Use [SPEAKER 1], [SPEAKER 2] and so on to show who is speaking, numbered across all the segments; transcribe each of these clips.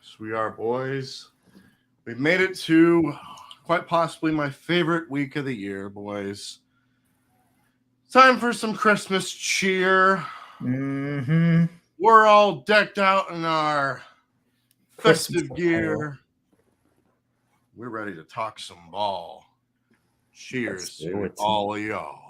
[SPEAKER 1] Yes, we are, boys. We've made it to quite possibly my favorite week of the year, boys. Time for some Christmas cheer.
[SPEAKER 2] Mm-hmm.
[SPEAKER 1] We're all decked out in our festive
[SPEAKER 2] Christmas
[SPEAKER 1] gear. We're ready to talk some ball. Cheers to all of y'all.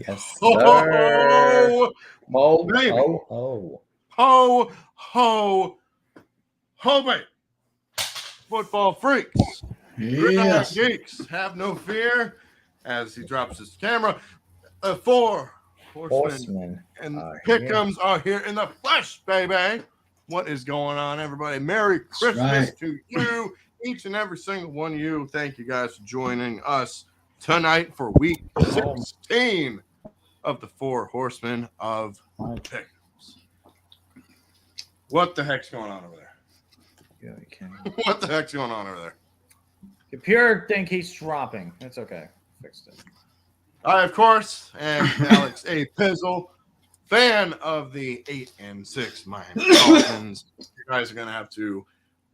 [SPEAKER 2] Yes, sir.
[SPEAKER 1] Ho,
[SPEAKER 2] baby.
[SPEAKER 1] Ho, mate. Football freaks.
[SPEAKER 3] Yes.
[SPEAKER 1] Geeks, have no fear. As he drops his camera, four horsemen and Pick'ems are here in the flesh, baby. What is going on, everybody? Merry Christmas to you, each and every single one of you. Thank you guys for joining us tonight for week 16 of the Four Horsemen of Pick'ems. What the heck's going on over there?
[SPEAKER 2] Yeah, you can.
[SPEAKER 1] What the heck's going on over there?
[SPEAKER 2] Computer thing keeps dropping. It's okay. Fixed it.
[SPEAKER 1] I, of course, am Alex A. Pizzle, fan of the 8-6 Miami Dolphins. You guys are going to have to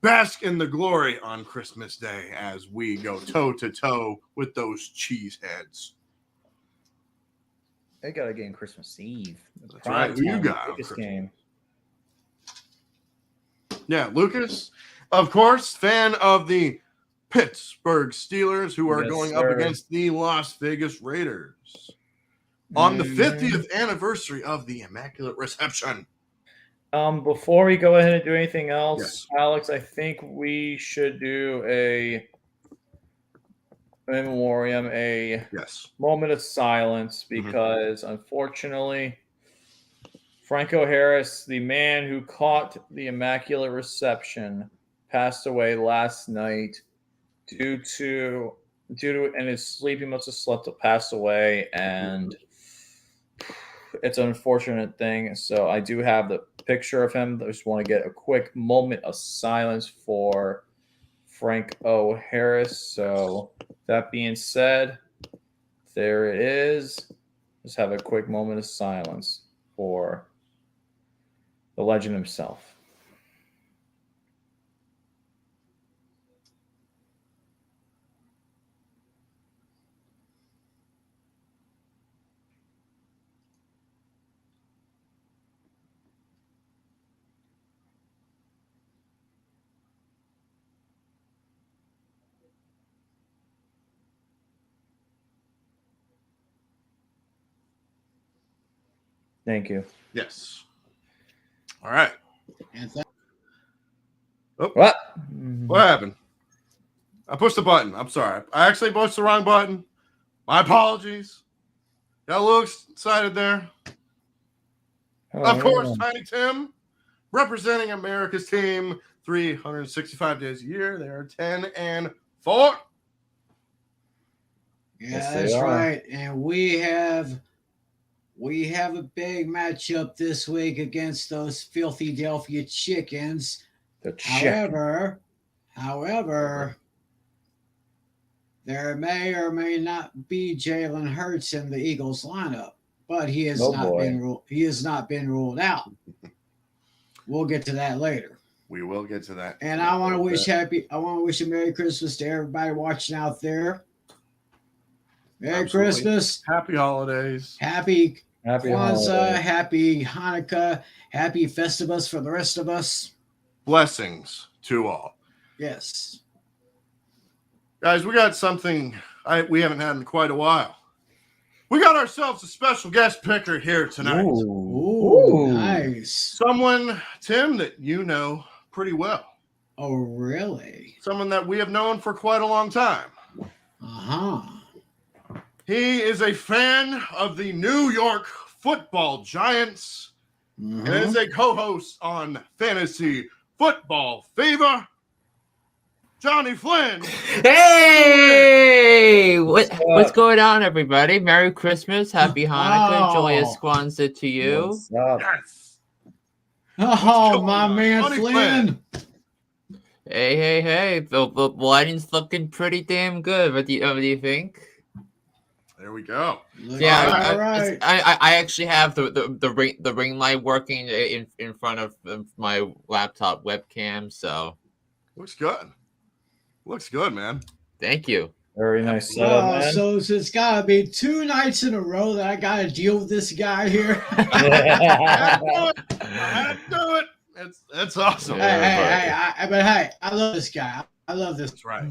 [SPEAKER 1] bask in the glory on Christmas Day as we go toe-to-toe with those cheeseheads.
[SPEAKER 2] They got a game Christmas Eve.
[SPEAKER 1] That's right. Who you got?
[SPEAKER 2] Biggest game.
[SPEAKER 1] Yeah, Lucas, of course, fan of the Pittsburgh Steelers, who are going up against the Las Vegas Raiders on the 50th anniversary of the Immaculate Reception.
[SPEAKER 2] Before we go ahead and do anything else, Alex, I think we should do a in memoriam, a moment of silence, because unfortunately, Franco Harris, the man who caught the Immaculate Reception, passed away last night due to in his sleep. He must have slept to pass away, and it's an unfortunate thing. So I do have the picture of him. I just want to get a quick moment of silence for Frank O. Harris. So that being said, there it is. Just have a quick moment of silence for the legend himself. Thank you.
[SPEAKER 1] Yes. All right.
[SPEAKER 2] What?
[SPEAKER 1] What happened? I pushed the button. I'm sorry. I actually pushed the wrong button. My apologies. Got a little excited there. Of course, Tiny Tim, representing America's team 365 days a year. They are 10-4.
[SPEAKER 3] Yeah, that's right. And we have we have a big matchup this week against those filthy Philadelphia chickens. However, there may or may not be Jalen Hurts in the Eagles lineup, but he has not been ruled out. We'll get to that later.
[SPEAKER 1] We will get to that.
[SPEAKER 3] And I want to wish a Merry Christmas to everybody watching out there. Merry Christmas.
[SPEAKER 1] Happy holidays.
[SPEAKER 3] Happy Kwanzaa. Happy Hanukkah. Happy Festivus for the rest of us.
[SPEAKER 1] Blessings to all.
[SPEAKER 3] Yes.
[SPEAKER 1] Guys, we got something we haven't had in quite a while. We got ourselves a special guest picker here tonight.
[SPEAKER 3] Ooh, nice.
[SPEAKER 1] Someone, Tim, that you know pretty well.
[SPEAKER 3] Oh, really?
[SPEAKER 1] Someone that we have known for quite a long time.
[SPEAKER 3] Uh-huh.
[SPEAKER 1] He is a fan of the New York Football Giants and is a co-host on Fantasy Football Fever. Johnny Flynn.
[SPEAKER 4] Hey! What's going on, everybody? Merry Christmas, Happy Hanukkah, Joyous Kwanzaa to you.
[SPEAKER 1] Yes.
[SPEAKER 3] Oh, my man Flynn.
[SPEAKER 4] Hey. The lighting's looking pretty damn good. What do you think?
[SPEAKER 1] There we go.
[SPEAKER 4] Yeah,
[SPEAKER 3] all right.
[SPEAKER 4] I actually have the ring light working in front of my laptop webcam, so
[SPEAKER 1] looks good. Looks good, man.
[SPEAKER 4] Thank you.
[SPEAKER 2] Very nice setup, man.
[SPEAKER 3] So it's got to be 2 nights in a row that I got to deal with this guy here.
[SPEAKER 1] I had to do it. That's awesome.
[SPEAKER 3] Hey, I love this guy. I love this.
[SPEAKER 1] That's right.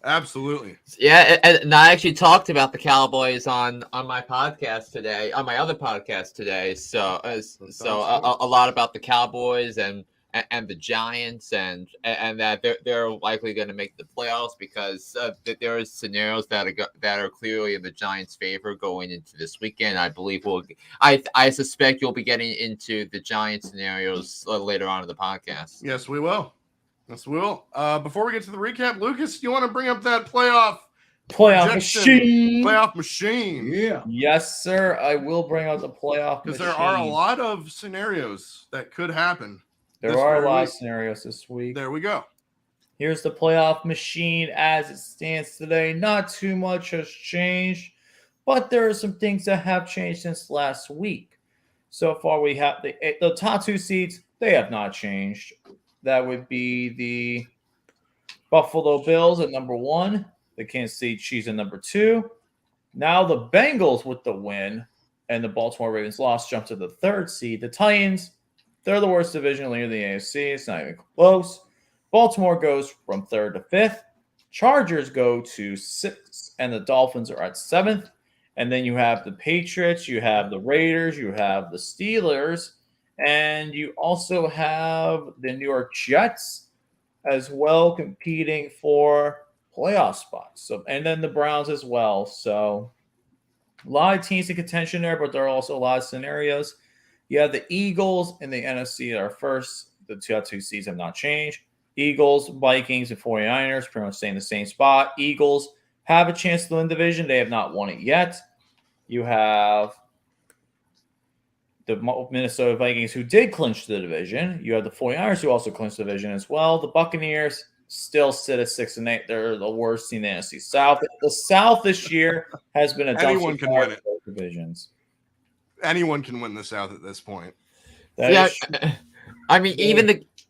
[SPEAKER 1] Absolutely.
[SPEAKER 4] Yeah, and I actually talked about the Cowboys on my podcast today, on my other podcast today. So a lot about the Cowboys and the Giants and that they're likely going to make the playoffs because there are scenarios that are clearly in the Giants' favor going into this weekend. I believe I suspect you'll be getting into the Giants scenarios later on in the podcast.
[SPEAKER 1] Yes, we will. Before we get to the recap, Lucas, you want to bring up that playoff
[SPEAKER 2] machine?
[SPEAKER 1] Playoff machine.
[SPEAKER 3] Yeah.
[SPEAKER 2] Yes, sir. I will bring out the playoff machine.
[SPEAKER 1] Because there are a lot of scenarios that could happen.
[SPEAKER 2] There are a lot of scenarios this week.
[SPEAKER 1] There we go.
[SPEAKER 2] Here's the playoff machine as it stands today. Not too much has changed, but there are some things that have changed since last week. So far, we have the top 2 seeds. They have not changed. That would be the Buffalo Bills at number 1, the Kansas City Chiefs at number 2. Now the Bengals with the win and the Baltimore Ravens loss jump to the 3rd seed. The Titans, they're the worst division leader in the AFC. It's not even close. Baltimore goes from 3rd to 5th. Chargers go to 6th, and the Dolphins are at 7th. And then you have the Patriots, you have the Raiders, you have the Steelers, and you also have the New York Jets as well competing for playoff spots. So, and then the Browns as well. So a lot of teams in contention there, but there are also a lot of scenarios. You have the Eagles and the NFC are first. The top 2 seeds have not changed. Eagles, Vikings, and 49ers pretty much stay in the same spot. Eagles have a chance to win the division. They have not won it yet. You have the Minnesota Vikings who did clinch the division. You have the 49ers who also clinched the division as well. The Buccaneers still sit at 6-8. They're the worst team in the NFC South. The South this year has been a
[SPEAKER 1] anyone can win it.
[SPEAKER 2] Divisions.
[SPEAKER 1] Anyone can win the South at this point.
[SPEAKER 4] I mean,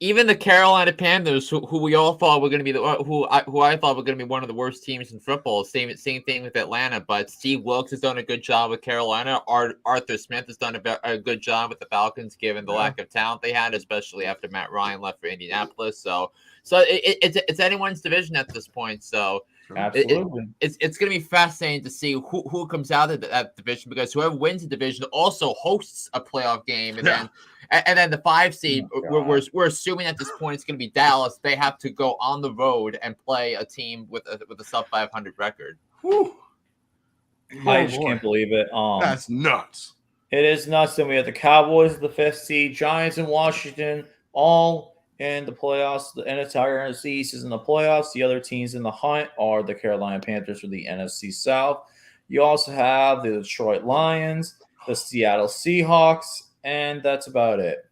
[SPEAKER 4] even the Carolina Panthers, who we all thought were going to be who I thought were going to be one of the worst teams in football. Same thing with Atlanta. But Steve Wilkes has done a good job with Carolina. Arthur Smith has done a good job with the Falcons, given the lack of talent they had, especially after Matt Ryan left for Indianapolis. So it's anyone's division at this point. So
[SPEAKER 2] absolutely,
[SPEAKER 4] it's going to be fascinating to see who comes out of that division, because whoever wins the division also hosts a playoff game, and then the 5 seed, we're assuming at this point it's going to be Dallas. They have to go on the road and play a team with a sub 500 record.
[SPEAKER 1] Whew.
[SPEAKER 2] I just can't believe it.
[SPEAKER 1] That's nuts.
[SPEAKER 2] It is nuts. Then we have the Cowboys, the 5th seed, Giants, and Washington, all in the playoffs. The entire NFC East is in the playoffs. The other teams in the hunt are the Carolina Panthers for the NFC South. You also have the Detroit Lions the Seattle Seahawks, and that's about it.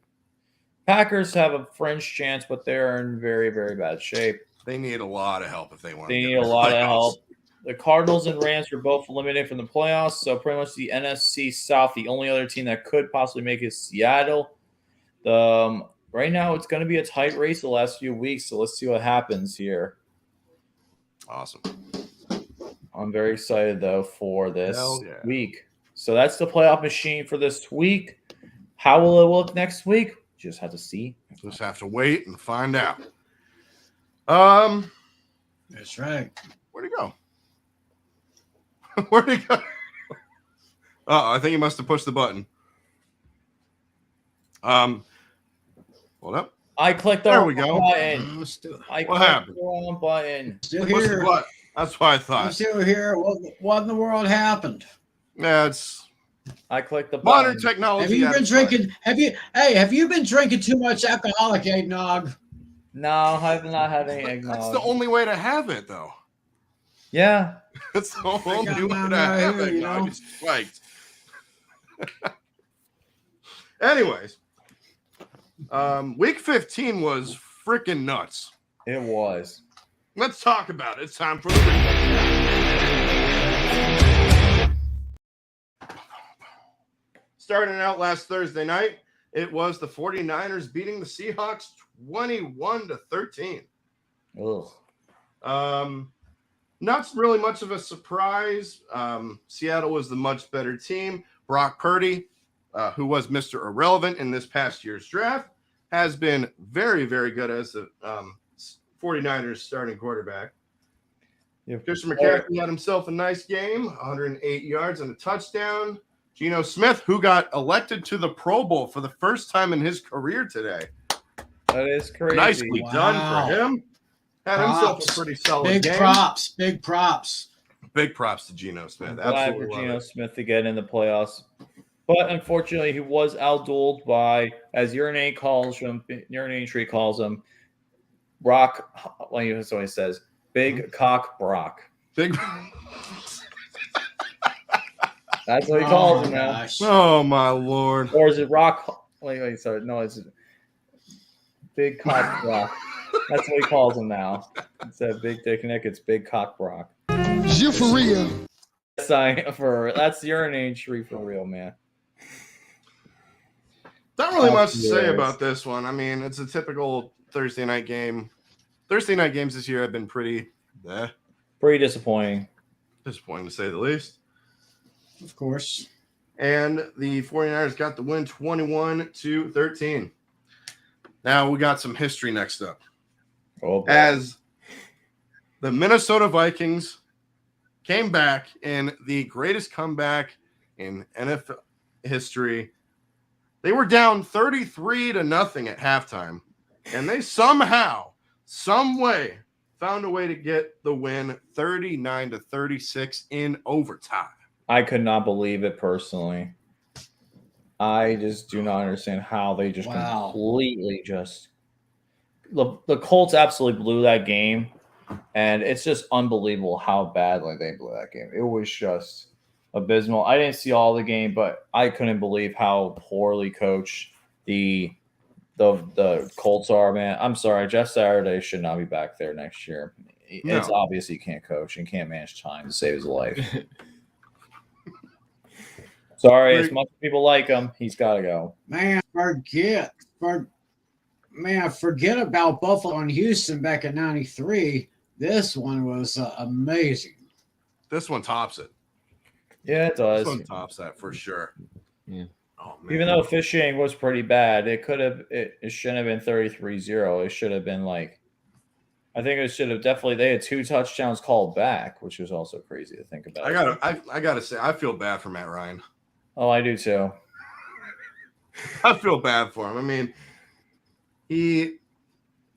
[SPEAKER 2] Packers have a fringe chance, but they're in very, very bad shape.
[SPEAKER 1] They need a lot of help if they want to
[SPEAKER 2] They
[SPEAKER 1] get
[SPEAKER 2] need a lot of help. The Cardinals and Rams are both eliminated from the playoffs, so pretty much the NFC South, the only other team that could possibly make it is Seattle. Right now, it's going to be a tight race the last few weeks, so let's see what happens here.
[SPEAKER 1] Awesome.
[SPEAKER 2] I'm very excited, though, for this week. So that's the playoff machine for this week. How will it look next week? Just have to see.
[SPEAKER 1] Just have to wait and find out.
[SPEAKER 3] That's right.
[SPEAKER 1] Where'd he go? Where'd he go? I think he must have pushed the button. Hold up.
[SPEAKER 2] I clicked the wrong button.
[SPEAKER 1] What happened?
[SPEAKER 2] The wrong button.
[SPEAKER 3] Still here.
[SPEAKER 1] That's what I thought.
[SPEAKER 3] I'm still here. What in the world happened?
[SPEAKER 1] Yeah, it's
[SPEAKER 2] I clicked the
[SPEAKER 1] modern
[SPEAKER 2] button.
[SPEAKER 1] technology.
[SPEAKER 3] Have you been drinking? Have you been drinking too much alcoholic eggnog?
[SPEAKER 2] No, I have not had any eggnog.
[SPEAKER 1] That's the only way to have it, though.
[SPEAKER 2] Yeah.
[SPEAKER 1] That's the only way to have eggnog. It's spiked. Anyways, week 15 was freaking nuts.
[SPEAKER 2] It was.
[SPEAKER 1] Let's talk about it. It's time for the recap. Starting out last Thursday night, it was the 49ers beating the Seahawks 21-13.
[SPEAKER 2] Ugh.
[SPEAKER 1] Not really much of a surprise. Seattle was the much better team. Brock Purdy, who was Mr. Irrelevant in this past year's draft, has been very, very good as the 49ers starting quarterback. Christian McCaffrey had himself a nice game, 108 yards and a touchdown. Geno Smith, who got elected to the Pro Bowl for the first time in his career today.
[SPEAKER 2] That is crazy.
[SPEAKER 1] Nicely done for him. Had himself a pretty solid game.
[SPEAKER 3] Big props. Big props.
[SPEAKER 1] Big props to Geno Smith.
[SPEAKER 2] Glad for Geno Smith to get in the playoffs. But unfortunately, he was outdueled by, as Urinary calls him, Brock, like that's what he says, Big Cock Brock.
[SPEAKER 1] Big.
[SPEAKER 2] That's what he calls him now.
[SPEAKER 3] Gosh.
[SPEAKER 1] Oh my Lord!
[SPEAKER 2] Or is it Rock? Wait, sorry, no, it's Big Cock Brock. That's what he calls him now. Instead of Big Dick Nick, it's Big Cock Brock.
[SPEAKER 5] You for real?
[SPEAKER 2] That's Urinary tree for real, man.
[SPEAKER 1] Not really much to say about this one. I mean, it's a typical Thursday night game. Thursday night games this year have been pretty
[SPEAKER 2] disappointing.
[SPEAKER 1] Disappointing to say the least.
[SPEAKER 3] Of course.
[SPEAKER 1] And the 49ers got the win 21-13. Now we got some history next up. As the Minnesota Vikings came back in the greatest comeback in NFL history. They were down 33-0 at halftime, and they somehow, some way, found a way to get the win 39-36 in overtime.
[SPEAKER 2] I could not believe it personally. I just do not understand how they just completely just the Colts absolutely blew that game, and it's just unbelievable how badly they blew that game. It was just abysmal. I didn't see all the game, but I couldn't believe how poorly coached the Colts are, man. I'm sorry, Jeff Saturday should not be back there next year. No. It's obvious he can't coach and can't manage time to save his life. Sorry, as much as people like him, he's got to go.
[SPEAKER 3] Man, forget about Buffalo and Houston back in '93. This one was amazing.
[SPEAKER 1] This one tops it.
[SPEAKER 2] Yeah, it does.
[SPEAKER 1] This one tops that for sure.
[SPEAKER 4] Yeah.
[SPEAKER 1] Oh, man.
[SPEAKER 2] Even though officiating was pretty bad, it shouldn't have been 33-0. It should have been like, I think it should have definitely. They had 2 touchdowns called back, which was also crazy to think about.
[SPEAKER 1] I gotta say, I feel bad for Matt Ryan.
[SPEAKER 2] Oh, I do too.
[SPEAKER 1] I feel bad for him. I mean, he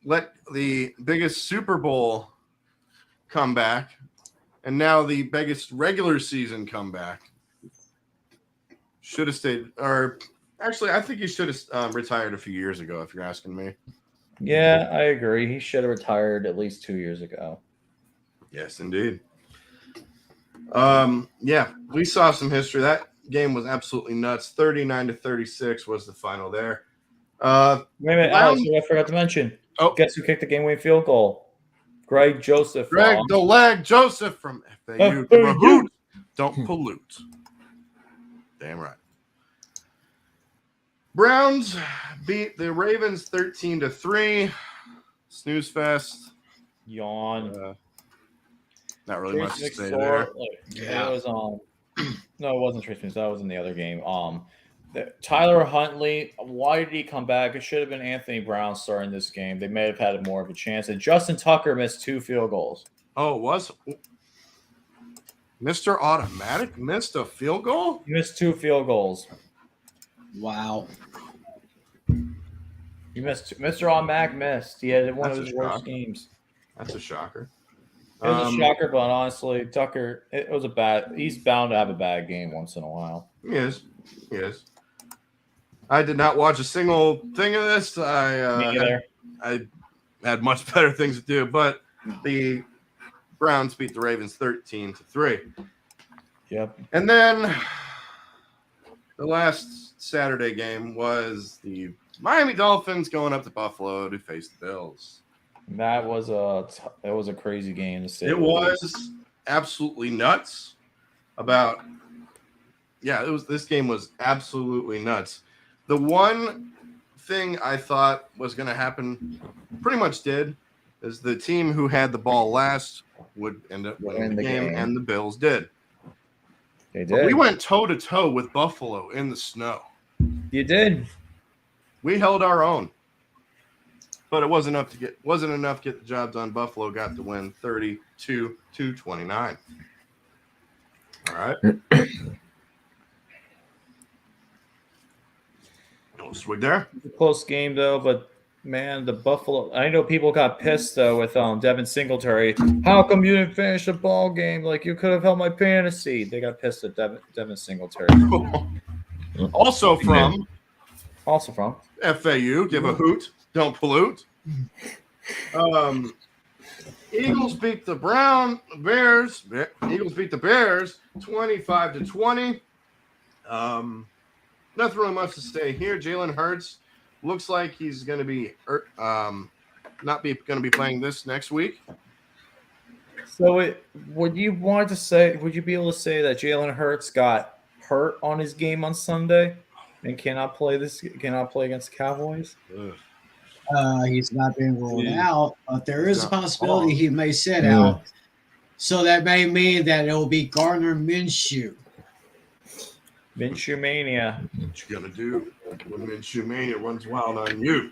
[SPEAKER 1] let the biggest Super Bowl come back, and now the biggest regular season comeback. Should have stayed, or actually, I think he should have retired a few years ago, if you're asking me.
[SPEAKER 2] Yeah, I agree. He should have retired at least 2 years ago.
[SPEAKER 1] Yes, indeed. Yeah, we saw some history. game was absolutely nuts. 39-36 was the final there.
[SPEAKER 2] Wait a minute, Alex, I forgot to mention.
[SPEAKER 1] Oh,
[SPEAKER 2] guess who kicked the game-winning field goal? Greg Joseph.
[SPEAKER 1] Greg the Leg Joseph from FAU. Give a hoot. Don't pollute. Damn right. Browns beat the Ravens 13-3. Snooze fest.
[SPEAKER 2] Yawn.
[SPEAKER 1] Not really much to say there.
[SPEAKER 2] Yeah. It was no, it wasn't Trace McSorley. That was in the other game. Tyler Huntley, why did he come back? It should have been Anthony Brown starting this game. They may have had more of a chance. And Justin Tucker missed 2 field goals.
[SPEAKER 1] Oh, it was? Mr. Automatic missed a field goal?
[SPEAKER 2] He missed 2 field goals.
[SPEAKER 3] Wow.
[SPEAKER 2] He missed. Mr. Automatic missed. He had one of his worst games.
[SPEAKER 1] That's a shocker.
[SPEAKER 2] It was a shocker, but honestly, Tucker, he's bound to have a bad game once in a while.
[SPEAKER 1] He is. I did not watch a single thing of this.
[SPEAKER 2] Me either.
[SPEAKER 1] I had much better things to do, but the Browns beat the Ravens 13-3.
[SPEAKER 2] Yep.
[SPEAKER 1] And then the last Saturday game was the Miami Dolphins going up to Buffalo to face the Bills.
[SPEAKER 2] That was a crazy game to say.
[SPEAKER 1] It was absolutely nuts. This game was absolutely nuts. The one thing I thought was going to happen pretty much did, is the team who had the ball last would end up winning the game, and the Bills did.
[SPEAKER 2] They did.
[SPEAKER 1] But we went toe-to-toe with Buffalo in the snow.
[SPEAKER 2] You did.
[SPEAKER 1] We held our own. But it wasn't enough to get the job done. Buffalo got the win 32-29. All right. No swig there.
[SPEAKER 2] A close game though, but man, the Buffalo. I know people got pissed though with Devin Singletary. How come you didn't finish the ball game? Like you could have held my fantasy. They got pissed at Devin Singletary.
[SPEAKER 1] Also from FAU. Give a hoot. Don't pollute. Eagles beat the Bears. Eagles beat the Bears 25-20. Nothing really much to say here. Jalen Hurts looks like he's going to be going to be playing this next week.
[SPEAKER 2] So, would you be able to say that Jalen Hurts got hurt on his game on Sunday and cannot play against the Cowboys?
[SPEAKER 1] Ugh.
[SPEAKER 3] He's not been ruled out, but there is a possibility he may sit out. So that may mean that it will be Gardner Minshew.
[SPEAKER 2] Minshew Mania.
[SPEAKER 1] What you gonna do when Minshew Mania runs wild on you?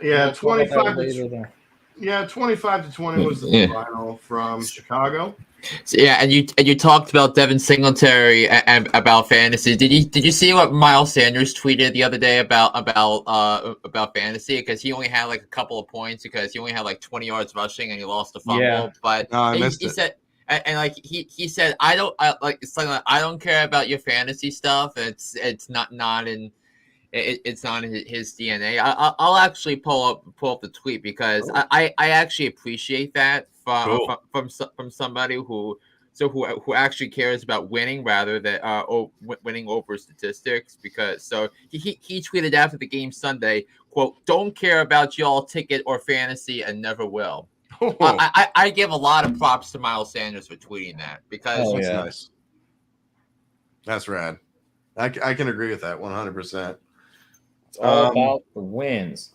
[SPEAKER 1] Yeah, 25-20 was the final from Chicago.
[SPEAKER 4] So, yeah, and you talked about Devin Singletary and about fantasy. Did you see what Miles Sanders tweeted the other day about fantasy? Because he only had like a couple of points because he only had like 20 yards rushing and he lost a fumble. Yeah. But he said, and like he said, I don't care about your fantasy stuff. It's not in his DNA. I'll actually pull up the tweet because I actually appreciate that from somebody who actually cares about winning rather than winning over statistics. Because he tweeted after the game Sunday, quote, "Don't care about y'all ticket or fantasy and never will." I give a lot of props to Miles Sanders for tweeting that because
[SPEAKER 1] that's nice. That's rad. I can agree with that 100%.
[SPEAKER 2] It's all about the wins,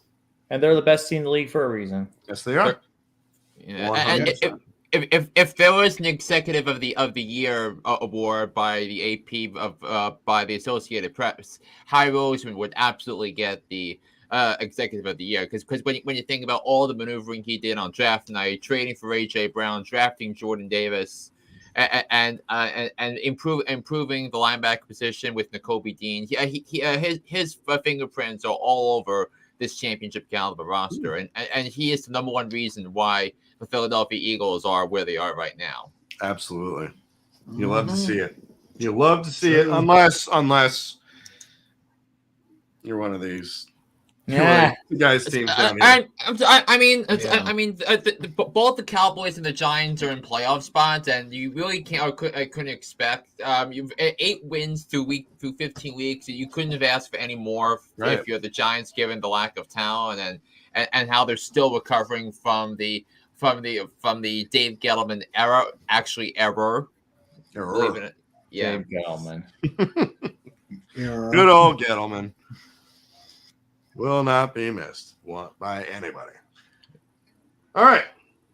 [SPEAKER 2] and they're the best team in the league for a reason.
[SPEAKER 1] Yes, they are.
[SPEAKER 4] And if there was an executive of the year award by the AP by the Associated Press, Hy Roseman would absolutely get the executive of the year because when you think about all the maneuvering he did on draft night, trading for AJ Brown, drafting Jordan Davis, and improving the linebacker position with Nakobe Dean, his fingerprints are all over this championship caliber roster, and he is the number one reason why the Philadelphia Eagles are where they are right now.
[SPEAKER 1] Absolutely, you love to see it. You love to see it, unless you're one of these
[SPEAKER 2] Yeah,
[SPEAKER 1] the guys' teams down here.
[SPEAKER 4] Both the Cowboys and the Giants are in playoff spots, and you really can't. I couldn't expect. You've 8 wins through 15 weeks. You couldn't have asked for any more if you're the Giants, given the lack of talent and how they're still recovering from the Dave Gettleman era. Actually, error.
[SPEAKER 2] Believe in it. Yeah, Dave Gettleman.
[SPEAKER 1] Good old Gettleman. Will not be missed by anybody. All right.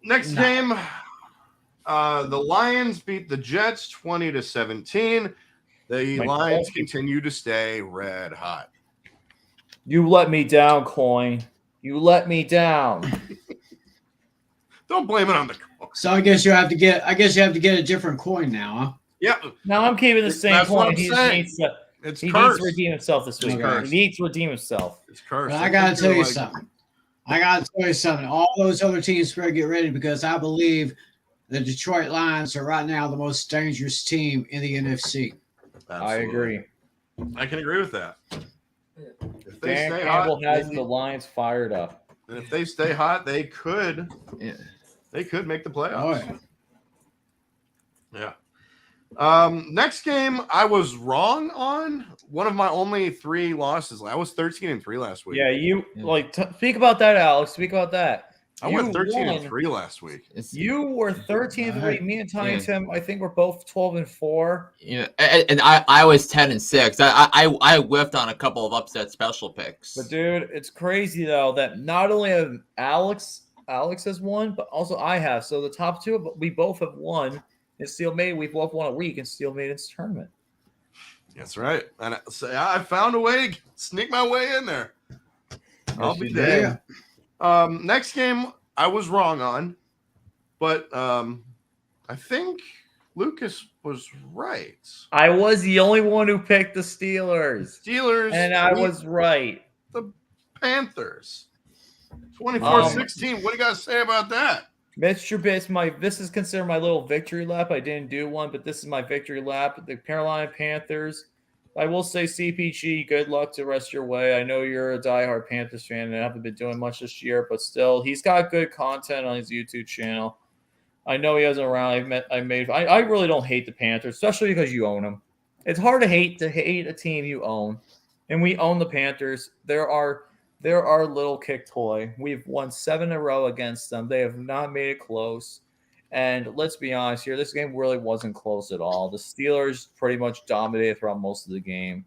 [SPEAKER 1] Next game. The Lions beat the Jets 20-17. The Lions continue to stay red hot.
[SPEAKER 2] You let me down, Coin. You let me down.
[SPEAKER 1] Don't blame it on the coin.
[SPEAKER 3] So I guess you have to get a different coin now, huh?
[SPEAKER 1] Yeah.
[SPEAKER 2] No, I'm keeping the same coin. He needs to redeem himself this week. He needs to redeem himself.
[SPEAKER 1] It's cursed.
[SPEAKER 3] But I gotta tell you something. All those other teams better get ready, because I believe the Detroit Lions are right now the most dangerous team in the NFC.
[SPEAKER 1] Absolutely.
[SPEAKER 2] I agree.
[SPEAKER 1] I can agree with that.
[SPEAKER 2] If they Dan Campbell has the Lions fired up.
[SPEAKER 1] And if they stay hot, they could make the playoffs.
[SPEAKER 3] Oh, yeah.
[SPEAKER 1] Next game, I was wrong on one of my only 3 losses. I was 13-3 last week.
[SPEAKER 2] Yeah, speak about that, Alex. Speak about that.
[SPEAKER 1] I went 13-3 last week.
[SPEAKER 2] You were 13-3. Me and Tiny Tim, I think we're both 12-4.
[SPEAKER 4] Yeah, and I was 10-6. I whiffed on a couple of upset special picks.
[SPEAKER 2] But dude, it's crazy though that not only have Alex has won, but also I have. So the top 2, we both have won. And Steel Maiden, we've both won a week in Steel Maiden's tournament.
[SPEAKER 1] That's right. And I found a way to sneak my way in there. I'll be there. Next game, I was wrong on, but I think Lucas was right.
[SPEAKER 2] I was the only one who picked the Steelers. And I was right.
[SPEAKER 1] The Panthers. 24-16. What do you got to say about that?
[SPEAKER 2] Mr. Bits, this is considered my little victory lap. I didn't do one, but this is my victory lap. The Carolina Panthers. I will say, CPG, good luck to the rest of your way. I know you're a diehard Panthers fan and haven't been doing much this year, but still, he's got good content on his YouTube channel. I know he has around. I really don't hate the Panthers, especially because you own them. It's hard to hate a team you own, and we own the Panthers. They're our little kick toy. We've won 7 in a row against them. They have not made it close. And let's be honest here, this game really wasn't close at all. The Steelers pretty much dominated throughout most of the game.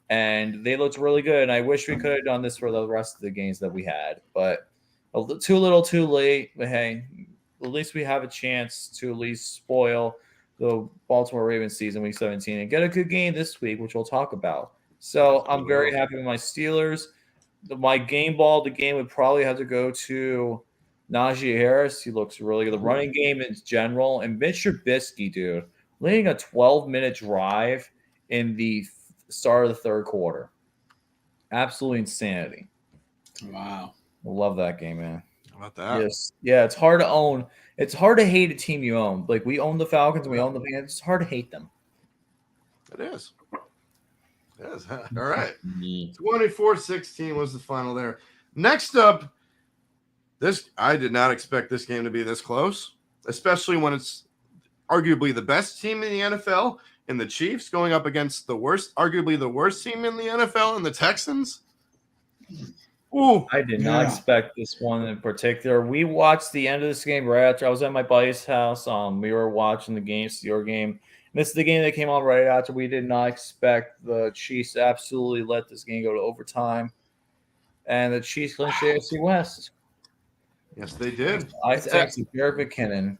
[SPEAKER 2] And they looked really good. And I wish we could have done this for the rest of the games that we had. But too little, too late. But hey, at least we have a chance to at least spoil the Baltimore Ravens season week 17 and get a good game this week, which we'll talk about. So I'm very happy with my Steelers. My game ball, the game would probably have to go to Najee Harris. He looks really good. The running game in general. And Mitch Trubisky, dude, leading a 12-minute drive in the start of the third quarter. Absolute insanity.
[SPEAKER 3] Wow.
[SPEAKER 2] I love that game, man.
[SPEAKER 1] How about that?
[SPEAKER 2] Yes. Yeah, it's hard to own. It's hard to hate a team you own. Like, we own the Falcons and we own the Panthers. It's hard to hate them.
[SPEAKER 1] It is. Yes. All right. 24-16 was the final there. Next up, I did not expect this game to be this close, especially when it's arguably the best team in the NFL and the Chiefs going up against arguably the worst team in the NFL and the Texans. Ooh.
[SPEAKER 2] I did not expect this one in particular. We watched the end of this game right after I was at my buddy's house. We were watching the game, Steelers game. This is the game that came on right after. We did not expect the Chiefs to absolutely let this game go to overtime. And the Chiefs clinched the AFC West.
[SPEAKER 1] Yes, they did.
[SPEAKER 2] I think Jared McKinnon.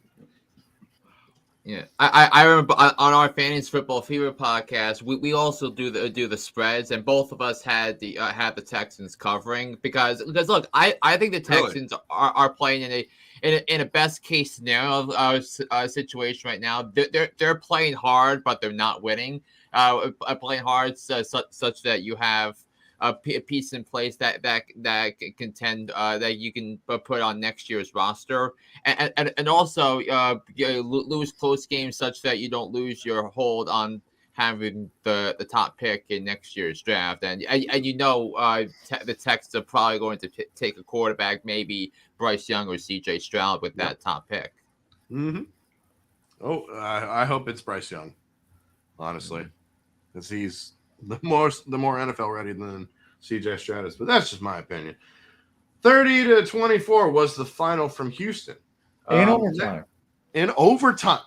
[SPEAKER 4] Yeah, I remember on our Fantasy Football Fever podcast, we also do the spreads, and both of us had the Texans covering because look, I think the Texans are playing in a best case scenario situation right now. They're playing hard, but they're not winning. Playing hard such that you have a piece in place that can contend that you can put on next year's roster, and also lose close games such that you don't lose your hold on having the top pick in next year's draft, and the Texans are probably going to take a quarterback, maybe Bryce Young or C.J. Stroud with that top pick.
[SPEAKER 1] Mm-hmm. Oh, I hope it's Bryce Young, honestly, because he's the more NFL ready than C.J. Stroud is. But that's just my opinion. 30-24 was the final from Houston.
[SPEAKER 2] In overtime.
[SPEAKER 1] In overtime.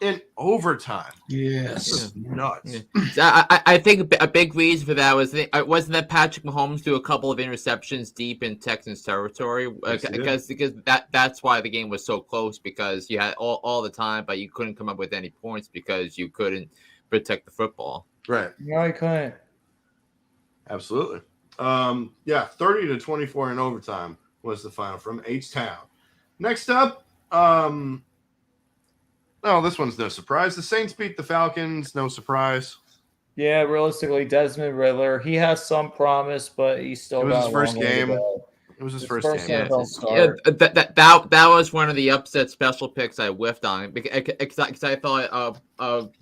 [SPEAKER 3] Yes.
[SPEAKER 1] Nuts.
[SPEAKER 4] Yeah. I think a big reason for that wasn't that Patrick Mahomes threw a couple of interceptions deep in Texans territory, because that's why the game was so close, because you had all the time, but you couldn't come up with any points because you couldn't protect the football.
[SPEAKER 1] Right.
[SPEAKER 2] No, you couldn't.
[SPEAKER 1] Absolutely. 30-24 in overtime was the final from H-Town. Next up, this one's no surprise. The Saints beat the Falcons. No surprise.
[SPEAKER 2] Yeah, realistically, Desmond Riddler, he has some promise, but he's still got
[SPEAKER 1] his first game. It was his first game.
[SPEAKER 2] NFL start.
[SPEAKER 4] That was one of the upset special picks I whiffed on, because I thought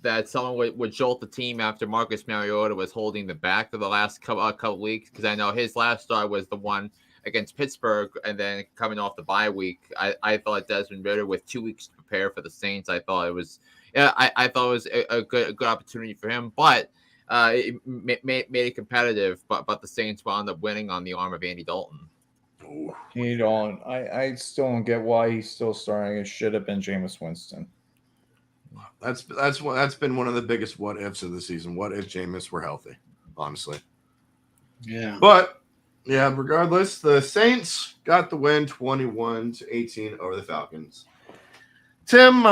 [SPEAKER 4] that someone would jolt the team after Marcus Mariota was holding the back for the last couple weeks, because I know his last start was the one against Pittsburgh, and then coming off the bye week, I thought Desmond Riddler, with 2 weeks to prepare for the Saints, I thought it was a good opportunity for him, but it made it competitive. But the Saints wound up winning on the arm of Andy Dalton.
[SPEAKER 2] Andy Dalton, I still don't get why he's still starting. It should have been Jameis Winston.
[SPEAKER 1] That's been one of the biggest what ifs of the season. What if Jameis were healthy? Honestly.
[SPEAKER 3] Yeah.
[SPEAKER 1] But yeah, regardless, the Saints got the win 21-18 over the Falcons. Tim,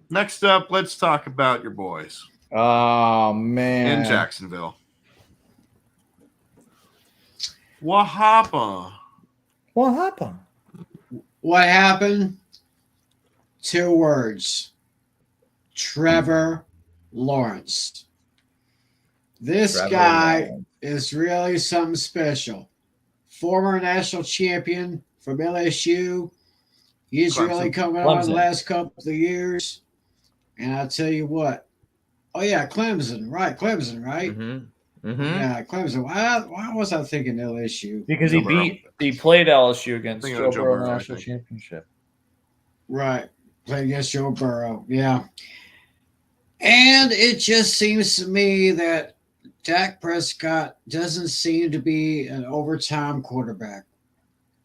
[SPEAKER 1] next up, let's talk about your boys.
[SPEAKER 2] Oh, man.
[SPEAKER 1] In Jacksonville. What happened?
[SPEAKER 2] What happened?
[SPEAKER 3] What happened? 2 words. Trevor Lawrence. This guy is really something special. Former national champion from LSU. He's
[SPEAKER 1] Clemson.
[SPEAKER 3] really coming on the last couple of years. And I'll tell you what. Oh, yeah, Clemson, right?
[SPEAKER 4] Mm-hmm. Mm-hmm.
[SPEAKER 3] Yeah, Clemson. Why was I thinking LSU?
[SPEAKER 2] Because he played LSU against Joe Burrow in the national championship.
[SPEAKER 3] Right. Played against Joe Burrow. Yeah. And it just seems to me that Dak Prescott doesn't seem to be an overtime quarterback.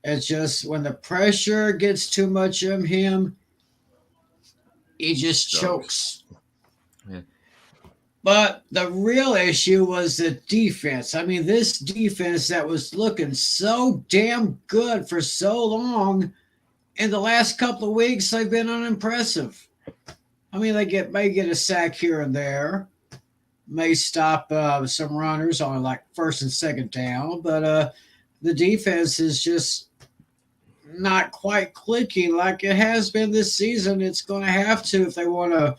[SPEAKER 3] It's just when the pressure gets too much of him, he just chokes.
[SPEAKER 4] Yeah.
[SPEAKER 3] But the real issue was the defense. I mean, this defense that was looking so damn good for so long, in the last couple of weeks, they've been unimpressive. I mean, they may get a sack here and there, may stop some runners on like first and second down, but the defense is just not quite clicking like it has been this season. It's going to have to if they want to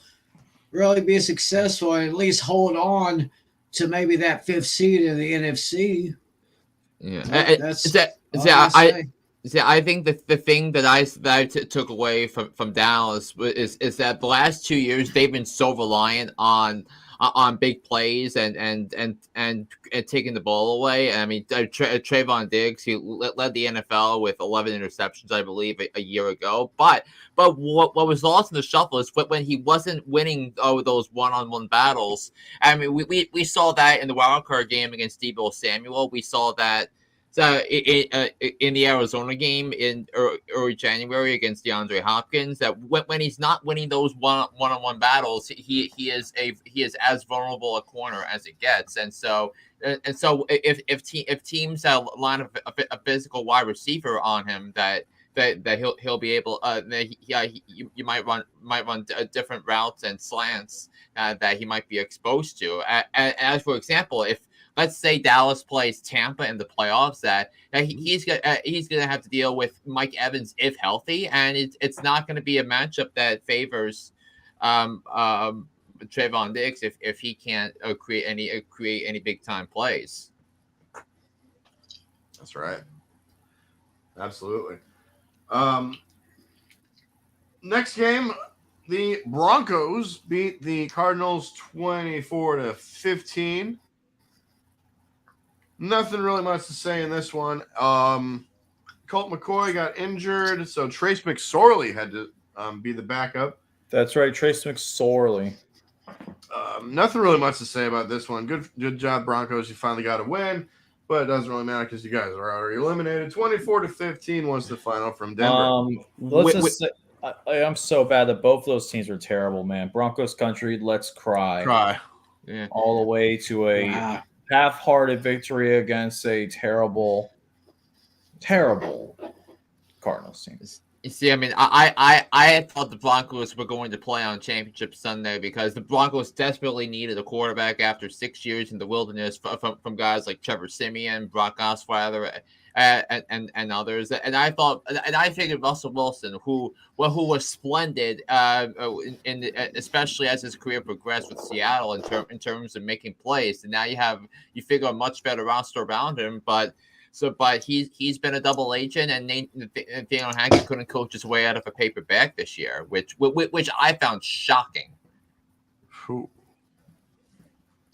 [SPEAKER 3] really be successful and at least hold on to maybe that 5th seed in the NFC.
[SPEAKER 4] Yeah, I think the thing that I took away from Dallas is that the last 2 years they've been so reliant on big plays and taking the ball away. I mean, Trayvon Diggs, he led the NFL with 11 interceptions, I believe, a year ago. But what was lost in the shuffle is when he wasn't winning those one-on-one battles. I mean, we saw that in the wildcard game against Deebo Samuel. We saw that in the Arizona game in early January against DeAndre Hopkins, that when he's not winning those one-on-one battles, he is as vulnerable a corner as it gets. And so if teams line a physical wide receiver on him, that he'll be able you might run different routes and slants that he might be exposed to. As for example, if let's say Dallas plays Tampa in the playoffs, that he's gonna have to deal with Mike Evans if healthy, and it's not going to be a matchup that favors Trayvon Diggs if he can't create any big time plays.
[SPEAKER 1] That's right. Absolutely. Next game, The Broncos beat the Cardinals 24-15. Nothing really much to say in this one. Colt McCoy got injured, so Trace McSorley had to be the backup.
[SPEAKER 2] That's right, Trace McSorley.
[SPEAKER 1] Nothing really much to say about this one. Good job, Broncos. You finally got a win, but it doesn't really matter because you guys are already eliminated. 24-15 was the final from Denver.
[SPEAKER 2] I'm so bad that both of those teams are terrible, man. Broncos country, let's cry.
[SPEAKER 4] Yeah.
[SPEAKER 2] All the way to a half-hearted victory against a terrible Cardinals team.
[SPEAKER 4] You see, I mean, I thought the Broncos were going to play on Championship Sunday because the Broncos desperately needed a quarterback after 6 years in the wilderness from guys like Trevor Siemian, Brock Osweiler, and others. And I figured Russell Wilson, who was splendid, especially as his career progressed with Seattle in terms of making plays. And now you figure a much better roster around him, but he's been a double agent, and Nathaniel Hackett couldn't coach his way out of a paper bag this year, which I found shocking.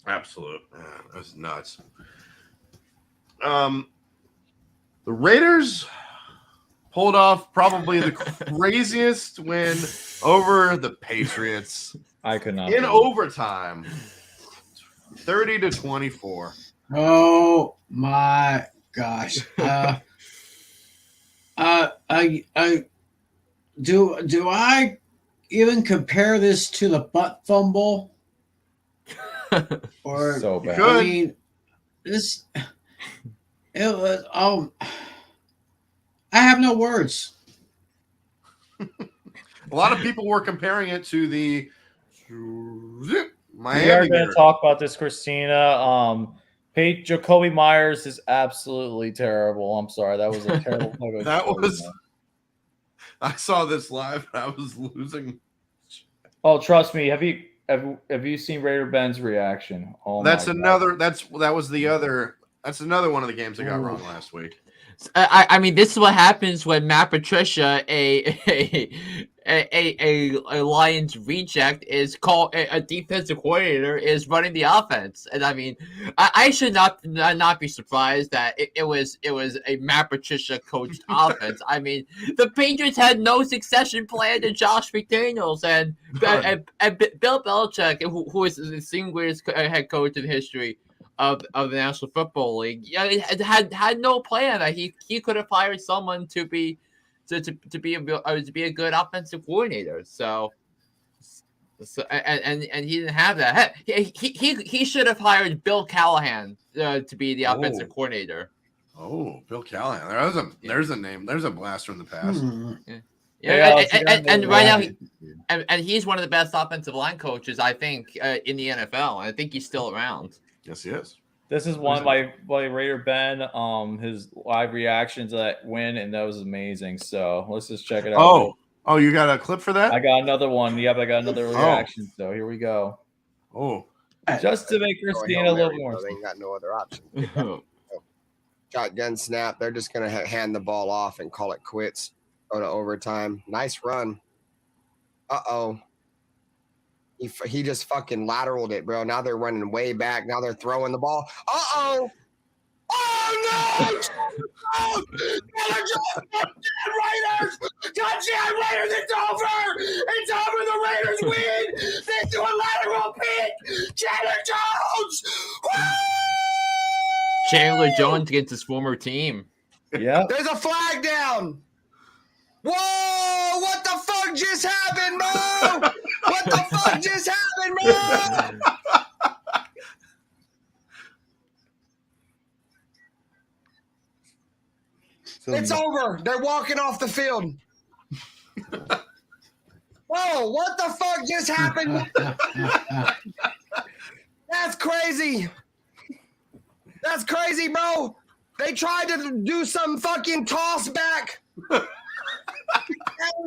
[SPEAKER 1] Absolute, man, that's nuts. The Raiders pulled off probably the craziest win over the Patriots.
[SPEAKER 2] I could not
[SPEAKER 1] in overtime, 30-24.
[SPEAKER 3] Oh my gosh. Do I even compare this to the butt fumble? Or
[SPEAKER 2] so bad.
[SPEAKER 3] I mean, it was I have no words.
[SPEAKER 1] A lot of people were comparing it to the Miami.
[SPEAKER 2] We are going to talk about this, Christina. Jacoby Myers is absolutely terrible. I'm sorry, that was a terrible play.
[SPEAKER 1] I saw this live. I was losing.
[SPEAKER 2] Oh, trust me. Have you seen Raider Ben's reaction? Oh,
[SPEAKER 1] that's another. God. That was the other. That's another one of the games I got wrong last week.
[SPEAKER 4] I mean, this is what happens when Matt Patricia, a Lions reject, is called a defensive coordinator, is running the offense. And I mean, I should not be surprised that it was a Matt Patricia coached offense. I mean, the Patriots had no succession plan to Josh McDaniels and Bill Belichick, who is the single greatest head coach in history of the National Football League. Yeah, it had no plan that he could have hired someone to be a good offensive coordinator. So and he didn't have that. He should have hired Bill Callahan to be the offensive coordinator.
[SPEAKER 1] Oh, Bill Callahan. There's a name. There's a blast from the past.
[SPEAKER 4] And right now, and he's one of the best offensive line coaches, I think, in the NFL. And I think he's still around.
[SPEAKER 1] Yes, he is.
[SPEAKER 2] This is one by Raider Ben. His live reaction to that win, and that was amazing. So let's just check it out.
[SPEAKER 1] Oh, you got a clip for that?
[SPEAKER 2] I got another one. Yep, I got another reaction. So here we go.
[SPEAKER 1] Oh,
[SPEAKER 2] just to make Christina a little more.
[SPEAKER 5] They ain't got no other option. Shotgun snap. They're just gonna hand the ball off and call it quits. Go to overtime. Nice run. He just fucking lateraled it, bro. Now they're running way back. Now they're throwing the ball. Oh no! Raiders! Touchdown Raiders! It's over! It's over! The Raiders win! They do a lateral pick! Chandler Jones! Woo!
[SPEAKER 4] Chandler Jones against his former team.
[SPEAKER 2] Yeah.
[SPEAKER 5] There's a flag down. Whoa! What the fuck just happened, bro? What the fuck just happened, bro? It's over. They're walking off the field. Whoa! What the fuck just happened? That's crazy. That's crazy, bro. They tried to do some fucking toss back.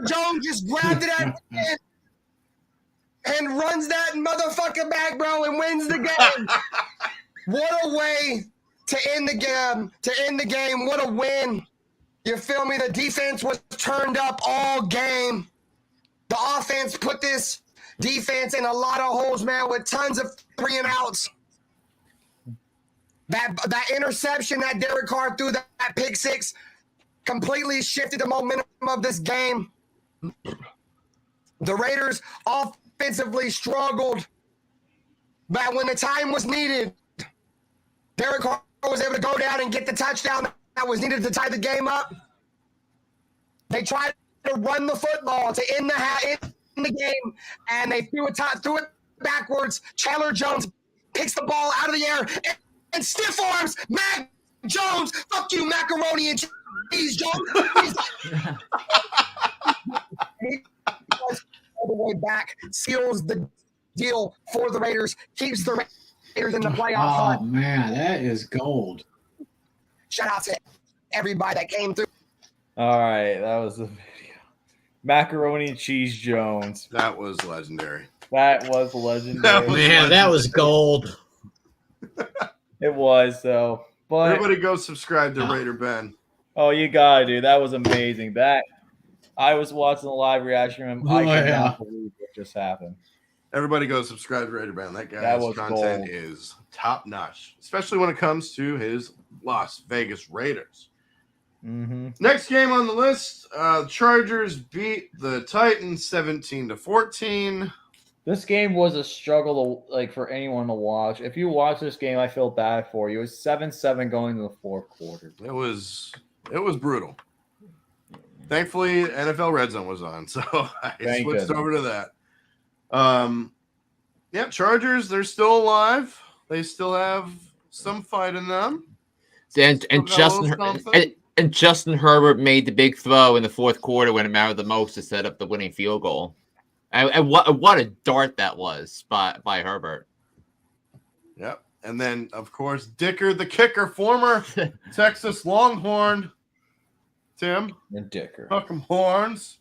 [SPEAKER 5] Jones just grabbed it at the end and runs that motherfucker back, bro, and wins the game. What a way to end the game. What a win. You feel me? The defense was turned up all game. The offense put this defense in a lot of holes, man, with tons of 3 and outs. That interception that Derek Carr threw, that pick six, completely shifted the momentum of this game. The Raiders offensively struggled, but when the time was needed, Derek Carr was able to go down and get the touchdown that was needed to tie the game up. They tried to run the football to end the game, and they threw it backwards. Chandler Jones picks the ball out of the air and stiff arms Mac Jones. Fuck you, macaroni and cheese, Jones. He goes all the way back, seals the deal for the Raiders, keeps the Raiders in the playoff hunt.
[SPEAKER 3] Oh, man, that is gold.
[SPEAKER 5] Shout out to everybody that came through.
[SPEAKER 2] All right, that was the video. Macaroni and Cheese Jones.
[SPEAKER 1] That was legendary.
[SPEAKER 2] That was legendary.
[SPEAKER 6] Man, that was gold.
[SPEAKER 2] It was, though. But
[SPEAKER 1] everybody go subscribe to Raider Ben.
[SPEAKER 2] Oh, you gotta, dude. That was amazing. I was watching the live reaction room. I could not believe what just happened.
[SPEAKER 1] Everybody go subscribe to Raider Ben. That guy's content is top notch, especially when it comes to his Las Vegas Raiders.
[SPEAKER 2] Mm-hmm.
[SPEAKER 1] Next game on the list, Chargers beat the Titans 17-14.
[SPEAKER 2] This game was a struggle for anyone to watch. If you watch this game, I feel bad for you. It was 7-7 going to the fourth quarter.
[SPEAKER 1] It was brutal. Thankfully, NFL Red Zone was on, so I switched over to that. Yeah, Chargers, they're still alive. They still have some fight in them.
[SPEAKER 4] And Justin Herbert made the big throw in the fourth quarter when it mattered the most to set up the winning field goal. And what a dart that was by Herbert.
[SPEAKER 1] Yep. And then, of course, Dicker, the kicker, former Texas Longhorn. Tim.
[SPEAKER 2] And Dicker.
[SPEAKER 1] Hook 'em horns.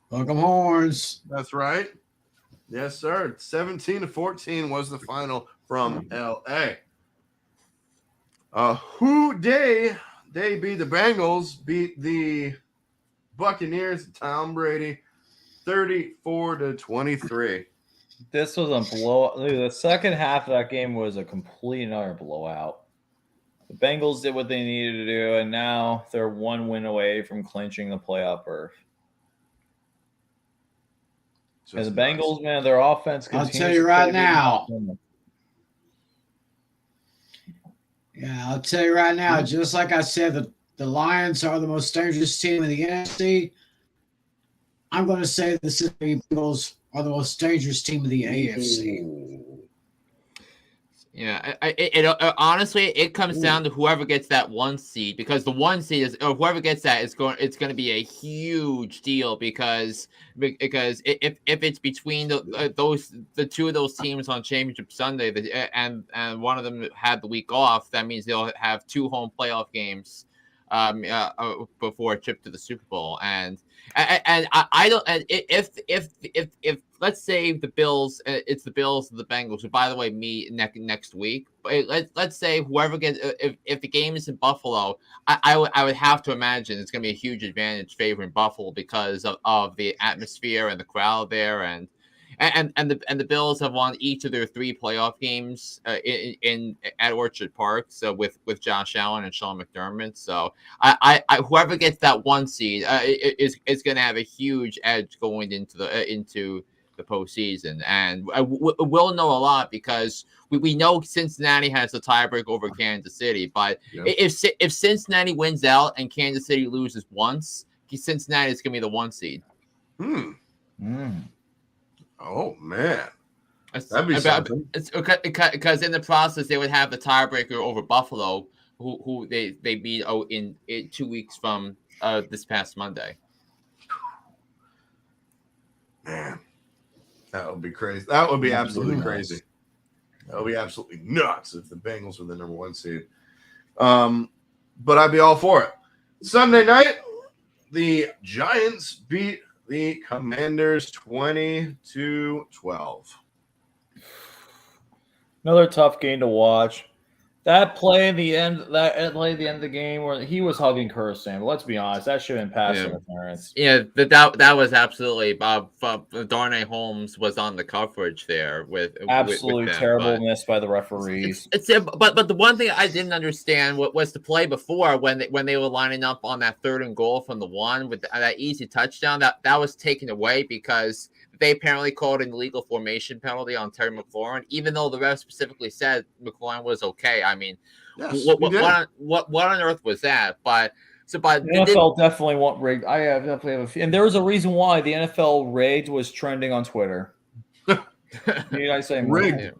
[SPEAKER 3] Hook 'em horns.
[SPEAKER 1] That's right. Yes, sir. 17-14 was the final from L.A. Who they beat the Bengals, beat the Buccaneers, Tom Brady, 34-23.
[SPEAKER 2] This was a blowout. The second half of that game was a complete and utter blowout. The Bengals did what they needed to do, and now they're one win away from clinching the playoff berth. And the Bengals, man, their offense.
[SPEAKER 3] I'll tell you right now. Yeah, I'll tell you right now. Just like I said, the Lions are the most dangerous team in the NFC. I'm going to say the Cincinnati Bengals are the most dangerous team in the AFC.
[SPEAKER 4] Yeah, honestly, it comes down to whoever gets that one seed, because the one seed is, or whoever gets that is going. It's going to be a huge deal because if it's between the two of those teams on Championship Sunday, and one of them had the week off, that means they'll have 2 home playoff games before a trip to the Super Bowl. And I don't. And if let's say the Bills, it's the Bills and the Bengals, who, by the way, meet next week. But let's say whoever gets, if the game is in Buffalo, I would have to imagine it's going to be a huge advantage favoring Buffalo because of the atmosphere and the crowd there, and the Bills have won each of their 3 playoff games at Orchard Park. So with Josh Allen and Sean McDermott. So I whoever gets that one seed is going to have a huge edge going into the postseason, and we'll know a lot because we know Cincinnati has a tiebreak over Kansas City. But if Cincinnati wins out and Kansas City loses once, Cincinnati is going to be the 1 seed.
[SPEAKER 1] Oh man, that'd be something.
[SPEAKER 4] It's because in the process they would have the tiebreaker over Buffalo, who they beat in 2 weeks from this past Monday.
[SPEAKER 1] Man, that would be crazy. That would be absolutely crazy. That would be absolutely nuts if the Bengals were the number 1 seed. But I'd be all for it. Sunday night, the Giants beat the Commanders 20-12.
[SPEAKER 2] Another tough game to watch. That play in the end, play at the end of the game where he was hugging Curtis Samuel. Let's be honest, that should have been pass interference.
[SPEAKER 4] Yeah, that was absolutely Bob. Darnay Holmes was on the coverage there with
[SPEAKER 2] absolutely
[SPEAKER 4] with them,
[SPEAKER 2] terrible miss by the referees.
[SPEAKER 4] But the one thing I didn't understand was the play before when they were lining up on that 3rd and goal from the 1 with that easy touchdown that was taken away because they apparently called an illegal formation penalty on Terry McLaurin, even though the ref specifically said McLaurin was okay. I mean,
[SPEAKER 1] yes,
[SPEAKER 4] what on earth was that? But the
[SPEAKER 2] NFL definitely want rigged. I definitely have a few, and there was a reason why the NFL rigged was trending on Twitter. You guys say
[SPEAKER 1] rigged?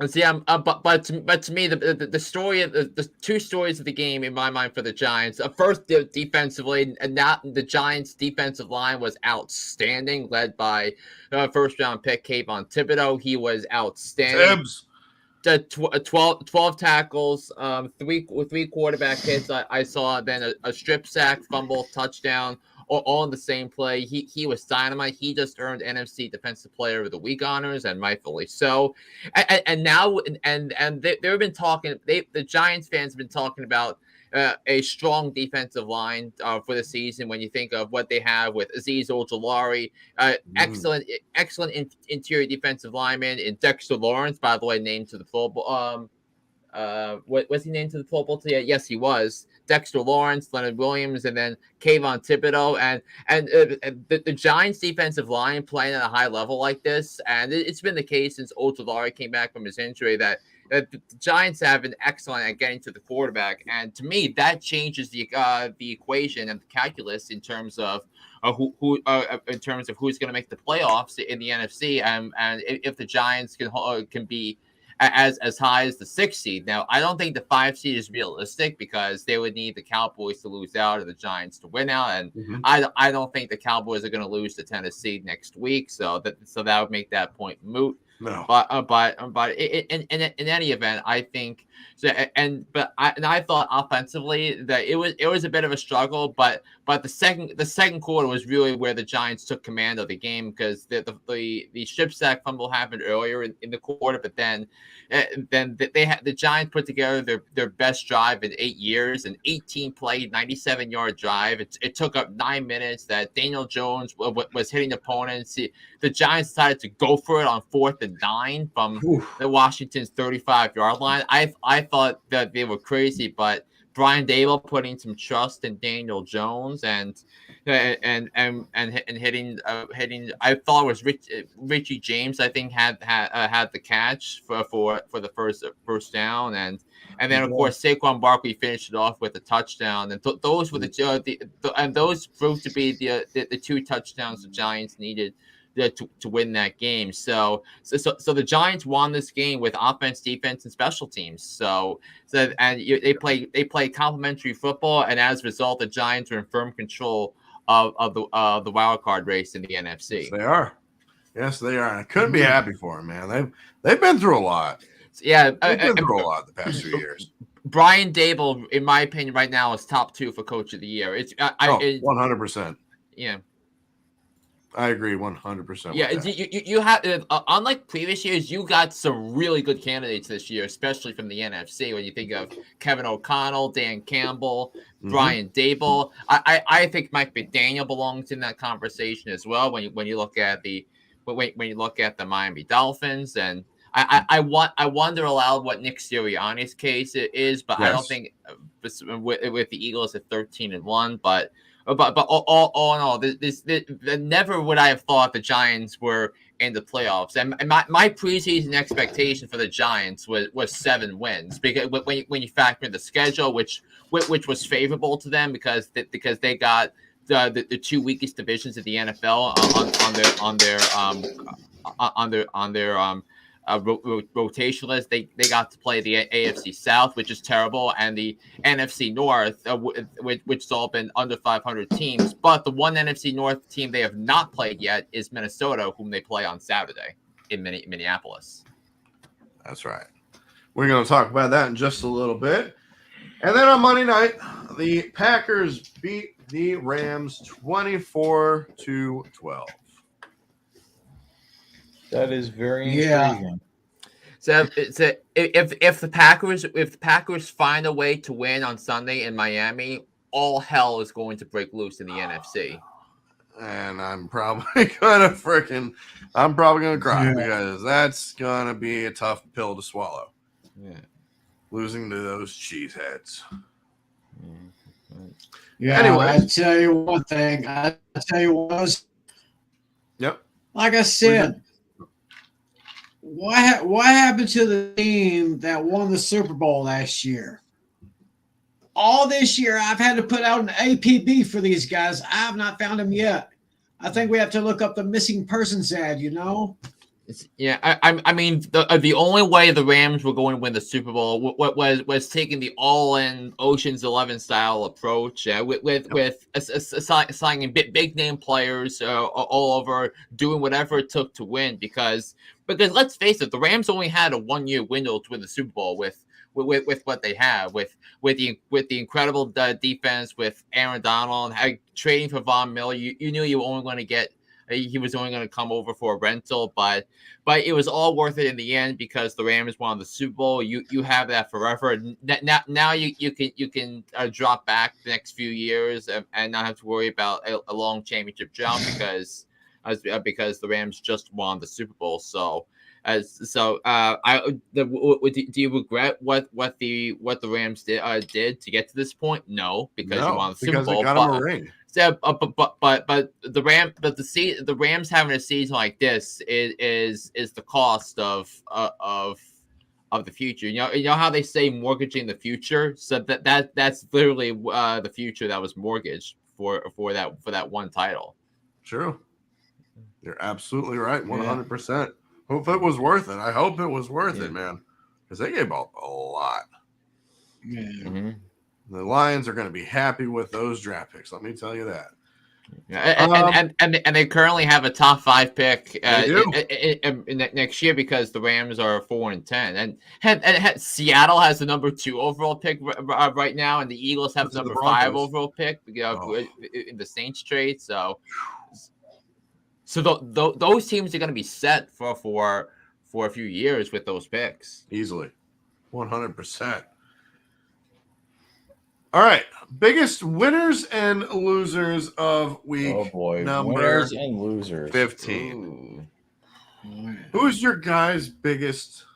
[SPEAKER 4] See, but to me, the story of the 2 stories of the game in my mind for the Giants. First, defensively, and that the Giants' defensive line was outstanding, led by first-round pick Kayvon Thibodeau. He was outstanding. The 12 tackles, three quarterback hits. I saw then a strip sack, fumble, touchdown. All in the same play. He was dynamite. He just earned NFC Defensive Player of the Week honors, and rightfully so. And now they've been talking. The Giants fans have been talking about a strong defensive line for the season. When you think of what they have with Azeez Ojulari, excellent interior defensive lineman, and Dexter Lawrence, by the way, named to the Pro Bowl. Was he named to the Pro Bowl today? Yes, he was. Dexter Lawrence, Leonard Williams, and then Kayvon Thibodeau, and the Giants' defensive line playing at a high level like this, and it's been the case since Ojulari came back from his injury that the Giants have been excellent at getting to the quarterback, and to me that changes the equation and the calculus in terms of in terms of who's going to make the playoffs in the NFC, and if the Giants can be as high as the 6th seed. Now, I don't think the 5 seed is realistic because they would need the Cowboys to lose out or the Giants to win out, and I don't think the Cowboys are going to lose to Tennessee next week, so that would make that point moot.
[SPEAKER 1] No,
[SPEAKER 4] but in any event, I think so. I thought offensively that it was a bit of a struggle, but the second quarter was really where the Giants took command of the game because the strip sack fumble happened earlier in the quarter, but then the Giants put together their best drive in 8 years, an 18-play, 97-yard drive. It took up 9 minutes. That Daniel Jones was hitting opponents. The Giants decided to go for it on 4th and 9 from the Washington's 35-yard line. I thought that they were crazy, but Brian Daboll putting some trust in Daniel Jones and hitting. I thought it was Richie James. I think had the catch for the first down, and then of course Saquon Barkley finished it off with a touchdown. And those were and those proved to be the 2 touchdowns the Giants needed to win that game. So the Giants won this game with offense, defense, and special teams. They play complementary football, and as a result, the Giants are in firm control of the wild card race in the NFC.
[SPEAKER 1] Yes, they are. Yes, they are. I couldn't be happy for them, man. They've been through a lot.
[SPEAKER 4] Yeah,
[SPEAKER 1] they've been through a lot the past few years.
[SPEAKER 4] Brian Daboll, in my opinion, right now is top 2 for Coach of the Year.
[SPEAKER 1] 100%.
[SPEAKER 4] Yeah.
[SPEAKER 1] I agree 100%.
[SPEAKER 4] Yeah, you have unlike previous years, you got some really good candidates this year, especially from the NFC. When you think of Kevin O'Connell, Dan Campbell, Brian Daboll, I think Mike McDaniel belongs in that conversation as well. When you look at the Miami Dolphins, and I wonder aloud what Nick Sirianni's case is, but I don't think with the Eagles at 13-1, but all in all, this never would I have thought the Giants were in the playoffs. And my preseason expectation for the Giants was 7 wins because when you factor in the schedule, which was favorable to them because they got the 2 weakest divisions of the NFL on their rotation list. They got to play the AFC South, which is terrible, and the NFC North, which has all been under 500 teams. But the one NFC North team they have not played yet is Minnesota, whom they play on Saturday in Minneapolis.
[SPEAKER 1] That's right. We're going to talk about that in just a little bit. And then on Monday night, the Packers beat the Rams 24-12.
[SPEAKER 2] That is very intriguing.
[SPEAKER 4] So if the Packers find a way to win on Sunday in Miami, all hell is going to break loose in the NFC.
[SPEAKER 1] And I'm probably gonna cry because that's gonna be a tough pill to swallow.
[SPEAKER 4] Yeah.
[SPEAKER 1] Losing to those cheeseheads.
[SPEAKER 3] Yeah,
[SPEAKER 1] anyways.
[SPEAKER 3] I tell you one thing.
[SPEAKER 1] Yep.
[SPEAKER 3] Like I said, what happened to the team that won the Super Bowl last year? All this year, I've had to put out an APB for these guys. I have not found them yet. I think we have to look up the missing persons ad, you know?
[SPEAKER 4] I mean, the only way the Rams were going to win the Super Bowl was taking the all-in Ocean's 11 style approach, with signing big name players all over, doing whatever it took to win. Because let's face it, the Rams only had a 1-year window to win the Super Bowl with what they have, with the incredible defense, with Aaron Donald, trading for Von Miller. You knew you were only going to get. He was only going to come over for a rental, but it was all worth it in the end because the Rams won the Super Bowl. You have that forever. Now you can drop back the next few years and not have to worry about a long championship drought because the Rams just won the Super Bowl. So do you regret what the Rams did to get to this point? No, because you won the Super Bowl.
[SPEAKER 1] It got them a ring.
[SPEAKER 4] So, but the Rams having a season like this is the cost of the future. You know how they say mortgaging the future. So that's literally the future that was mortgaged for that one title.
[SPEAKER 1] True, you're absolutely right, 100%. Hope it was worth it. I hope it was worth it, man, because they gave up a lot.
[SPEAKER 3] Yeah.
[SPEAKER 4] Mm-hmm.
[SPEAKER 1] The Lions are going to be happy with those draft picks. Let me tell you that.
[SPEAKER 4] And they currently have a top 5 pick next year because the Rams are 4-10, and Seattle has the number 2 overall pick right now, and the Eagles have the number 5 overall pick in the Saints trade. So those teams are going to be set for a few years with those picks
[SPEAKER 1] easily, 100%. All right, biggest winners and losers of week.
[SPEAKER 2] Oh boy,
[SPEAKER 1] number
[SPEAKER 2] winners and losers.
[SPEAKER 1] 15. Ooh. Who's your guys' biggest?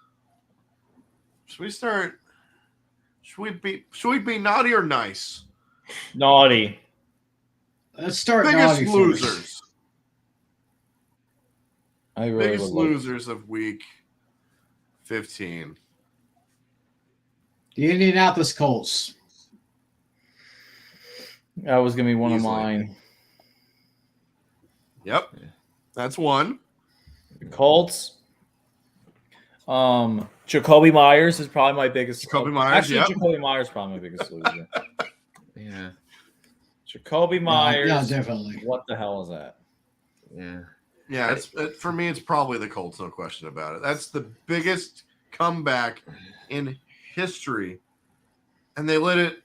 [SPEAKER 1] Should we start? Should we be naughty or nice?
[SPEAKER 2] Naughty.
[SPEAKER 3] Let's start.
[SPEAKER 1] Biggest
[SPEAKER 3] naughty
[SPEAKER 1] losers.
[SPEAKER 3] First.
[SPEAKER 1] Biggest losers of week 15.
[SPEAKER 3] The Indianapolis Colts.
[SPEAKER 2] That was going to be one of mine.
[SPEAKER 1] Yep. That's one.
[SPEAKER 2] The Colts. Jacoby Myers is probably my biggest.
[SPEAKER 1] Jacoby Myers,
[SPEAKER 2] Jacoby Myers is probably my biggest loser.
[SPEAKER 4] Yeah.
[SPEAKER 2] Jacoby Myers.
[SPEAKER 3] Yeah, definitely.
[SPEAKER 2] What the hell is that?
[SPEAKER 4] Yeah.
[SPEAKER 1] Yeah, for me, it's probably the Colts, no question about it. That's the biggest comeback in history, and they let it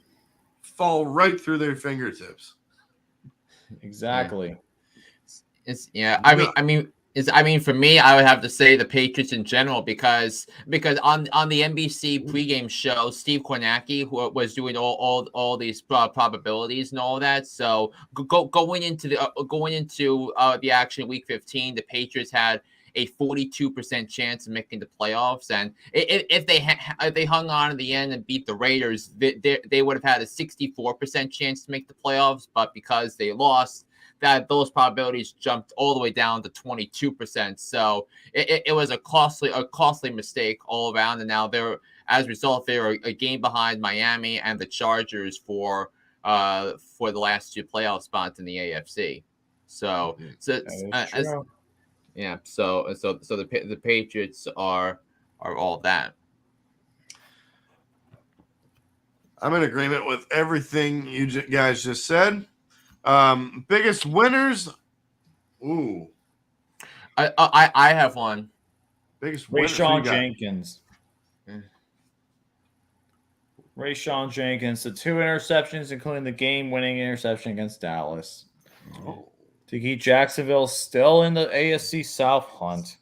[SPEAKER 1] fall right through their fingertips.
[SPEAKER 2] Exactly.
[SPEAKER 4] I mean, for me, I would have to say the Patriots in general because on the NBC pregame show, Steve Kornacki, who was doing all these probabilities and all that. So going into the action week 15, the Patriots had a 42% chance of making the playoffs, and if they hung on in the end and beat the Raiders, they would have had a 64% chance to make the playoffs. But because they lost, that those probabilities jumped all the way down to 22%. So it was a costly mistake all around. And now as a result, they're a game behind Miami and the Chargers for the last 2 playoff spots in the AFC. So the Patriots are all that.
[SPEAKER 1] I'm in agreement with everything you guys just said. Biggest winners. Ooh,
[SPEAKER 4] I have one.
[SPEAKER 1] Biggest winners.
[SPEAKER 2] Rayshon Jenkins. Rayshon Jenkins, the 2 interceptions, including the game-winning interception against Dallas, to keep Jacksonville still in the AFC South hunt.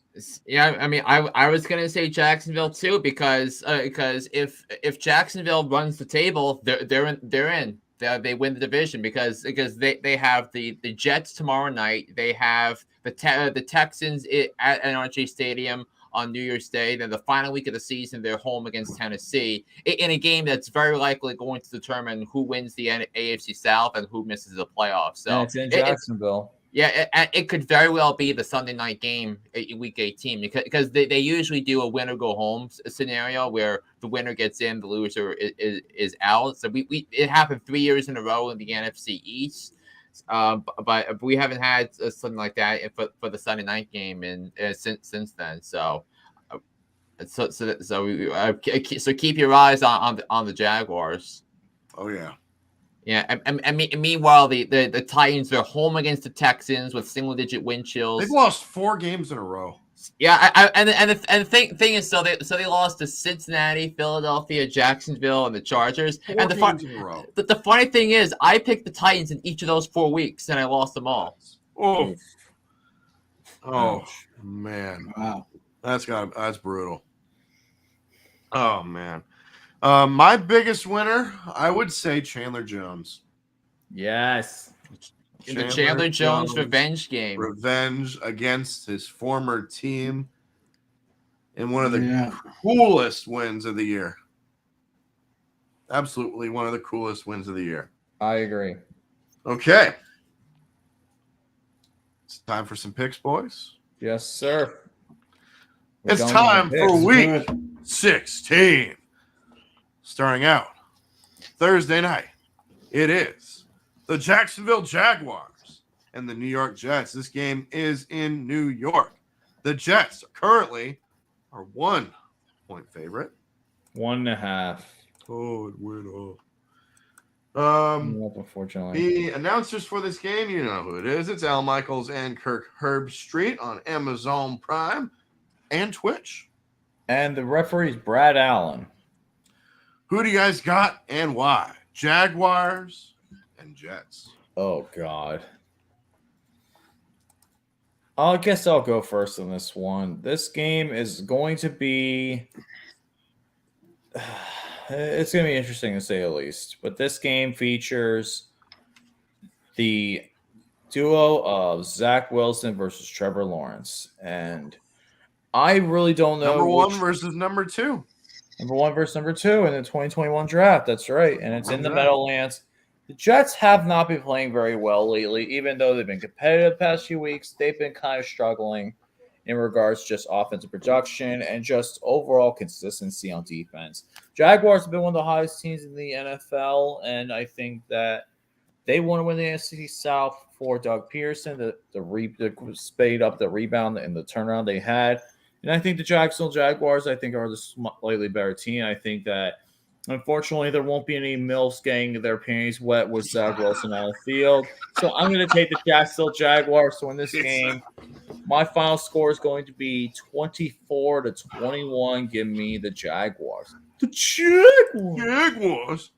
[SPEAKER 4] Yeah, I mean, I was gonna say Jacksonville too because if Jacksonville runs the table, they're in. They win the division because they have the Jets tomorrow night. They have the Texans at NRG Stadium on New Year's Day. Then the final week of the season, they're home against Tennessee in a game that's very likely going to determine who wins the AFC South and who misses the playoffs. So
[SPEAKER 2] and it's in Jacksonville.
[SPEAKER 4] It could very well be the Sunday night game, week 18, because they usually do a winner go home scenario where the winner gets in, the loser is out. So it happened 3 years in a row in the NFC East, but we haven't had something like that for the Sunday night game since then. So keep your eyes on the Jaguars.
[SPEAKER 1] Oh yeah.
[SPEAKER 4] Yeah, and meanwhile, the Titans are home against the Texans with single-digit win chills.
[SPEAKER 1] They've lost 4 games in a row.
[SPEAKER 4] Yeah, and the thing is, so they lost to Cincinnati, Philadelphia, Jacksonville, and the Chargers.
[SPEAKER 1] 4
[SPEAKER 4] and
[SPEAKER 1] games in a row.
[SPEAKER 4] The funny thing is, I picked the Titans in each of those 4 weeks, and I lost them all.
[SPEAKER 1] Oh man!
[SPEAKER 3] Wow,
[SPEAKER 1] that's brutal. Oh man. My biggest winner, I would say Chandler Jones.
[SPEAKER 2] Yes.
[SPEAKER 4] The Chandler Jones revenge game.
[SPEAKER 1] Revenge against his former team in one of the coolest wins of the year. Absolutely one of the coolest wins of the year.
[SPEAKER 2] I agree.
[SPEAKER 1] Okay. It's time for some picks, boys.
[SPEAKER 2] Yes, sir.
[SPEAKER 1] It's time for week 16. Starting out Thursday night, it is the Jacksonville Jaguars and the New York Jets. This game is in New York. The Jets currently are 1-point favorite.
[SPEAKER 2] 1.5.
[SPEAKER 1] Oh, it went off.
[SPEAKER 2] Unfortunately.
[SPEAKER 1] The announcers for this game, you know who it is. It's Al Michaels and Kirk Herbstreit on Amazon Prime and Twitch.
[SPEAKER 2] And the referee's Brad Allen.
[SPEAKER 1] Who do you guys got and why? Jaguars and Jets.
[SPEAKER 2] Oh, God. I guess I'll go first on this one. This game is going to be... It's going to be interesting to say the least. But this game features the duo of Zach Wilson versus Trevor Lawrence. And I really don't know.
[SPEAKER 1] Number 1 versus number 2.
[SPEAKER 2] Number 1 versus number 2 in the 2021 draft. That's right. And it's in the Meadowlands. The Jets have not been playing very well lately, even though they've been competitive the past few weeks. They've been kind of struggling in regards to just offensive production and just overall consistency on defense. Jaguars have been one of the hottest teams in the NFL, and I think that they want to win the NFC South for Doug Pearson, the spade up the rebound and the turnaround they had. And I think the Jacksonville Jaguars, I think, are the slightly better team. I think that, unfortunately, there won't be any Mills getting their panties wet with Zach Wilson on the field. So I'm going to take the Jacksonville Jaguars to win this game. My final score is going to be 24-21. Give me the Jaguars. The Jaguars.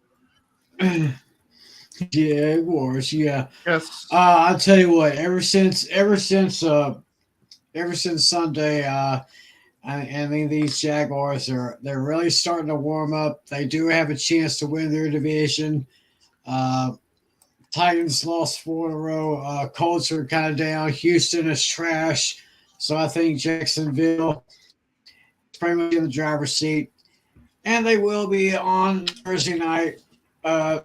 [SPEAKER 3] Jaguars, yeah.
[SPEAKER 1] Yes.
[SPEAKER 3] I'll tell you what. Ever since Sunday, I mean, these Jaguars they're really starting to warm up. They do have a chance to win their division. Titans lost 4 in a row. Colts are kind of down. Houston is trash. So I think Jacksonville is pretty much in the driver's seat. And they will be on Thursday night.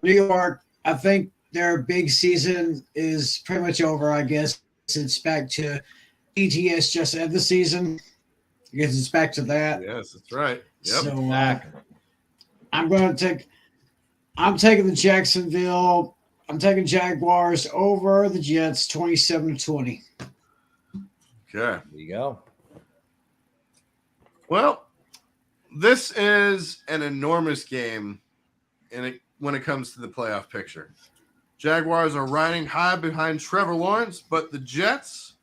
[SPEAKER 3] New York, I think their big season is pretty much over, I guess. It's back to ETS just end the season. I guess it's back to that.
[SPEAKER 1] Yes, that's right. Yep.
[SPEAKER 3] So I'm taking the Jacksonville. I'm taking Jaguars over the Jets 27-20.
[SPEAKER 1] Okay.
[SPEAKER 2] There you go.
[SPEAKER 1] Well, this is an enormous game when it comes to the playoff picture. Jaguars are riding high behind Trevor Lawrence, but the Jets'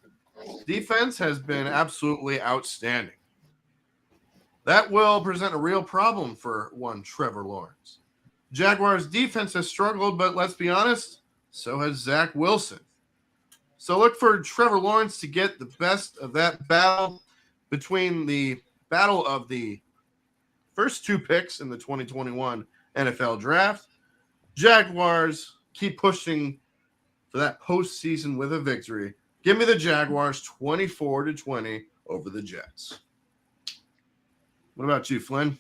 [SPEAKER 1] defense has been absolutely outstanding. That will present a real problem for one Trevor Lawrence. Jaguars' defense has struggled, but let's be honest, so has Zach Wilson. So look for Trevor Lawrence to get the best of that battle between the battle of the first 2 picks in the 2021 NFL Draft. Jaguars keep pushing for that postseason with a victory. Give me the Jaguars 24-20 over the Jets. What about you, Flynn?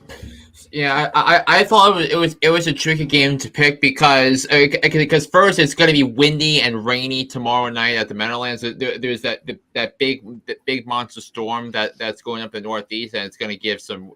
[SPEAKER 4] Yeah, I thought it was a tricky game to pick because first it's going to be windy and rainy tomorrow night at the Meadowlands. There's that big monster storm that's going up the Northeast, and it's going to give some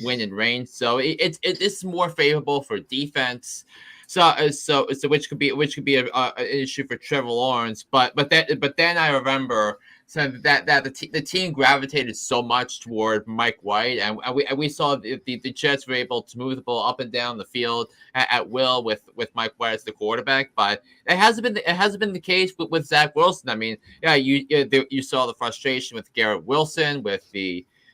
[SPEAKER 4] wind and rain. So this is more favorable for defense. So which could be an issue for Trevor Lawrence. But then I remember. So that the team gravitated so much toward Mike White, and we saw the Jets were able to move the ball up and down the field at will with Mike White as the quarterback. But it hasn't been the case with Zach Wilson. I mean, yeah, you saw the frustration with Garrett Wilson with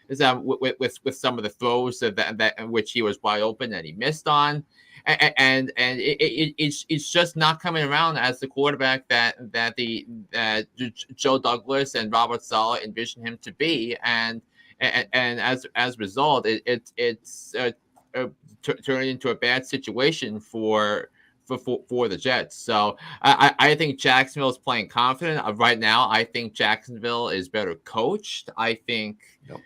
[SPEAKER 4] some of the throws that in which he was wide open and he missed on. And it's just not coming around as the quarterback that Joe Douglas and Robert Saleh envisioned him to be, and as a result, it's turned into a bad situation for the Jets. So I think Jacksonville is playing confident right now. I think Jacksonville is better coached. I think. Yep.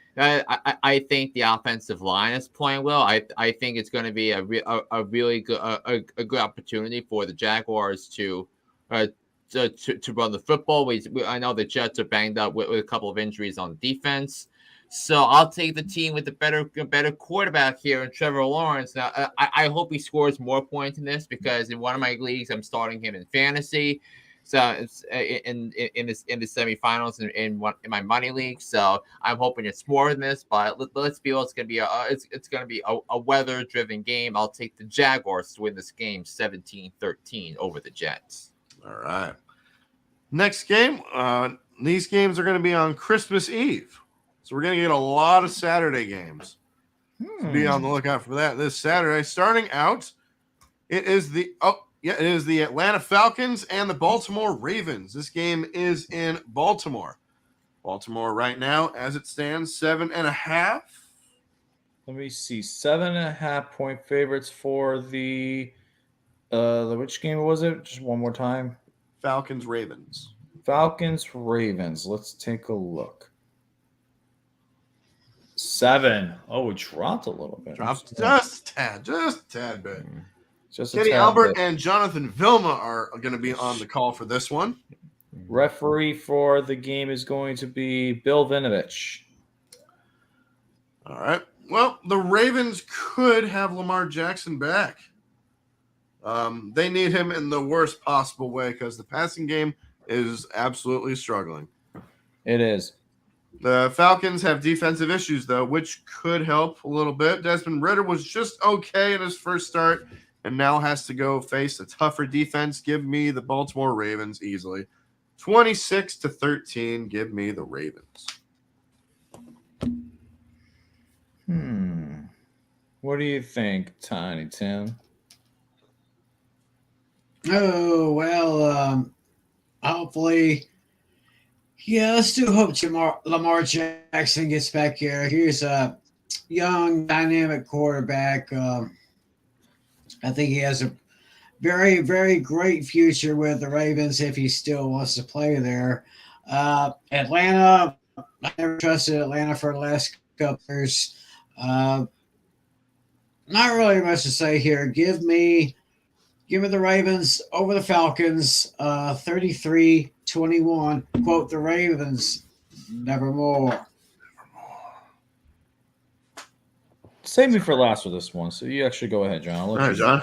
[SPEAKER 4] I think the offensive line is playing well. I think it's going to be a really good a good opportunity for the Jaguars to run the football. I know the Jets are banged up with a couple of injuries on defense, so I'll take the team with the better quarterback here in Trevor Lawrence. Now I hope he scores more points in this because in one of my leagues I'm starting him in fantasy. So it's in the semifinals in my money league. So I'm hoping it's more than this, but let's be honest, it's going to be a weather driven game. I'll take the Jaguars to win this game 17-13 over the Jets.
[SPEAKER 1] All right. Next game. These games are going to be on Christmas Eve, so we're going to get a lot of Saturday games. So be on the lookout for that this Saturday. Starting out, it is the Atlanta Falcons and the Baltimore Ravens. This game is in Baltimore. Baltimore right now, as it stands, 7.5.
[SPEAKER 2] Let me see, 7.5 point favorites for the which game was it? Just one more time.
[SPEAKER 1] Falcons Ravens.
[SPEAKER 2] Let's take a look. 7. Oh, it dropped a little bit.
[SPEAKER 1] Dropped just a tad bit.
[SPEAKER 2] Just
[SPEAKER 1] Kenny Albert and Jonathan Vilma are going to be on the call for this one.
[SPEAKER 2] Referee for the game is going to be Bill Vinovich.
[SPEAKER 1] All right. Well, the Ravens could have Lamar Jackson back. They need him in the worst possible way because the passing game is absolutely struggling.
[SPEAKER 2] It is.
[SPEAKER 1] The Falcons have defensive issues, though, which could help a little bit. Desmond Ridder was just okay in his first start and now has to go face a tougher defense. Give me the Baltimore Ravens easily. 26-13. Give me the Ravens.
[SPEAKER 2] What do you think, Tiny Tim?
[SPEAKER 3] Oh, well, hopefully, yeah, let's do hope Lamar Jackson gets back here. Here's a young, dynamic quarterback. I think he has a very, very great future with the Ravens if he still wants to play there. Atlanta, I never trusted Atlanta for the last couple years. Not really much to say here. Give me the Ravens over the Falcons, 33-21. Quote the Ravens, nevermore.
[SPEAKER 2] Save me for last for this one, so you actually go ahead, John.
[SPEAKER 1] All right, John.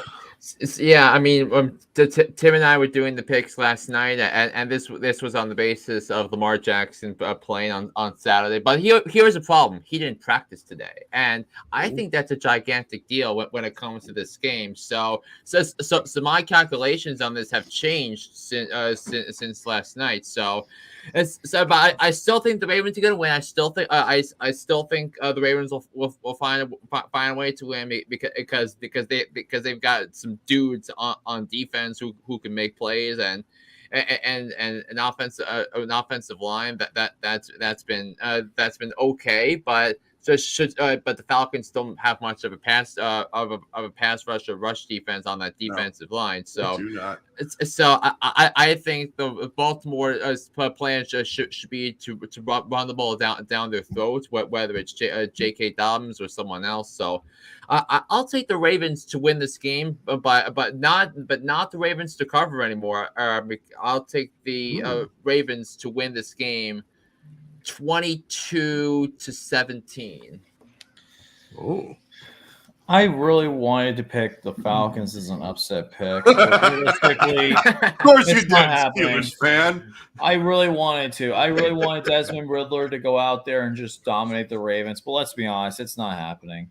[SPEAKER 4] Yeah, I mean, Tim and I were doing the picks last night, and this was on the basis of Lamar Jackson playing on Saturday. But here's the problem: he didn't practice today, and I think that's a gigantic deal when it comes to this game. So my calculations on this have changed since last night. But I still think the Ravens are going to win. I still think the Ravens will find a way to win because they've got some dudes on defense who can make plays, and and an offensive line that's been okay, but but the Falcons don't have much of a pass rush or rush defense on that defensive line. So
[SPEAKER 1] do not.
[SPEAKER 4] I think the Baltimore plan should be to run the ball down their throats, whether it's J.K. Dobbins or someone else. So I'll take the Ravens to win this game, but not the Ravens to cover anymore. I'll take the Ravens to win this game 22-17.
[SPEAKER 1] Oh.
[SPEAKER 2] I really wanted to pick the Falcons as an upset pick. But realistically,
[SPEAKER 1] of course you
[SPEAKER 2] did,
[SPEAKER 1] Steelers fan.
[SPEAKER 2] I really wanted to. I really wanted Desmond Riddler to go out there and just dominate the Ravens. But let's be honest, it's not happening.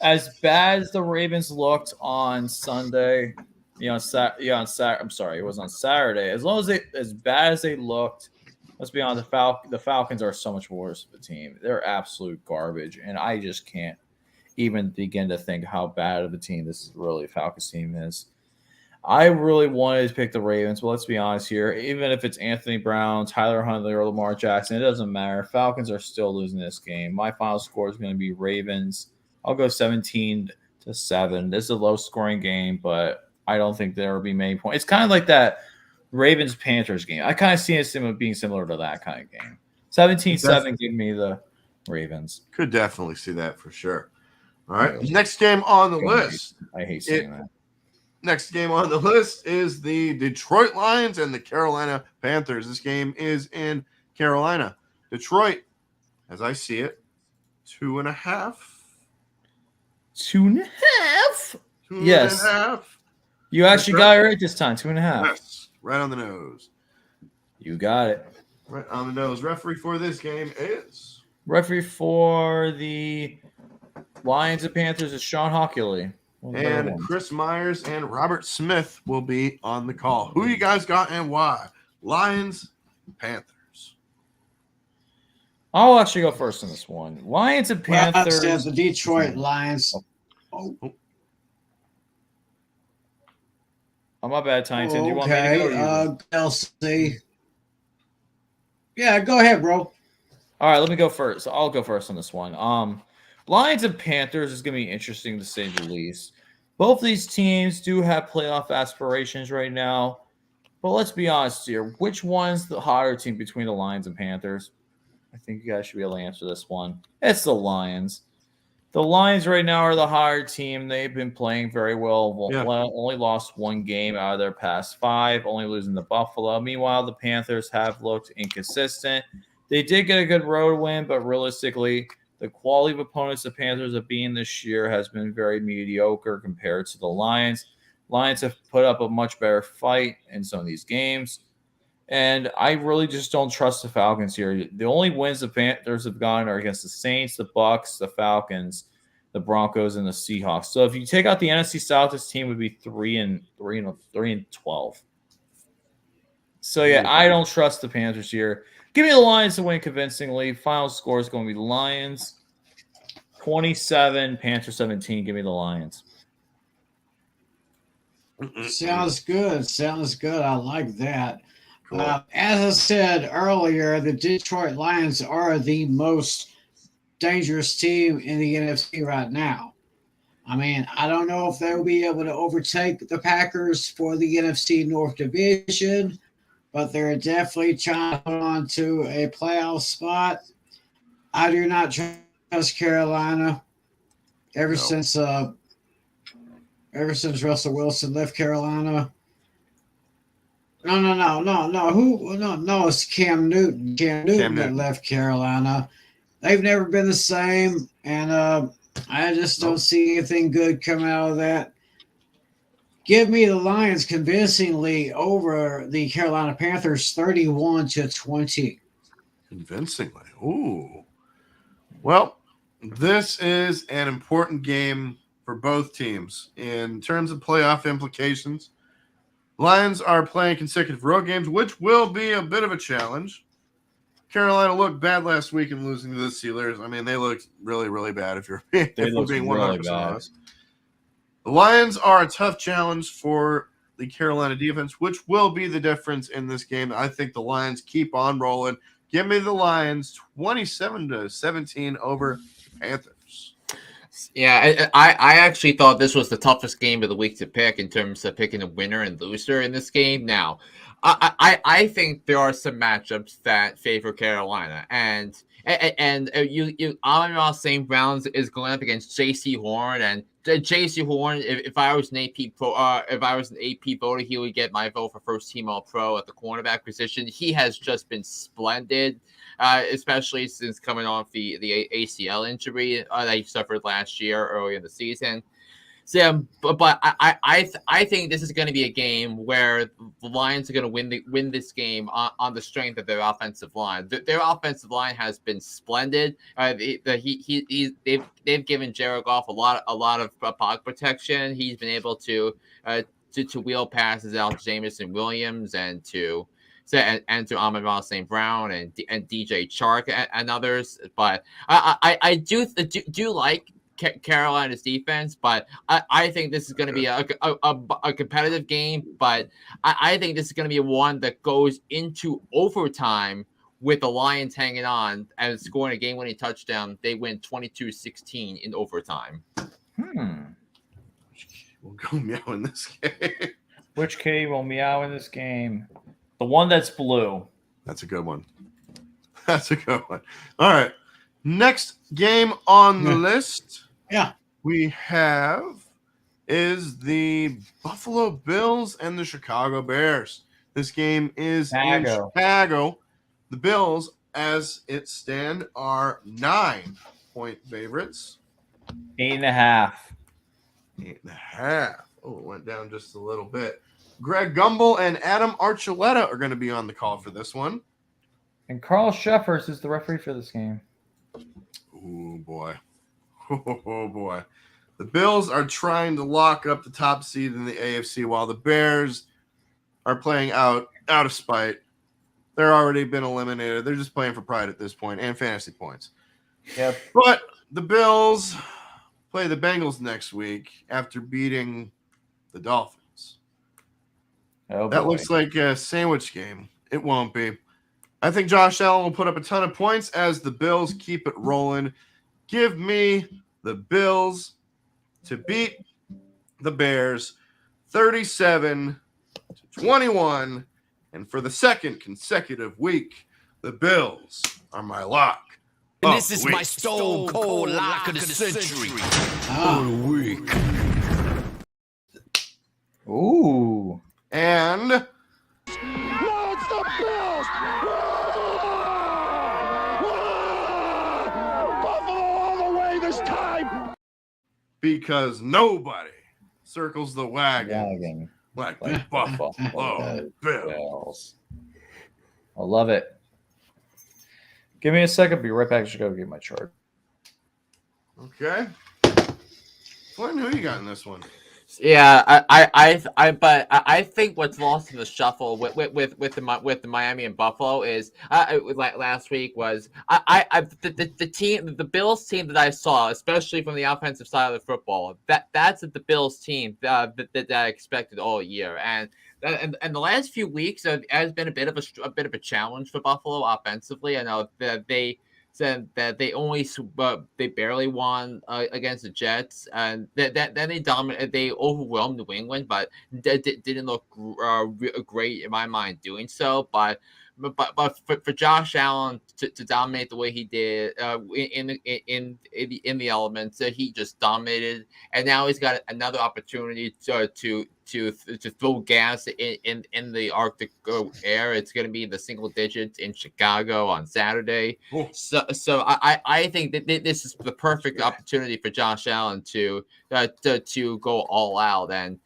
[SPEAKER 2] As bad as the Ravens looked on Sunday, it was on Saturday. As bad as they looked, let's be honest, the Falcons are so much worse of a team. They're absolute garbage, and I just can't even begin to think how bad of a team this really Falcons team is. I really wanted to pick the Ravens, but let's be honest here. Even if it's Anthony Brown, Tyler Huntley, or Lamar Jackson, it doesn't matter. Falcons are still losing this game. My final score is going to be Ravens. I'll go 17-7. This is a low-scoring game, but I don't think there will be many points. It's kind of like that Ravens-Panthers game. I kind of see it being similar to that kind of game. 17-7, give me the Ravens.
[SPEAKER 1] Could definitely see that for sure. All right, next game on the list.
[SPEAKER 2] I hate saying that.
[SPEAKER 1] Next game on the list is the Detroit Lions and the Carolina Panthers. This game is in Carolina. Detroit, as I see it, 2.5.
[SPEAKER 2] 2.5? Yes.
[SPEAKER 1] 2.5.
[SPEAKER 2] You actually got it right this time. 2.5.
[SPEAKER 1] Yes, right on the nose.
[SPEAKER 2] You got it.
[SPEAKER 1] Right on the nose. Referee for this game is?
[SPEAKER 2] Referee for the Lions and Panthers is Sean Hockley.
[SPEAKER 1] And Chris Myers and Robert Smith will be on the call. Who you guys got and why? Lions, Panthers.
[SPEAKER 2] I'll actually go first in this one. Lions and Panthers.
[SPEAKER 3] Well, the Detroit Lions.
[SPEAKER 2] Oh, my bad, Tyington. Do you want me to go?
[SPEAKER 3] Kelsey. Yeah, go ahead, bro.
[SPEAKER 2] All right, let me go first. I'll go first on this one. Lions and Panthers is going to be interesting to say the least. Both these teams do have playoff aspirations right now. But let's be honest here. Which one's the hotter team between the Lions and Panthers? I think you guys should be able to answer this one. It's the Lions. The Lions right now are the hotter team. They've been playing very well. Only lost one game out of their past 5, only losing to Buffalo. Meanwhile, the Panthers have looked inconsistent. They did get a good road win, but realistically, the quality of opponents the Panthers have been this year has been very mediocre compared to the Lions. Lions have put up a much better fight in some of these games. And I really just don't trust the Falcons here. The only wins the Panthers have gotten are against the Saints, the Bucks, the Falcons, the Broncos, and the Seahawks. So if you take out the NFC South, this team would be 3-12. So yeah, I don't trust the Panthers here. Give me the Lions to win convincingly. Final score is going to be Lions 27, Panthers 17. Give me the Lions.
[SPEAKER 3] Sounds good. I like that. Cool. As I said earlier, the Detroit Lions are the most dangerous team in the NFC right now. I mean, I don't know if they'll be able to overtake the Packers for the NFC North Division, but they're definitely trying to hold on to a playoff spot. I do not trust Carolina. Ever since Russell Wilson left Carolina. No, it's Cam Newton. Cam Newton that left Carolina. They've never been the same, and I just don't see anything good coming out of that. Give me the Lions convincingly over the Carolina Panthers 31-20.
[SPEAKER 1] Convincingly. Ooh. Well, this is an important game for both teams in terms of playoff implications. Lions are playing consecutive road games, which will be a bit of a challenge. Carolina looked bad last week in losing to the Steelers. I mean, they looked really, really bad if we're being 100% honest. The Lions are a tough challenge for the Carolina defense, which will be the difference in this game. I think the Lions keep on rolling. Give me the Lions 27-17 over the Panthers.
[SPEAKER 4] Yeah, I actually thought this was the toughest game of the week to pick in terms of picking a winner and loser in this game. Now, I think there are some matchups that favor Carolina, and you Amon-Ra St. Brown is going up against J.C. Horn, and J.C. Horn. If I was an AP voter, he would get my vote for first team All Pro at the cornerback position. He has just been splendid. Especially since coming off the ACL injury that he suffered last year early in the season. So, but I think this is going to be a game where the Lions are going to win this game on the strength of their offensive line. Their offensive line has been splendid. They've given Jared Goff a lot of pocket protection. He's been able to wheel passes out to Jameson Williams and to Amon-Ra St. Brown and DJ Chark and others. But I do like Carolina's defense, but I think this is going to be a competitive game. But I think this is going to be one that goes into overtime with the Lions hanging on and scoring a game-winning touchdown. They win 22-16 in overtime.
[SPEAKER 1] We'll go meow in this game.
[SPEAKER 2] Which K will meow in this game? The one that's blue.
[SPEAKER 1] That's a good one. That's a good one. All right. Next game on the list.
[SPEAKER 3] Yeah.
[SPEAKER 1] We have is the Buffalo Bills and the Chicago Bears. This game is in Chicago. The Bills, as it stand, are 9-point favorites.
[SPEAKER 2] 8.5.
[SPEAKER 1] 8.5. Oh, it went down just a little bit. Greg Gumbel and Adam Archuleta are going to be on the call for this one.
[SPEAKER 2] And Carl Sheffers is the referee for this game.
[SPEAKER 1] Oh, boy. Oh, boy. The Bills are trying to lock up the top seed in the AFC while the Bears are playing out of spite. They're already been eliminated. They're just playing for pride at this point and fantasy points.
[SPEAKER 2] Yep.
[SPEAKER 1] But the Bills play the Bengals next week after beating the Dolphins.
[SPEAKER 2] Oh,
[SPEAKER 1] that looks like a sandwich game. It won't be. I think Josh Allen will put up a ton of points as the Bills keep it rolling. Give me the Bills to beat the Bears 37-21. And for the second consecutive week, the Bills are my lock.
[SPEAKER 7] And this is my stone cold lock of the century. For the week.
[SPEAKER 2] Ooh.
[SPEAKER 1] And
[SPEAKER 8] no, it's the Bills! Buffalo all the way this time!
[SPEAKER 1] Because nobody circles the wagon like the Buffalo Bills.
[SPEAKER 2] I love it. Give me a second. Be right back. I should go get my chart.
[SPEAKER 1] Okay. Glenn, who you got in this one?
[SPEAKER 4] Yeah, I think what's lost in the shuffle with the Miami and Buffalo is like last week was the Bills team that I saw, especially from the offensive side of the football. That's the Bills team that I expected all year, and the last few weeks has been a bit of a challenge for Buffalo offensively. I know that they said that they barely won against the Jets, and then they overwhelmed New England, but didn't look great in my mind doing so. But for Josh Allen to dominate the way he did in the elements, he just dominated, and now he's got another opportunity to throw gas in the Arctic air. It's going to be in the single digits in Chicago on Saturday.
[SPEAKER 1] Cool.
[SPEAKER 4] So I think that this is the perfect opportunity for Josh Allen to go all out, and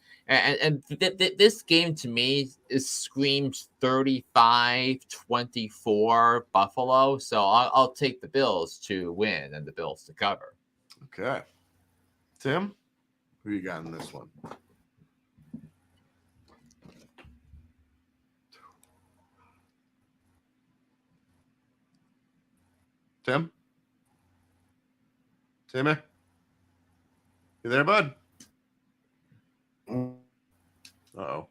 [SPEAKER 4] this game to me screams 35-24 Buffalo. So I'll take the Bills to win and the Bills to cover.
[SPEAKER 1] Okay. Tim, who you got in this one? Timmy? You there, bud? Uh-oh.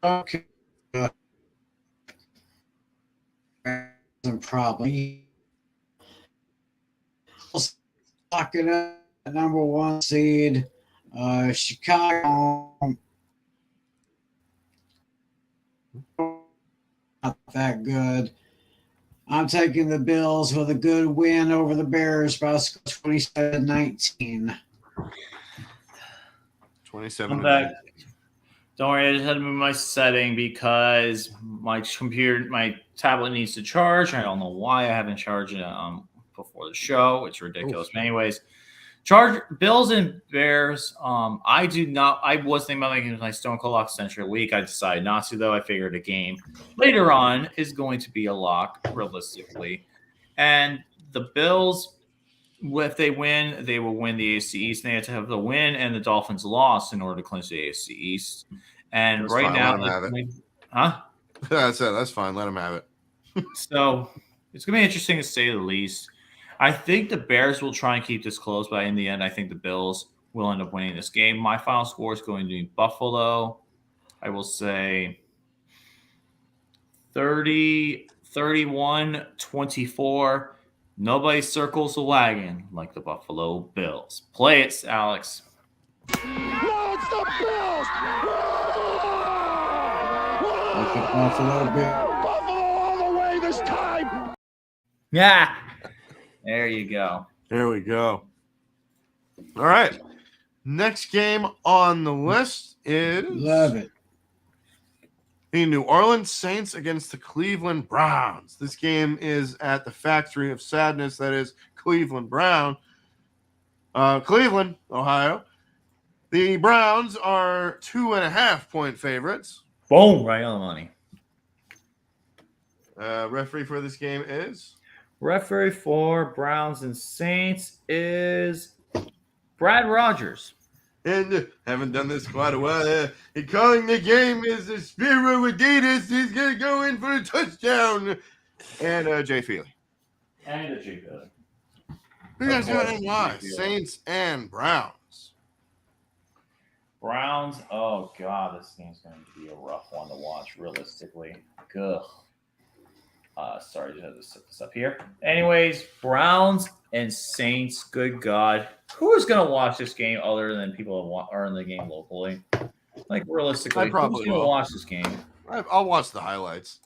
[SPEAKER 3] Okay. Probably locking up number 1 seed, Chicago. Not that good. I'm taking the Bills with a good win over the Bears by 27-19.
[SPEAKER 1] 27.
[SPEAKER 2] I'm back. Don't worry, I just had to move my setting because my tablet needs to charge. I don't know why I haven't charged it before the show. It's ridiculous. But anyways, Bills and Bears. I was thinking about making my Stone Cold Lock Century week. I decided not to, though. I figured a game later on is going to be a lock, realistically. And the Bills, if they win, they will win the AFC East. And they have to have the win and the Dolphins loss in order to clinch the AFC East. And
[SPEAKER 1] That's
[SPEAKER 2] right
[SPEAKER 1] fine.
[SPEAKER 2] now,
[SPEAKER 1] Let 'em have it.
[SPEAKER 2] huh?
[SPEAKER 1] That's it. That's fine. Let them have it.
[SPEAKER 2] So it's going to be interesting to say the least. I think the Bears will try and keep this close, but in the end, I think the Bills will end up winning this game. My final score is going to be Buffalo. I will say 31-24. Nobody circles the wagon like the Buffalo Bills. Play it, Alex.
[SPEAKER 8] No, it's the Bills!
[SPEAKER 3] Buffalo Bills.
[SPEAKER 8] Buffalo all the way this time!
[SPEAKER 2] Yeah. There you go.
[SPEAKER 1] There we go. All right. Next game on the list is
[SPEAKER 3] Love it.
[SPEAKER 1] the New Orleans Saints against the Cleveland Browns. This game is at the Factory of Sadness, that is Cleveland, Ohio. The Browns are 2.5-point favorites.
[SPEAKER 2] Boom. Right on the money.
[SPEAKER 1] Referee for this game is?
[SPEAKER 2] Referee for Browns and Saints is Brad Rogers.
[SPEAKER 1] And haven't done this quite a while. Calling the game is the Spiro Adidas. He's going to go in for a touchdown. And Jay Feely.
[SPEAKER 2] And Jay Feely.
[SPEAKER 1] Who guys got any live? Saints and Browns.
[SPEAKER 2] Browns. Oh, God. This game's going to be a rough one to watch, realistically. Good. Sorry, I just had to set this up here. Anyways, Browns and Saints. Good God. Who is going to watch this game other than people that are in the game locally? Like, realistically, who's going to watch this game?
[SPEAKER 1] I'll watch the highlights.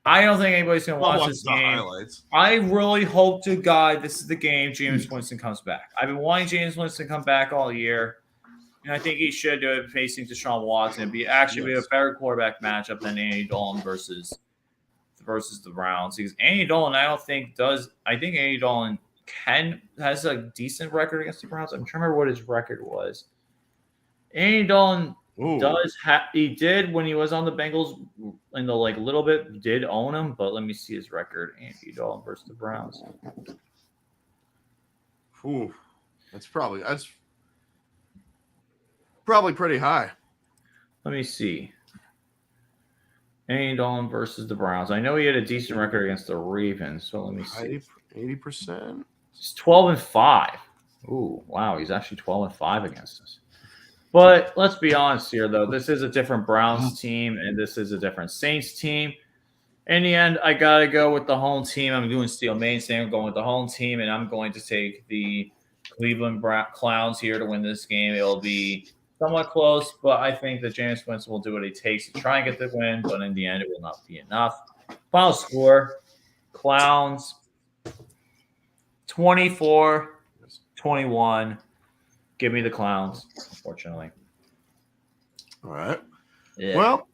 [SPEAKER 2] I don't think anybody's going to watch this game.
[SPEAKER 1] Highlights.
[SPEAKER 2] I really hope to God this is the game Jameis Winston comes back. I've been wanting Jameis Winston to come back all year, and I think he should do it facing Deshaun Watson. It'd be a better quarterback matchup than Andy Dalton versus the Browns, because Andy Dalton, I think Andy Dalton has a decent record against the Browns. I'm trying to remember what his record was. Andy Dalton he did when he was on the Bengals in the little bit did own him, but let me see his record. Andy Dalton versus the Browns.
[SPEAKER 1] Ooh, that's probably pretty high.
[SPEAKER 2] Let me see. Andy Dalton versus the Browns. I know he had a decent record against the Ravens, so let me see.
[SPEAKER 1] 80%.
[SPEAKER 2] He's 12-5. Ooh, wow, he's actually 12-5 against us. But let's be honest here, though. This is a different Browns team, and this is a different Saints team. In the end, I got to go with the home team. I'm doing Steel Mainstay. I'm going with the home team, and I'm going to take the Cleveland Clowns here to win this game. It'll be somewhat close, but I think that Jameis Winston will do what he takes to try and get the win, but in the end, it will not be enough. Final score, Clowns, 24-21. Give me the Clowns, unfortunately.
[SPEAKER 1] All right.
[SPEAKER 2] Yeah.
[SPEAKER 1] Well,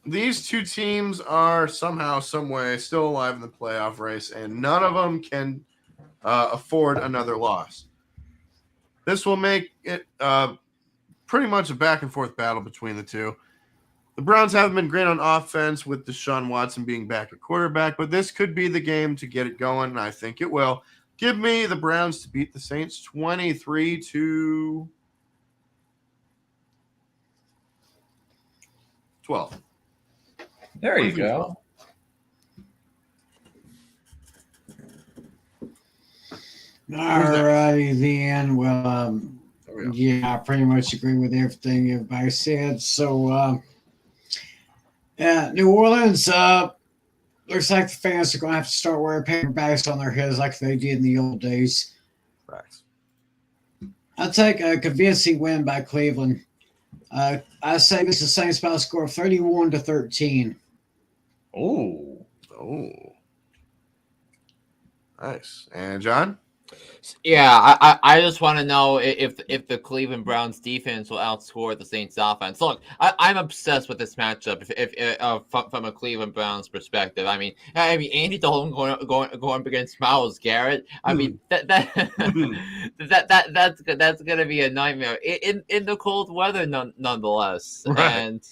[SPEAKER 1] these two teams are somehow, some way still alive in the playoff race, and none of them can afford another loss. This will make it pretty much a back-and-forth battle between the two. The Browns haven't been great on offense with Deshaun Watson being back at quarterback, but this could be the game to get it going, and I think it will. Give me the Browns to beat the Saints 23-12.
[SPEAKER 2] There you go.
[SPEAKER 3] All righty then. Well, yeah, I pretty much agree with everything everybody said. So Yeah, New Orleans. Looks like the fans are going to have to start wearing paper bags on their heads like they did in the old days.
[SPEAKER 1] Facts.
[SPEAKER 3] I'll take a convincing win by Cleveland. I say this is the same spot score of 31-13.
[SPEAKER 2] Oh.
[SPEAKER 1] Nice. And John?
[SPEAKER 4] Yeah, I just want to know if the Cleveland Browns defense will outscore the Saints offense. Look, I'm obsessed with this matchup. If from a Cleveland Browns perspective, I mean Andy Dalton going up against Myles Garrett. I mean that's gonna be a nightmare in the cold weather, nonetheless.
[SPEAKER 1] Right.
[SPEAKER 4] And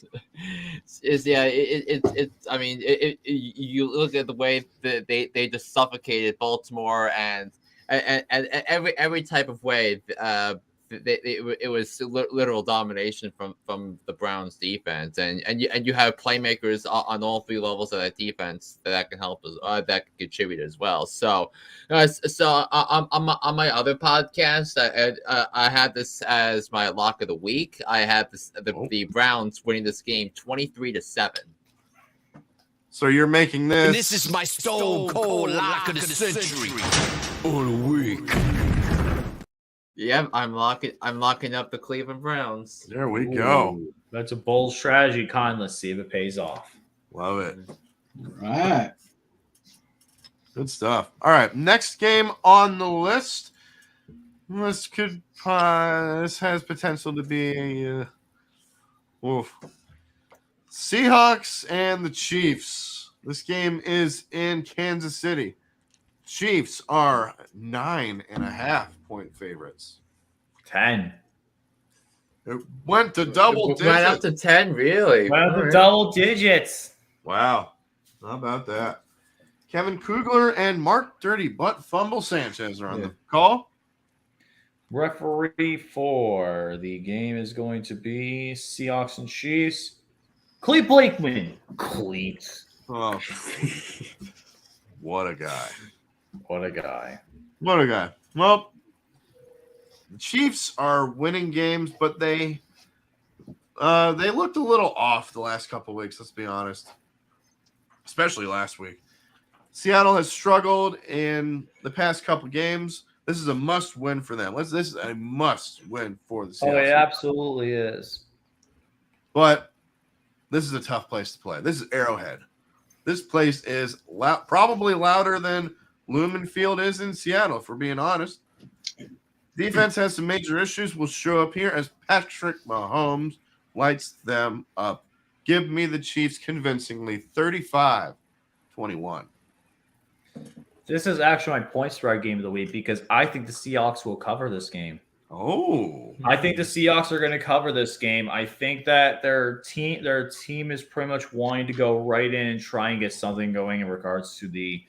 [SPEAKER 4] I mean you look at the way that they just suffocated Baltimore and every type of way, it was literal domination from the Browns defense, and you have playmakers on all three levels of that defense that can help that can contribute as well. So on my other podcast, I had this as my lock of the week. I had the Browns winning this game 23-7.
[SPEAKER 1] So you're making this.
[SPEAKER 7] And this is my stone cold lock of the century. All week.
[SPEAKER 4] Yeah, I'm locking up the Cleveland Browns.
[SPEAKER 1] There we go.
[SPEAKER 2] That's a bold strategy, Con. Let's see if it pays off.
[SPEAKER 1] Love it.
[SPEAKER 3] Right.
[SPEAKER 1] Good stuff. All right, next game on the list. This has potential to be Seahawks and the Chiefs. This game is in Kansas City. Chiefs are 9.5-point favorites.
[SPEAKER 2] 10.
[SPEAKER 1] It went to double digits.
[SPEAKER 4] Went up to 10, really?
[SPEAKER 2] Went up to double digits.
[SPEAKER 1] Wow. How about that? Kevin Kugler and Mark Dirty Butt Fumble Sanchez are on the call.
[SPEAKER 2] Referee for the game is going to be Seahawks and Chiefs. Clete Blakeman. Clete.
[SPEAKER 1] Oh, what a guy.
[SPEAKER 2] What a guy.
[SPEAKER 1] What a guy. Well, the Chiefs are winning games, but they looked a little off the last couple of weeks, let's be honest. Especially last week. Seattle has struggled in the past couple games. This is a must-win for them. This is a must-win for the Seahawks.
[SPEAKER 2] Oh, it absolutely is.
[SPEAKER 1] But this is a tough place to play. This is Arrowhead. This place is probably louder than Lumen Field is in Seattle, if we're being honest. Defense has some major issues. Will show up here as Patrick Mahomes lights them up. Give me the Chiefs convincingly, 35-21.
[SPEAKER 2] This is actually my point spread game of the week because I think the Seahawks will cover this game.
[SPEAKER 1] Oh,
[SPEAKER 2] I think the Seahawks are going to cover this game. I think that their team is pretty much wanting to go right in and try and get something going in regards to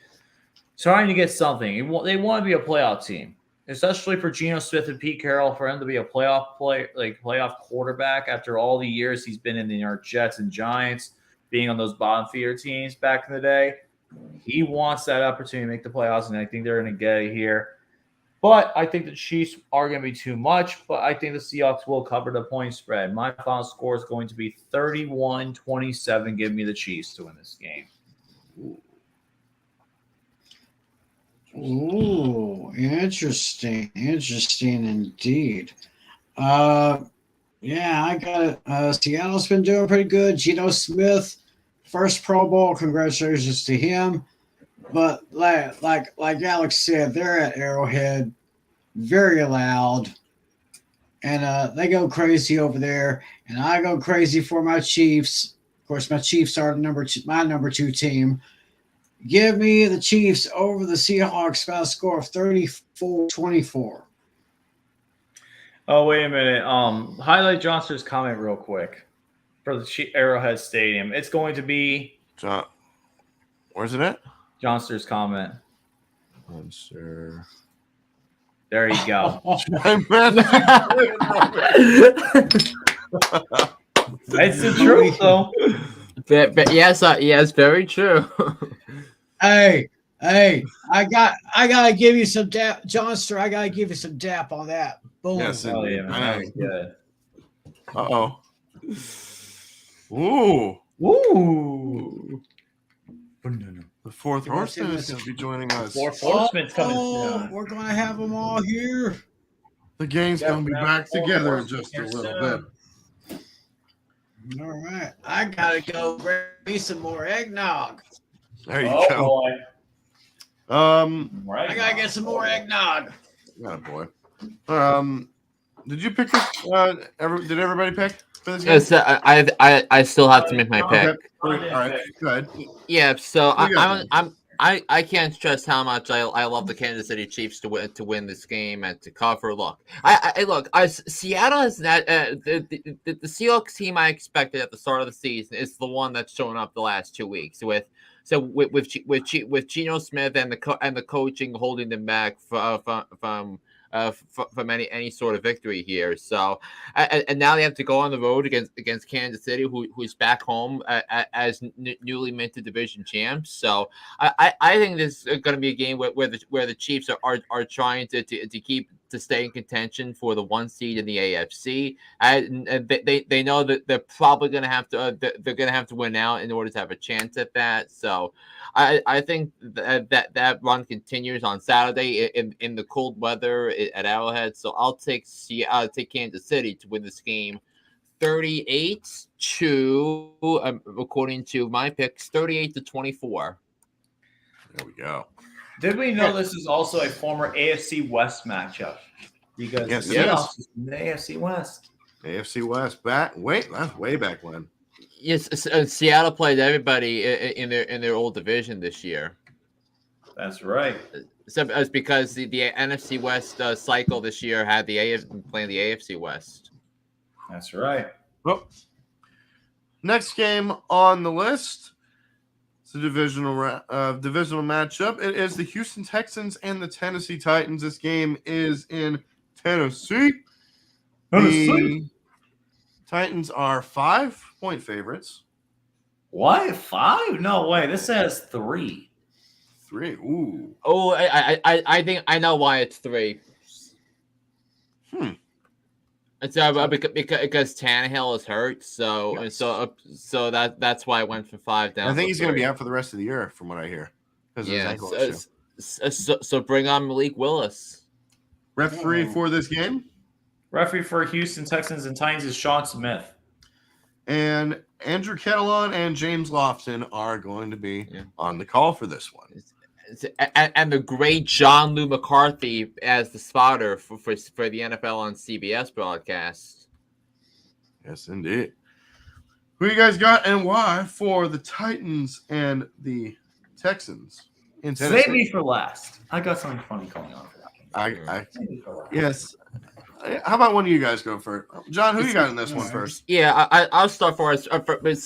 [SPEAKER 2] trying to get something. They want to be a playoff team, especially for Geno Smith and Pete Carroll, for him to be a playoff quarterback after all the years he's been in the Jets and Giants, being on those bottom feeder teams back in the day. He wants that opportunity to make the playoffs, and I think they're going to get it here. But I think the Chiefs are going to be too much, but I think the Seahawks will cover the point spread. My final score is going to be 31-27. Give me the Chiefs to win this game.
[SPEAKER 3] Ooh, interesting. Interesting indeed. Yeah, I got it. Seattle's been doing pretty good. Geno Smith, first Pro Bowl. Congratulations to him. But like Alex said, they're at Arrowhead, very loud, and they go crazy over there. And I go crazy for my Chiefs. Of course, my Chiefs are my number two team. Give me the Chiefs over the Seahawks by a score of 34-24.
[SPEAKER 2] Oh, wait a minute. Highlight Johnson's comment real quick for the Arrowhead Stadium. It's going to be
[SPEAKER 1] John. Where's it at?
[SPEAKER 2] Johnson's comment.
[SPEAKER 1] Sir.
[SPEAKER 2] There you go. It's the truth, though.
[SPEAKER 4] But yes, very true.
[SPEAKER 3] Hey, I gotta give you some dap, Johnster. I gotta give you some dap on that. Boom.
[SPEAKER 1] Yes,
[SPEAKER 2] oh yeah, man. That was good.
[SPEAKER 1] Uh-oh. Ooh.
[SPEAKER 2] Ooh.
[SPEAKER 1] The fourth Horseman is going to be joining us.
[SPEAKER 2] Fourth Horseman's coming soon.
[SPEAKER 3] We're going to have them all here.
[SPEAKER 1] The gang's going to be back together in just a little bit.
[SPEAKER 3] All right. I got to go bring me some more eggnog.
[SPEAKER 1] There you go.
[SPEAKER 2] Boy.
[SPEAKER 3] I got to get some more eggnog.
[SPEAKER 1] Yeah, boy. Did you pick this? Did everybody pick for this game?
[SPEAKER 4] Yes, I still have to make my pick.
[SPEAKER 1] Okay. All right, go ahead.
[SPEAKER 4] Yeah, so I can't stress how much I love the Kansas City Chiefs to win this game and to cover. Look, Seattle is not the Seahawks team I expected at the start of the season is the one that's shown up the last 2 weeks with Geno Smith and the coaching holding them back from any sort of victory here. So, and now they have to go on the road against Kansas City, who's back home as newly minted division champs. So, I think this is going to be a game where the Chiefs are trying to keep to stay in contention for the 1 seed in the AFC. And they know that they're probably going to have to win out in order to have a chance at that. So I think that run continues on Saturday in the cold weather at Arrowhead. So I'll take Kansas City to win this game 38 to according to my picks 38-24.
[SPEAKER 1] There we go.
[SPEAKER 2] Did we know this is also a former AFC West matchup? Because
[SPEAKER 1] yes,
[SPEAKER 2] the Seahawks is in the AFC West.
[SPEAKER 1] AFC West that's way back when.
[SPEAKER 4] Yes, Seattle played everybody in their old division this year.
[SPEAKER 2] That's right.
[SPEAKER 4] So it's because the NFC West cycle this year had playing the AFC West.
[SPEAKER 2] That's right.
[SPEAKER 1] Well, next game on the list. It's a divisional matchup. It is the Houston Texans and the Tennessee Titans. This game is in Tennessee. The Titans are 5-point favorites.
[SPEAKER 2] Why 5? No way. This says 3.
[SPEAKER 1] 3. Ooh.
[SPEAKER 4] Oh, I think I know why it's 3. It's because Tannehill is hurt, so that's why I went from 5 down.
[SPEAKER 1] I think he's going to be out for the rest of the year, from what I hear.
[SPEAKER 4] So bring on Malik Willis.
[SPEAKER 1] Referee for this game.
[SPEAKER 2] Referee for Houston Texans and Titans is Sean Smith.
[SPEAKER 1] And Andrew Catalon and James Lofton are going to be on the call for this one.
[SPEAKER 4] And the great John Lou McCarthy as the spotter for the NFL on CBS broadcast.
[SPEAKER 1] Yes, indeed. Who you guys got and why for the Titans and the Texans in Tennessee?
[SPEAKER 2] Save me for last. I got something funny going on for that.
[SPEAKER 1] Yes. How about one of you guys go first? John, who you got in this one first?
[SPEAKER 4] Yeah, I'll start first.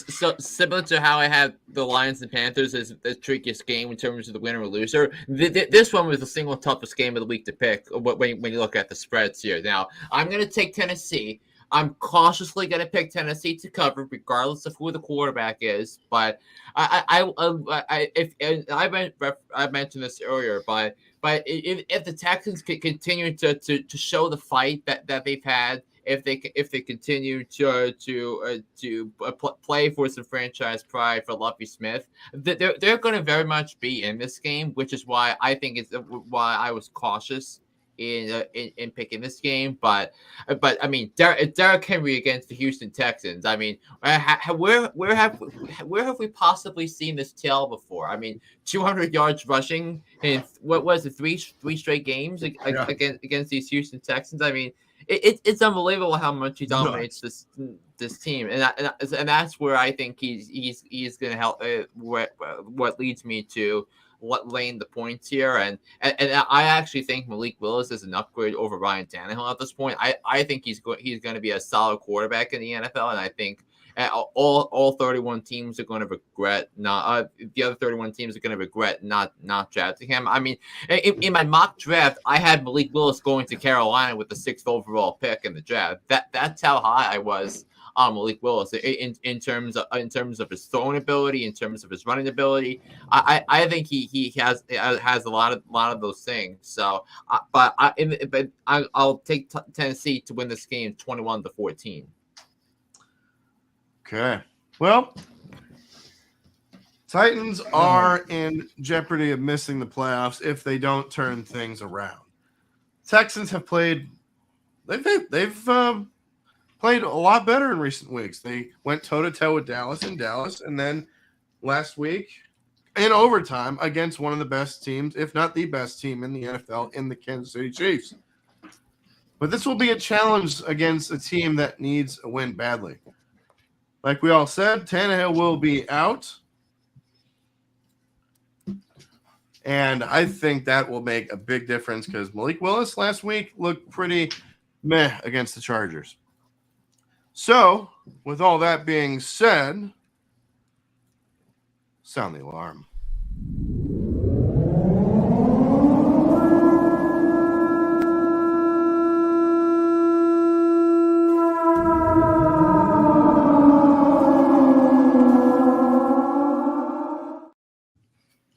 [SPEAKER 4] So similar to how I had the Lions and Panthers as the trickiest game in terms of the winner or loser. This one was the single toughest game of the week to pick when you look at the spreads here. Now, I'm going to take Tennessee. I'm cautiously going to pick Tennessee to cover, regardless of who the quarterback is. But I mentioned this earlier, but if the Texans can continue to show the fight that they've had, if they continue to play for some franchise pride for Lovie Smith, they're going to very much be in this game, which is why I think why I was cautious in picking this game. But I mean, Derrick Henry against the Houston Texans. I mean, where have we possibly seen this tale before? I mean, 200 yards rushing in what was it, three straight games against these Houston Texans. I mean, it's unbelievable how much he dominates this team, and that's where I think he's going to help. What leads me to laying the points here, and I actually think Malik Willis is an upgrade over Ryan Tannehill at this point. I think he's going to be a solid quarterback in the NFL, and I think all 31 teams are going to regret not the other 31 teams are going to regret not drafting him. I mean, in my mock draft, I had Malik Willis going to Carolina with the 6th overall pick in the draft. That's how high I was on Malik Willis in terms of his throwing ability, in terms of his running ability. I think he has a lot of those things. So, I'll take Tennessee to win this game 21-14.
[SPEAKER 1] Okay. Well, Titans are in jeopardy of missing the playoffs if they don't turn things around. Texans have played. They've played a lot better in recent weeks. They went toe-to-toe with Dallas in Dallas, and then last week in overtime against one of the best teams, if not the best team in the NFL, in the Kansas City Chiefs. But this will be a challenge against a team that needs a win badly. Like we all said, Tannehill will be out. And I think that will make a big difference because Malik Willis last week looked pretty meh against the Chargers. So, with all that being said, sound the alarm.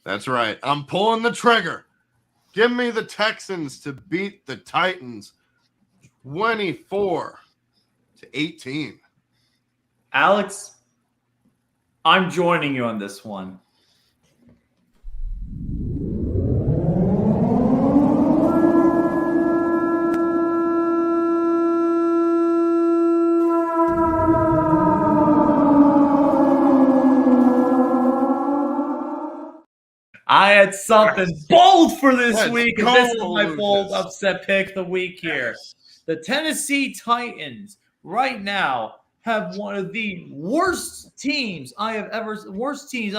[SPEAKER 1] That's right. I'm pulling the trigger. Give me the Texans to beat the Titans 24-18.
[SPEAKER 2] Alex, I'm joining you on this one. I had something bold for this week, and this is my bold upset pick of the week here. The Tennessee Titans right now have one of the worst teams I have ever seen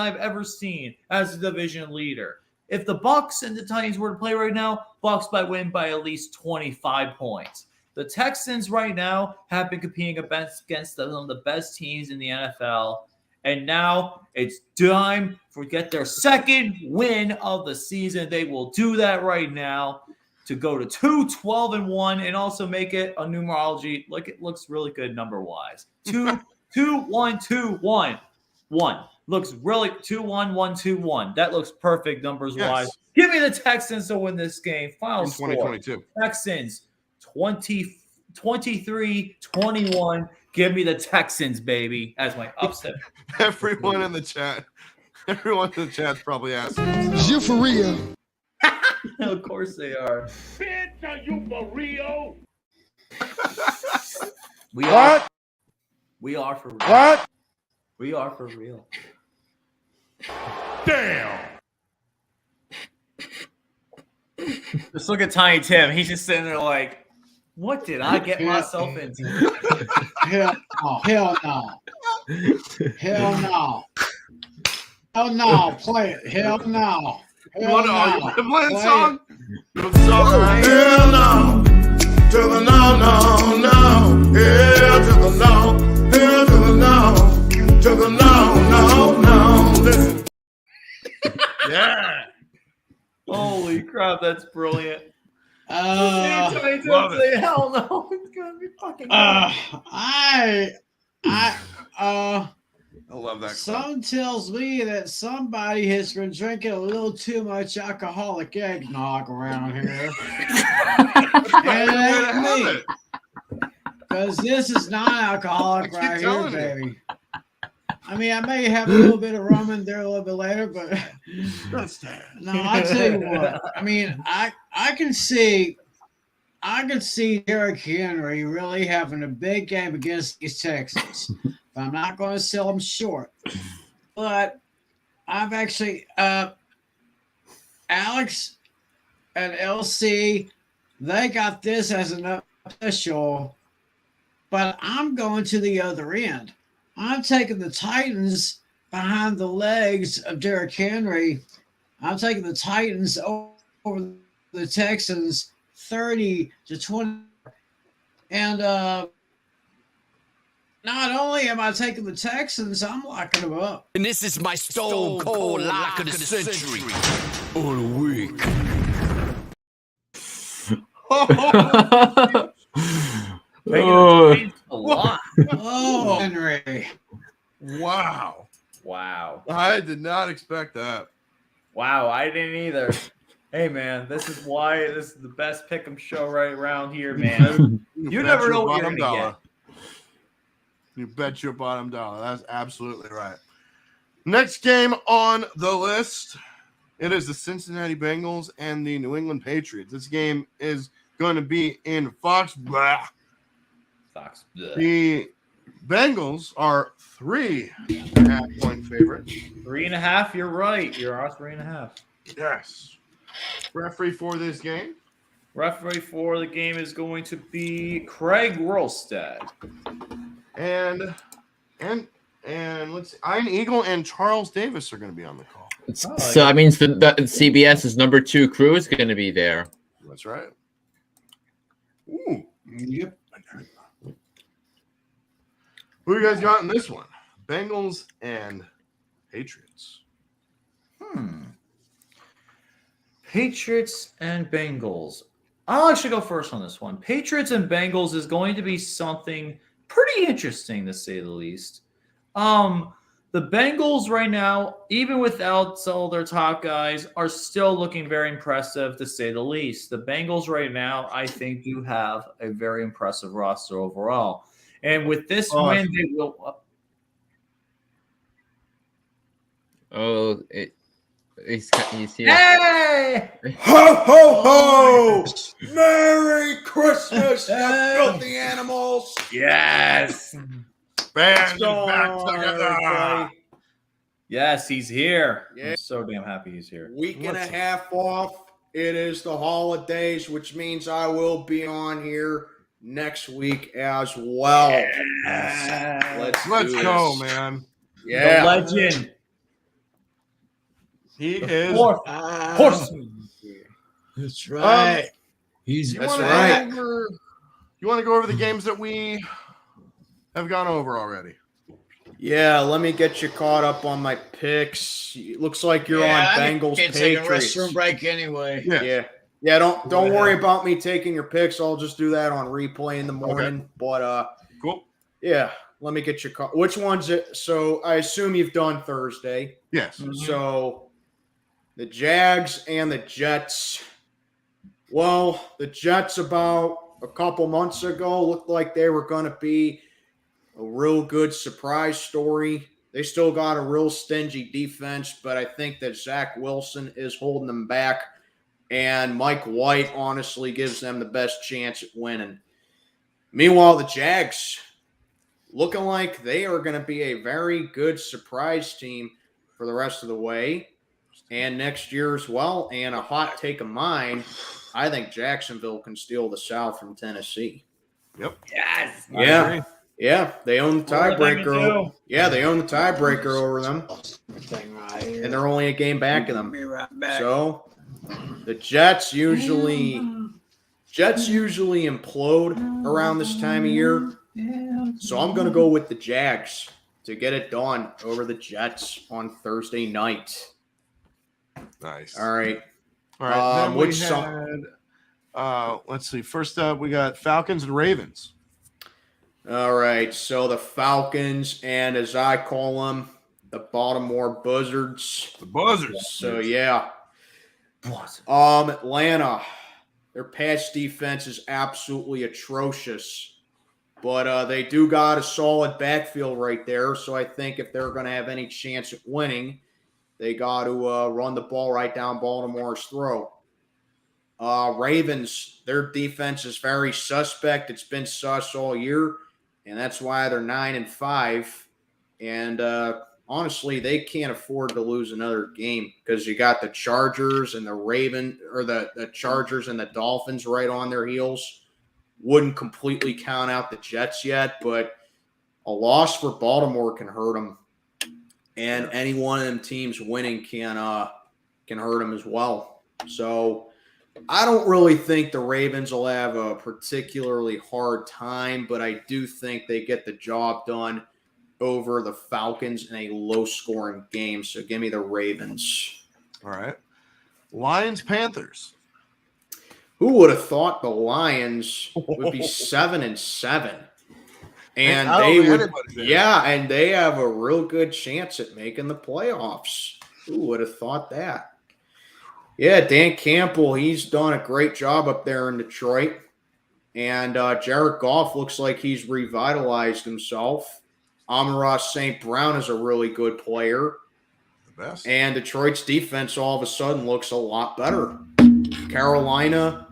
[SPEAKER 2] as a division leader. If the Bucs and the Titans were to play right now, Bucs might win by at least 25 points. The Texans right now have been competing against some of the best teams in the NFL. And now it's time for get their second win of the season. They will do that right now to go to 2-12-1 and also make it a numerology. Like it looks really good number wise. 2-1-2-1-1. Looks really 2-1-1-2-1. That looks perfect numbers wise. Give me the Texans to win this game. Final score. 2022. Texans 23-21. Give me the Texans, baby, as my upset.
[SPEAKER 1] Everyone in the chat's probably asking.
[SPEAKER 8] Is you for real?
[SPEAKER 2] Of course they are.
[SPEAKER 8] Bitch, are you for real?
[SPEAKER 2] We are for real.
[SPEAKER 8] What?
[SPEAKER 2] We are for real.
[SPEAKER 8] Damn.
[SPEAKER 2] Just look at Tiny Tim. He's just sitting there like, what did I get myself into?
[SPEAKER 3] Hell no. Hell no. Hell no. Hell no. Play it. Hell no.
[SPEAKER 1] You want to play the song? Hell no. To the no, no, no. Hell to the no. Hell to the no. To the no, no, no. Listen. Yeah.
[SPEAKER 2] Holy crap, that's brilliant.
[SPEAKER 1] Love it.
[SPEAKER 2] Hell no, it's gonna be fucking.
[SPEAKER 3] I
[SPEAKER 1] love that.
[SPEAKER 3] Some tells me that somebody has been drinking a little too much alcoholic eggnog around here. And me, because this is non-alcoholic right here, baby. I mean, I may have a little bit of rum in there a little bit later, but no, I tell you what. I mean, I can see Derrick Henry really having a big game against these Texans. I'm not going to sell them short, but I've actually Alex and LC, they got this as an official, but I'm going to the other end. I'm taking the Titans behind the legs of Derrick Henry. I'm taking the Titans over the Texans 30-20. And not only am I taking the Texans, I'm locking them up.
[SPEAKER 7] And this is my stone cold lock of the century. All week.
[SPEAKER 2] A lot.
[SPEAKER 3] Oh, Henry.
[SPEAKER 1] Wow. I did not expect that.
[SPEAKER 2] Wow, I didn't either. Hey, man, this is the best pick'em show right around here, man. You never know what you're going to get.
[SPEAKER 1] You bet your bottom dollar. That's absolutely right. Next game on the list, it is the Cincinnati Bengals and the New England Patriots. This game is going to be in Fox.
[SPEAKER 2] Fox.
[SPEAKER 1] The Bengals are 3.5-point favorites.
[SPEAKER 2] 3.5. You're right. You're our 3.5.
[SPEAKER 1] Yes. Referee for this game.
[SPEAKER 2] Referee for the game is going to be Craig Worlstad.
[SPEAKER 1] And let's see, Ian Eagle and Charles Davis are going to be on the call.
[SPEAKER 4] So that means the CBS's number 2 crew is going to be there.
[SPEAKER 1] That's right. Ooh.
[SPEAKER 3] Yep.
[SPEAKER 1] Who you guys got in this one? Bengals and Patriots.
[SPEAKER 2] Patriots and Bengals. I'll actually go first on this one. Patriots and Bengals is going to be something pretty interesting, to say the least. The Bengals right now, even without all their top guys, are still looking very impressive, to say the least. The Bengals right now, I think, do have a very impressive roster overall. And with this win, they will.
[SPEAKER 4] He's here.
[SPEAKER 2] Hey!
[SPEAKER 7] Ho, ho, ho! Merry Christmas, you filthy animals!
[SPEAKER 2] Yes!
[SPEAKER 1] Bands back together.
[SPEAKER 2] Yes, he's here.
[SPEAKER 7] Yeah.
[SPEAKER 2] I'm so damn happy he's here.
[SPEAKER 7] Week and a half off. It is the holidays, which means I will be on here next week as well.
[SPEAKER 2] Yes.
[SPEAKER 1] Let's go, man.
[SPEAKER 7] Yeah.
[SPEAKER 2] The legend.
[SPEAKER 1] He is.
[SPEAKER 2] Horsemen.
[SPEAKER 3] That's right.
[SPEAKER 1] You
[SPEAKER 7] That's
[SPEAKER 1] want
[SPEAKER 7] right.
[SPEAKER 1] to go over the games that we have gone over already?
[SPEAKER 7] Yeah, let me get you caught up on my picks. It looks like you're on Bengals
[SPEAKER 6] Can't take a
[SPEAKER 7] Patriots.
[SPEAKER 6] restroom break anyway.
[SPEAKER 7] Yeah. Don't worry about me taking your picks. I'll just do that on replay in the morning.
[SPEAKER 1] Okay.
[SPEAKER 7] But
[SPEAKER 1] Cool.
[SPEAKER 7] yeah, let me get you caught. Which one's it? So I assume you've done Thursday.
[SPEAKER 1] Yes.
[SPEAKER 7] So the Jags and the Jets. Well, the Jets about a couple months ago looked like they were going to be a real good surprise story. They still got a real stingy defense, but I think that Zach Wilson is holding them back, and Mike White honestly gives them the best chance at winning. Meanwhile, the Jags looking like they are going to be a very good surprise team for the rest of the way and next year as well. And a hot take of mine, I think Jacksonville can steal the South from Tennessee.
[SPEAKER 1] Yep.
[SPEAKER 2] Yes.
[SPEAKER 7] Yeah. Yeah, they own the tiebreaker.
[SPEAKER 2] Yeah,
[SPEAKER 7] they own the tiebreaker over them, and they're only a game back of them. So the Jets usually implode around this time of year. So I'm going to go with the Jags to get it done over the Jets on Thursday night.
[SPEAKER 1] Nice.
[SPEAKER 7] All right.
[SPEAKER 1] Then we had, let's see. First up, we got Falcons and Ravens.
[SPEAKER 7] All right, so the Falcons, and as I call them, the Baltimore Buzzards.
[SPEAKER 1] The Buzzards.
[SPEAKER 7] So, yeah. Atlanta, their pass defense is absolutely atrocious. But they do got a solid backfield right there, so I think if they're going to have any chance at winning, they got to run the ball right down Baltimore's throat. Ravens, their defense is very suspect. It's been sus all year. And that's why they're 9-5. And honestly, they can't afford to lose another game because you got the Chargers and the Chargers and the Dolphins right on their heels. Wouldn't completely count out the Jets yet, but a loss for Baltimore can hurt them. And any one of them teams winning can hurt them as well. So I don't really think the Ravens will have a particularly hard time, but I do think they get the job done over the Falcons in a low-scoring game. So give me the Ravens.
[SPEAKER 1] All right. Lions-Panthers.
[SPEAKER 7] Who would have thought the Lions would be 7-7? And they would, and they have a real good chance at making the playoffs. Who would have thought that? Yeah, Dan Campbell, he's done a great job up there in Detroit. And Jared Goff looks like he's revitalized himself. Amon-Ra St. Brown is a really good player.
[SPEAKER 1] best.
[SPEAKER 7] And Detroit's defense all of a sudden looks a lot better. Carolina,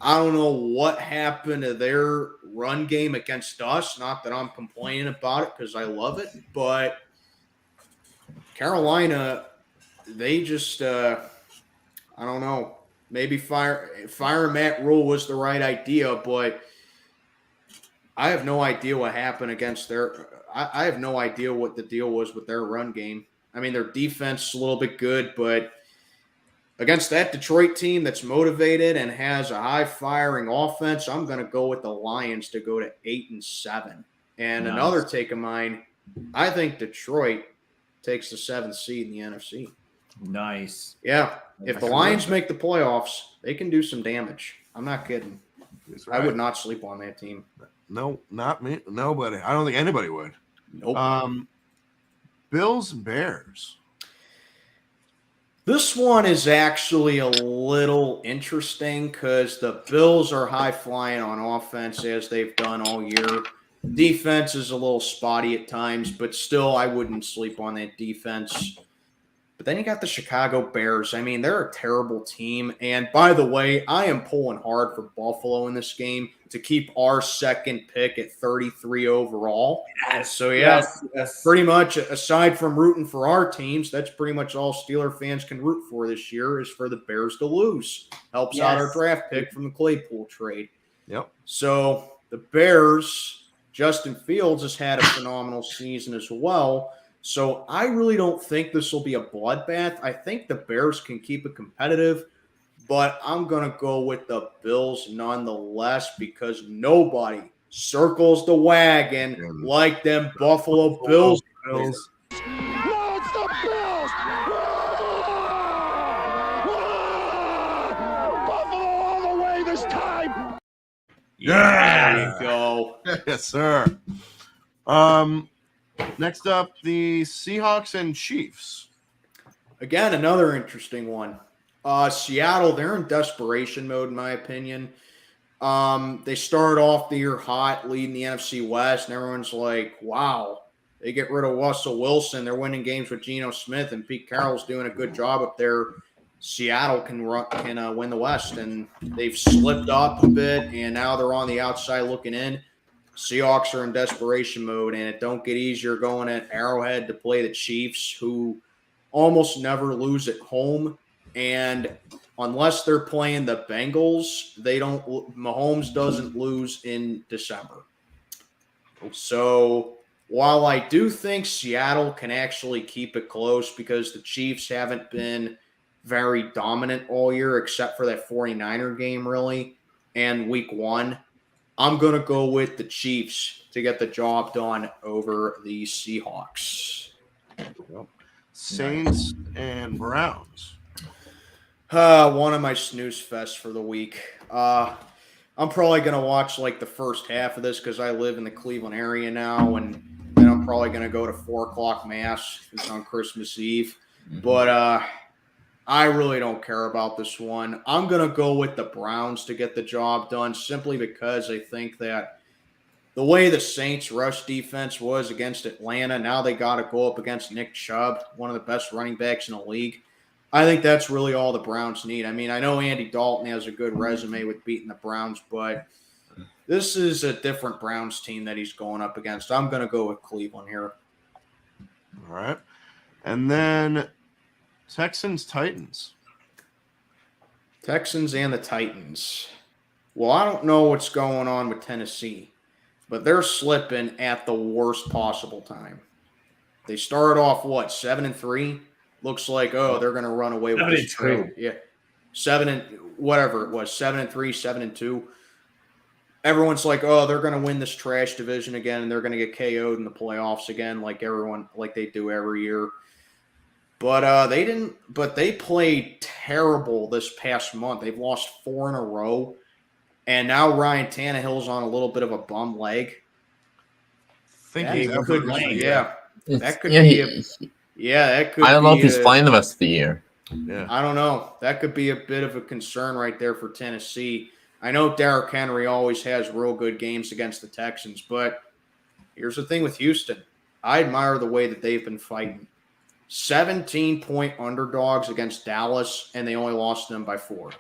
[SPEAKER 7] I don't know what happened to their run game against us. Not that I'm complaining about it because I love it, but Carolina, they just, I don't know. Maybe fire Matt Rule was the right idea, but I have no idea what happened against their. I have no idea what the deal was with their run game. I mean, their defense is a little bit good, but against that Detroit team that's motivated and has a high-firing offense, I'm going to go with the Lions to go to 8-7. And
[SPEAKER 2] Nice.
[SPEAKER 7] Another take of mine, I think Detroit takes the 7th seed in the NFC.
[SPEAKER 2] Nice.
[SPEAKER 7] Yeah. If the Lions make the playoffs, they can do some damage. I'm not kidding.
[SPEAKER 1] Right.
[SPEAKER 7] I would not sleep on that team.
[SPEAKER 1] No, not me. Nobody. I don't think anybody would.
[SPEAKER 7] Nope.
[SPEAKER 1] Bills and Bears.
[SPEAKER 7] This one is actually a little interesting because the Bills are high-flying on offense as they've done all year. Defense is a little spotty at times, but still I wouldn't sleep on that defense. But then you got the Chicago Bears. I mean, they're a terrible team. And by the way, I am pulling hard for Buffalo in this game to keep our second pick at 33 overall.
[SPEAKER 2] Yes.
[SPEAKER 7] So, yeah,
[SPEAKER 2] yes.
[SPEAKER 7] Pretty much aside from rooting for our teams, that's pretty much all Steeler fans can root for this year is for the Bears to lose. Helps out our draft pick from the Claypool trade.
[SPEAKER 1] Yep.
[SPEAKER 7] So the Bears, Justin Fields has had a phenomenal season as well. So I really don't think this will be a bloodbath. I think the Bears can keep it competitive, but I'm going to go with the Bills nonetheless because nobody circles the wagon like them Buffalo Bills.
[SPEAKER 8] No, it's the Bills! Buffalo all the way this time!
[SPEAKER 7] Yeah, there you go.
[SPEAKER 1] Yes, sir. Next up, the Seahawks and Chiefs.
[SPEAKER 7] Again, another interesting one. Seattle, they're in desperation mode, in my opinion. They started off the year hot, leading the NFC West, and everyone's like, wow, they get rid of Russell Wilson. They're winning games with Geno Smith, and Pete Carroll's doing a good job up there. Seattle can win the West, and they've slipped up a bit, and now they're on the outside looking in. Seahawks are in desperation mode, and it don't get easier going at Arrowhead to play the Chiefs, who almost never lose at home. And unless they're playing the Bengals, Mahomes doesn't lose in December. So while I do think Seattle can actually keep it close because the Chiefs haven't been very dominant all year except for that 49er game, really, and week 1, I'm going to go with the Chiefs to get the job done over the Seahawks.
[SPEAKER 1] Saints and Browns.
[SPEAKER 7] One of my snooze fests for the week. I'm probably going to watch like the first half of this because I live in the Cleveland area now, and then I'm probably going to go to 4 o'clock mass. It's on Christmas Eve. Mm-hmm. But I really don't care about this one. I'm going to go with the Browns to get the job done simply because I think that the way the Saints' rush defense was against Atlanta, now they got to go up against Nick Chubb, one of the best running backs in the league. I think that's really all the Browns need. I mean, I know Andy Dalton has a good resume with beating the Browns, but this is a different Browns team that he's going up against. I'm going to go with Cleveland here.
[SPEAKER 1] All right. And then Texans-Titans.
[SPEAKER 7] Texans and the Titans. Well, I don't know what's going on with Tennessee, but they're slipping at the worst possible time. They started off, 7-3? Looks like, they're going to run away with this trade. Yeah. 7-3, 7-2. Everyone's like, they're going to win this trash division again, and they're going to get KO'd in the playoffs again, like they do every year. But they didn't. But they played terrible this past month. They've lost 4 in a row, and now Ryan Tannehill's on a little bit of a bum leg.
[SPEAKER 1] That could be.
[SPEAKER 7] That could be. That could.
[SPEAKER 4] I don't know if he's playing the rest of the year.
[SPEAKER 1] Yeah,
[SPEAKER 7] I don't know. That could be a bit of a concern right there for Tennessee. I know Derrick Henry always has real good games against the Texans, but here's the thing with Houston. I admire the way that they've been fighting. 17-point underdogs against Dallas, and they only lost them by 4.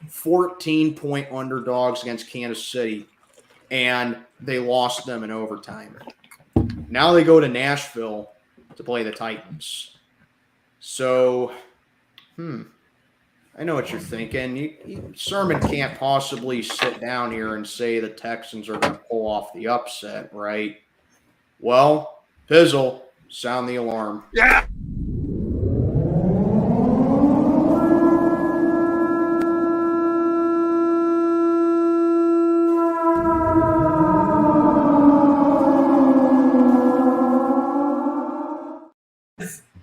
[SPEAKER 7] 14-point underdogs against Kansas City, and they lost them in overtime. Now they go to Nashville to play the Titans. So, I know what you're thinking. Sermon can't possibly sit down here and say the Texans are going to pull off the upset, right? Well, Pizzle, sound the alarm.
[SPEAKER 1] Yeah.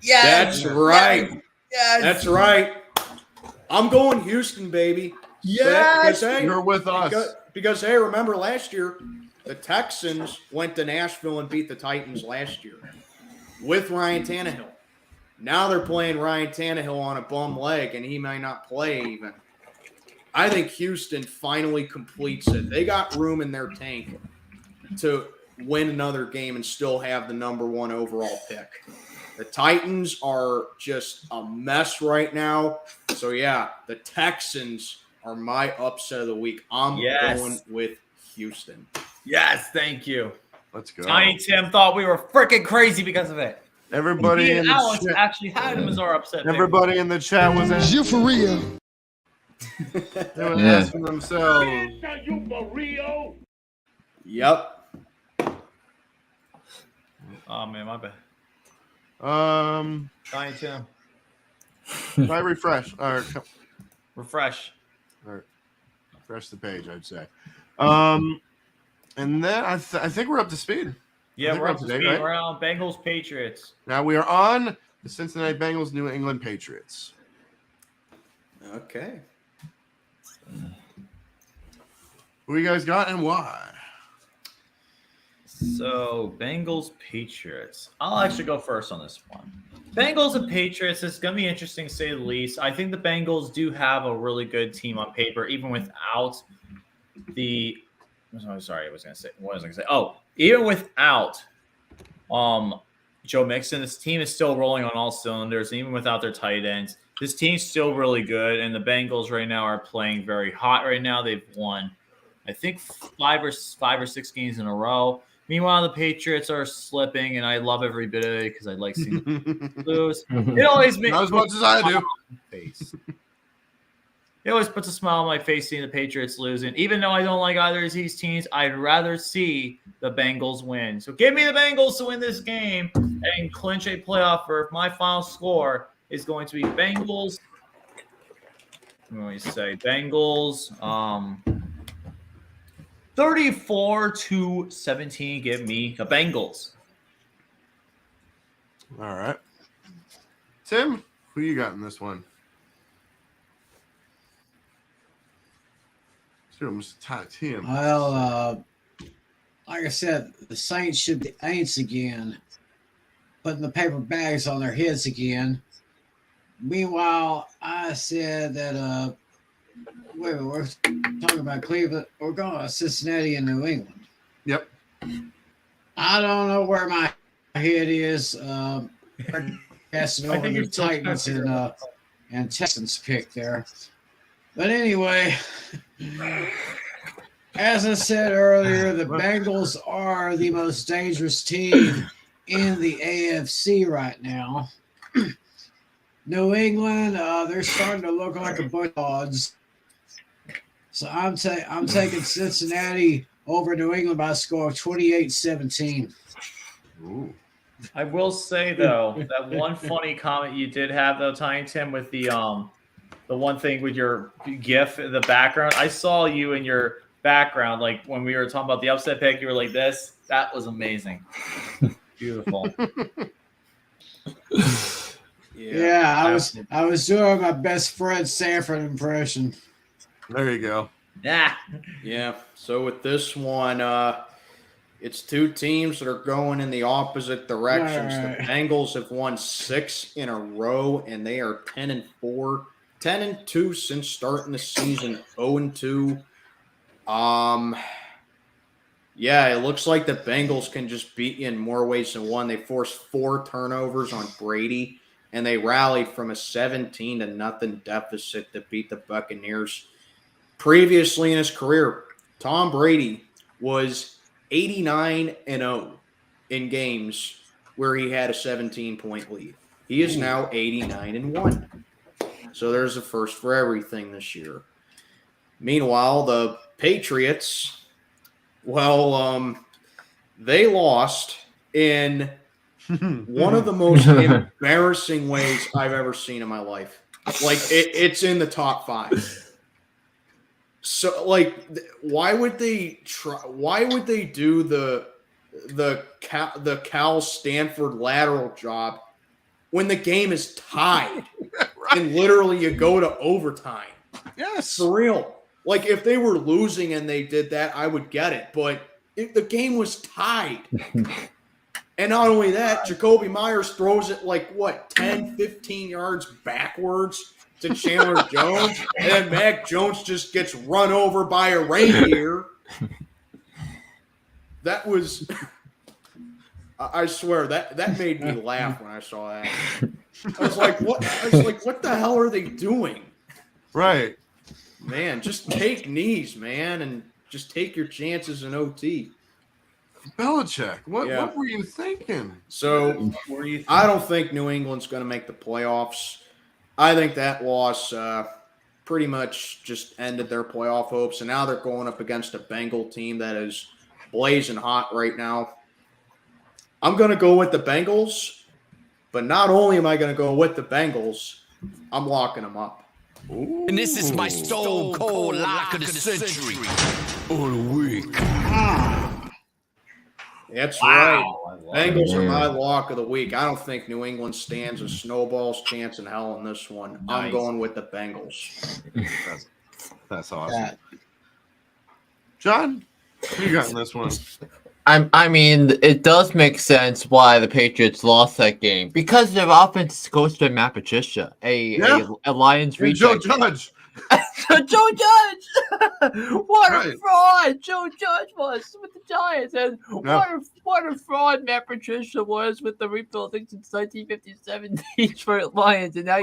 [SPEAKER 7] Yes. That's right. Yes. That's right. I'm going Houston, baby.
[SPEAKER 1] Yes. Because, hey, you're with us.
[SPEAKER 7] Because, hey, remember last year, the Texans went to Nashville and beat the Titans last year with Ryan Tannehill. Now they're playing Ryan Tannehill on a bum leg, and he might not play even. I think Houston finally completes it. They got room in their tank to win another game and still have the number 1 overall pick. The Titans are just a mess right now. So, yeah, the Texans are my upset of the week. I'm going with Houston.
[SPEAKER 2] Yes, thank you.
[SPEAKER 1] Let's go.
[SPEAKER 2] Tiny Tim thought we were freaking crazy because of it.
[SPEAKER 1] Everybody in
[SPEAKER 2] Alex
[SPEAKER 1] the chat
[SPEAKER 2] actually had him as our upset.
[SPEAKER 1] Everybody in the chat was
[SPEAKER 8] you for real.
[SPEAKER 1] They were asking themselves.
[SPEAKER 8] You for real?
[SPEAKER 7] Yep.
[SPEAKER 2] Oh man, my bad. Tiny Tim.
[SPEAKER 1] Try refresh.
[SPEAKER 2] Refresh.
[SPEAKER 1] Or refresh the page, I'd say. And then I think we're up to speed.
[SPEAKER 2] Yeah, we're up to speed. Right? We're on Bengals Patriots.
[SPEAKER 1] Now we are on the Cincinnati Bengals New England Patriots.
[SPEAKER 7] Okay.
[SPEAKER 1] Who you guys got and why?
[SPEAKER 2] So, Bengals Patriots. I'll actually go first on this one. Bengals and Patriots is going to be interesting, to say the least. I think the Bengals do have a really good team on paper, even without the. Sorry, I was going to say. What was I going to say? Oh, even without Joe Mixon, this team is still rolling on all cylinders. Even without their tight ends, this team's still really good. And the Bengals right now are playing very hot. Right now, they've won, I think, five or six games in a row. Meanwhile, the Patriots are slipping, and I love every bit of it because I like seeing them lose. It always makes
[SPEAKER 1] not as much as I do.
[SPEAKER 2] Face. It always puts a smile on my face seeing the Patriots lose. And even though I don't like either of these teams, I'd rather see the Bengals win. So give me the Bengals to win this game and clinch a playoff. Or if my final score is going to be Bengals, what do we say? Bengals. 34-17. Give me the Bengals.
[SPEAKER 1] All right. Tim, who you got in this one? Tim.
[SPEAKER 3] Well, like I said, the Saints should be Aints again, putting the paper bags on their heads again. Meanwhile, I said that wait, we're talking about Cleveland. We're going to Cincinnati and New England.
[SPEAKER 1] Yep.
[SPEAKER 3] I don't know where my head is. Passing over the Titans and Texans pick there. But anyway, as I said earlier, the Bengals are the most dangerous team in the AFC right now. New England, they're starting to look like a bunch of odds. So I'm taking Cincinnati over New England by a score of 28-17.
[SPEAKER 1] Ooh.
[SPEAKER 2] I will say though, that one funny comment you did have though, Tiny Tim, with the one thing with your GIF in the background. I saw you in your background, like when we were talking about the upset pick, you were like this. That was amazing. Beautiful.
[SPEAKER 3] Yeah, I was doing my best Fred Sanford impression.
[SPEAKER 1] There you go.
[SPEAKER 7] Yeah. So with this one, it's two teams that are going in the opposite directions. Right. The Bengals have won 6 in a row, and they are 10-4, 10-2 since starting the season, 0-2. Yeah, it looks like the Bengals can just beat you in more ways than one. They forced 4 turnovers on Brady. and they rallied from a 17-0 deficit to beat the Buccaneers. Previously in his career, Tom Brady was 89-0 in games where he had a 17-point lead. He is now 89-1. So there's a first for everything this year. Meanwhile, the Patriots, they lost in one of the most embarrassing ways I've ever seen in my life. Like, it's in the top 5. So, like, why would they do the Cal Stanford lateral job when the game is tied? Right. And literally you go to overtime?
[SPEAKER 1] Yes.
[SPEAKER 7] For real. Like, if they were losing and they did that, I would get it. But the game was tied. And not only that, Jacoby Myers throws it 10, 15 yards backwards to Chandler Jones. And then Mac Jones just gets run over by a reindeer. That was... I swear, that made me laugh when I saw that. I was like, what? What the hell are they doing?
[SPEAKER 1] Right.
[SPEAKER 7] Man, just take knees, man, and just take your chances in OT.
[SPEAKER 1] Belichick, what were you thinking?
[SPEAKER 7] So, I don't think New England's going to make the playoffs. I think that loss pretty much just ended their playoff hopes, and now they're going up against a Bengal team that is blazing hot right now. I'm going to go with the Bengals, but not only am I going to go with the Bengals, I'm locking them up.
[SPEAKER 9] Ooh. And this is my stone cold lock of the century or the week.
[SPEAKER 7] That's right. Bengals are my lock of the week. I don't think New England stands a snowball's chance in hell in this one. Nice. I'm going with the Bengals.
[SPEAKER 1] That's awesome. John, who you got in this one?
[SPEAKER 4] I mean, it does make sense why the Patriots lost that game because their offense is coached by Matt Patricia, a Lions reject.
[SPEAKER 1] Joe Judge.
[SPEAKER 4] Joe Judge. What a fraud Joe Judge was with the Giants, and what a fraud Matt Patricia was with the rebuilding since 1957 Detroit Lions, and now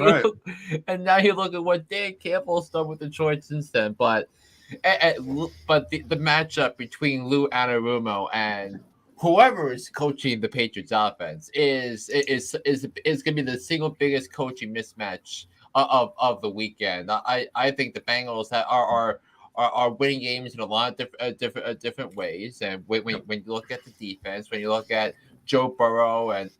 [SPEAKER 4] you look at what Dan Campbell's done with Detroit since then, but. But the matchup between Lou Anarumo and whoever is coaching the Patriots offense is going to be the single biggest coaching mismatch of the weekend. I think the Bengals are winning games in a lot of different ways, and when you look at the defense, when you look at Joe Burrow and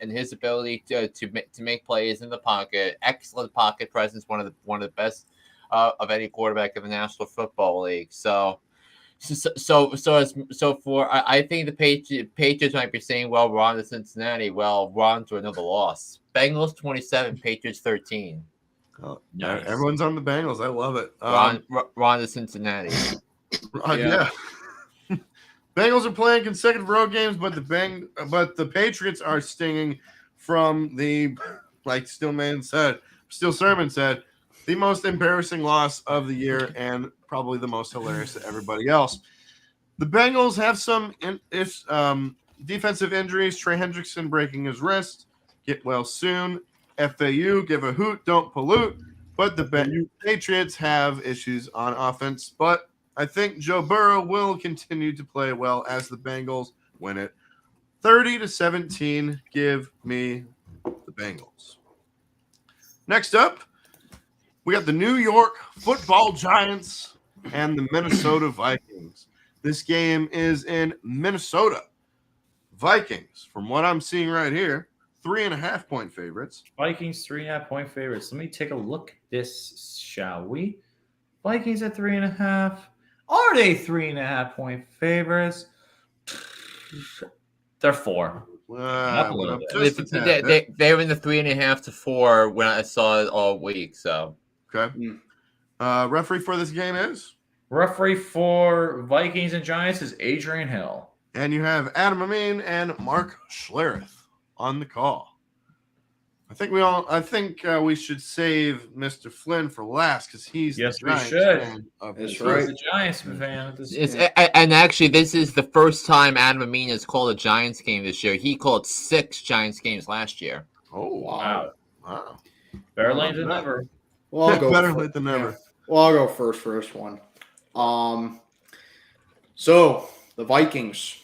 [SPEAKER 4] his ability to make plays in the pocket, excellent pocket presence, one of the best. Of any quarterback in the National Football League. I think the Patriots might be saying, well, we're on to Cincinnati. Well, we're on to another loss. Bengals 27, Patriots 13.
[SPEAKER 1] Oh, nice. Everyone's on the Bengals. I love it.
[SPEAKER 4] We're on to Cincinnati.
[SPEAKER 1] Yeah. Bengals are playing consecutive road games, but the Patriots are stinging from the, like Steel Sermon said, the most embarrassing loss of the year and probably the most hilarious to everybody else. The Bengals have some defensive injuries. Trey Hendrickson breaking his wrist. Get well soon. FAU, give a hoot, don't pollute. But the Patriots have issues on offense. But I think Joe Burrow will continue to play well as the Bengals win it. 30-17, give me the Bengals. Next up, we got the New York Football Giants and the Minnesota Vikings. This game is in Minnesota. Vikings, from what I'm seeing right here, 3.5-point favorites.
[SPEAKER 2] Vikings 3.5-point favorites. Let me take a look at this, shall we? Vikings at 3.5. Are they 3.5-point favorites? They're 4.
[SPEAKER 4] They were in the 3.5 to 4 when I saw it all week. So.
[SPEAKER 1] Okay. Referee for this game is?
[SPEAKER 2] Referee for Vikings and Giants is Adrian Hill.
[SPEAKER 1] And you have Adam Amin and Mark Schlereth on the call. I think we should save Mr. Flynn for last because he's
[SPEAKER 2] the
[SPEAKER 1] Giants
[SPEAKER 2] fan.
[SPEAKER 1] That's
[SPEAKER 2] right. The Giants fan.
[SPEAKER 4] And actually, this is the first time Adam Amin has called a Giants game this year. He called 6 Giants games last year.
[SPEAKER 1] Oh, wow. Wow.
[SPEAKER 2] Better late than never.
[SPEAKER 7] Well, I'll go
[SPEAKER 1] better late than never.
[SPEAKER 7] Yeah. Well, I'll go first for this one. So the Vikings,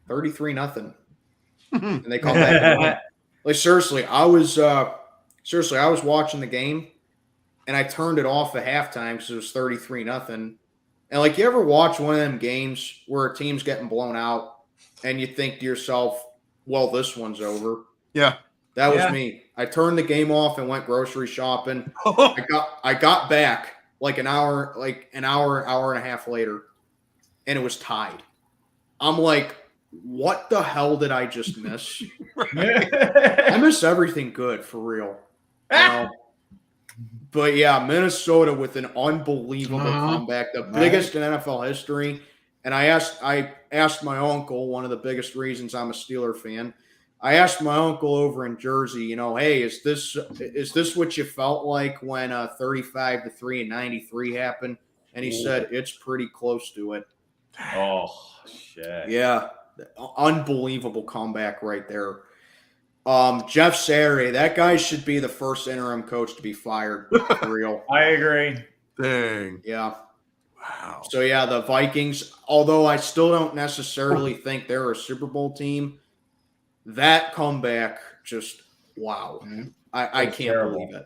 [SPEAKER 7] 33-0, and they come back and win. Like seriously, I was watching the game, and I turned it off at halftime because it was 33-0. And like, you ever watch one of them games where a team's getting blown out, and you think to yourself, "Well, this one's over."
[SPEAKER 1] Yeah,
[SPEAKER 7] that was me. I turned the game off and went grocery shopping. I got back like an hour and a half later, and it was tied. I'm like, what the hell did I just miss? I miss everything good, for real. But yeah, Minnesota with an unbelievable comeback, the biggest in NFL history. And I asked my uncle, one of the biggest reasons I'm a Steeler fan. I asked my uncle over in Jersey, hey, is this what you felt like when 35-3 in '93 happened? And he said it's pretty close to it.
[SPEAKER 2] Oh shit!
[SPEAKER 7] Yeah, unbelievable comeback right there. Jeff Saturday, that guy should be the first interim coach to be fired. For real.
[SPEAKER 2] I agree.
[SPEAKER 1] Dang.
[SPEAKER 7] Yeah.
[SPEAKER 1] Wow.
[SPEAKER 7] So yeah, the Vikings, although I still don't necessarily think they're a Super Bowl team, that comeback just wow. I can't believe it.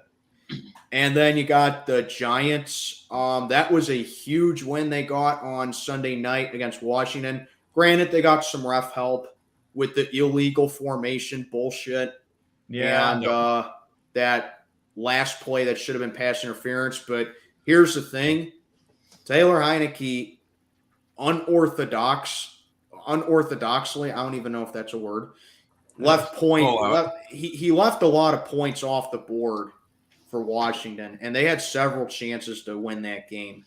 [SPEAKER 7] And then you got the Giants. That was a huge win they got on Sunday night against Washington. Granted, they got some ref help with the illegal formation bullshit.
[SPEAKER 2] Yeah.
[SPEAKER 7] And that last play that should have been pass interference. But here's the thing. Taylor Heineke, unorthodoxly, I don't even know if that's a word, left point. He left a lot of points off the board for Washington, and they had several chances to win that game.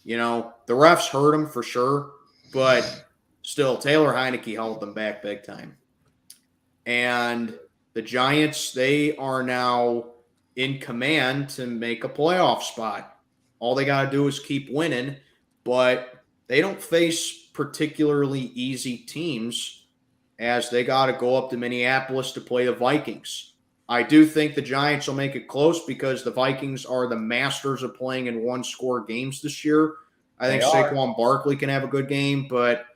[SPEAKER 7] The refs hurt him for sure, but still, Taylor Heineke held them back big time. And the Giants, they are now in command to make a playoff spot. All they got to do is keep winning, but they don't face particularly easy teams, as they got to go up to Minneapolis to play the Vikings. I do think the Giants will make it close because the Vikings are the masters of playing in one-score games this year. I think Saquon Barkley can have a good game, but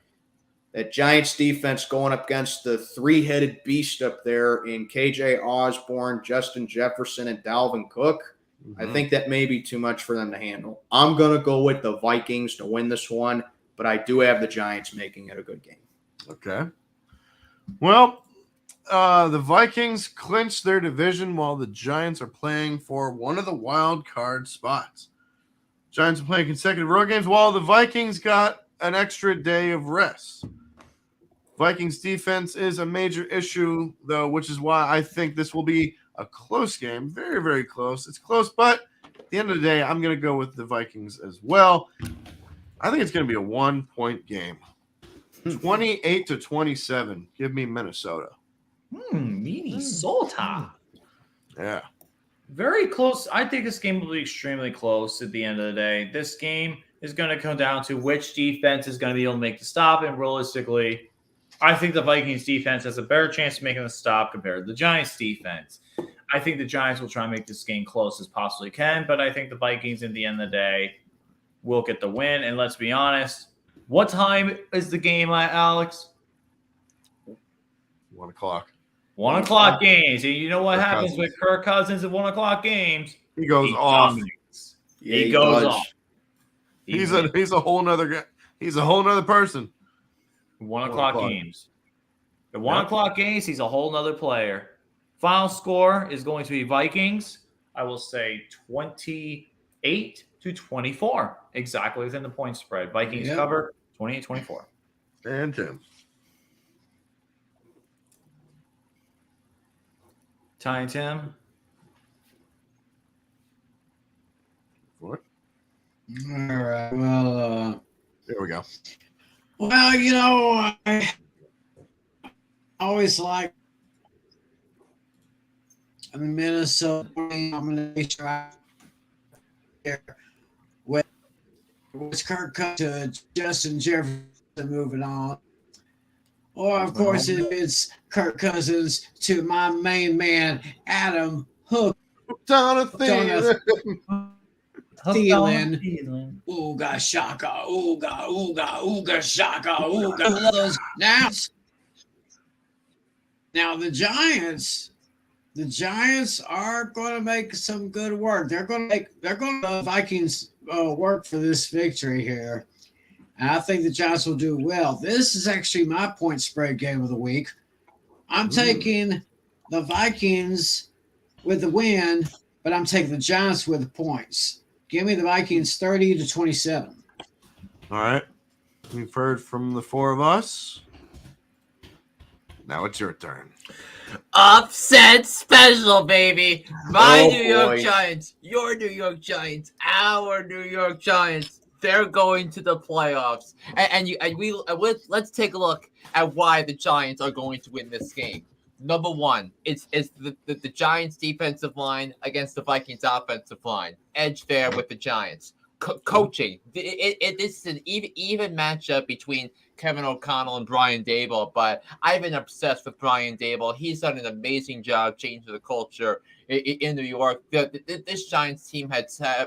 [SPEAKER 7] that Giants defense going up against the three-headed beast up there in KJ Osborne, Justin Jefferson, and Dalvin Cook, I think that may be too much for them to handle. I'm going to go with the Vikings to win this one, but I do have the Giants making it a good game.
[SPEAKER 1] Okay. Well, the Vikings clinched their division while the Giants are playing for one of the wild card spots. Giants are playing consecutive road games while the Vikings got an extra day of rest. Vikings defense is a major issue, though, which is why I think this will be a close game. Very, very close. It's close, but at the end of the day, I'm going to go with the Vikings as well. I think it's going to be a 1-point game. 28-27. Give me Minnesota.
[SPEAKER 2] Minnesota.
[SPEAKER 1] Yeah.
[SPEAKER 2] Very close. I think this game will be extremely close at the end of the day. This game is going to come down to which defense is going to be able to make the stop, and realistically, I think the Vikings defense has a better chance of making the stop compared to the Giants defense. I think the Giants will try and make this game close as possibly can, but I think the Vikings, at the end of the day, will get the win. And let's be honest, what time is the game at, Alex?
[SPEAKER 1] 1 o'clock.
[SPEAKER 2] 1 o'clock games. And you know what happens with Kirk Cousins at 1 o'clock games?
[SPEAKER 1] He goes off.
[SPEAKER 7] Yeah,
[SPEAKER 2] he goes off.
[SPEAKER 1] He's a whole nother guy. He's a whole nother person.
[SPEAKER 2] 1 o'clock games. At 1 o'clock games, he's a whole nother player. Final score is going to be Vikings. I will say 28-24. Exactly within the point spread. Vikings cover 28-24.
[SPEAKER 1] And Tim.
[SPEAKER 2] Ty and Tim.
[SPEAKER 1] What?
[SPEAKER 3] All right. Well,
[SPEAKER 1] there we go.
[SPEAKER 3] Well, I always like Minnesota nomination with Kirk Cousins to Justin Jefferson moving on. Or, of course, if it's Kirk Cousins to my main man, Adam Hook.
[SPEAKER 1] Thielen.
[SPEAKER 3] Ooga shaka, ooga shaka, ooga. Now the Giants are going to make some good work. They're going to Vikings work for this victory here. And I think the Giants will do well. This is actually my point spread game of the week. I'm taking the Vikings with the win, but I'm taking the Giants with the points. Give me the Vikings 30-27.
[SPEAKER 1] All right. We've heard from the four of us. Now it's your turn.
[SPEAKER 4] Upset special, baby. My New York Giants, your New York Giants, our New York Giants. They're going to the playoffs, let's take a look at why the Giants are going to win this game. Number one, it's the Giants' defensive line against the Vikings' offensive line. Edge there with the Giants. Coaching. This is an even matchup between Kevin O'Connell and Brian Daboll, but I've been obsessed with Brian Daboll. He's done an amazing job changing the culture in New York. This Giants team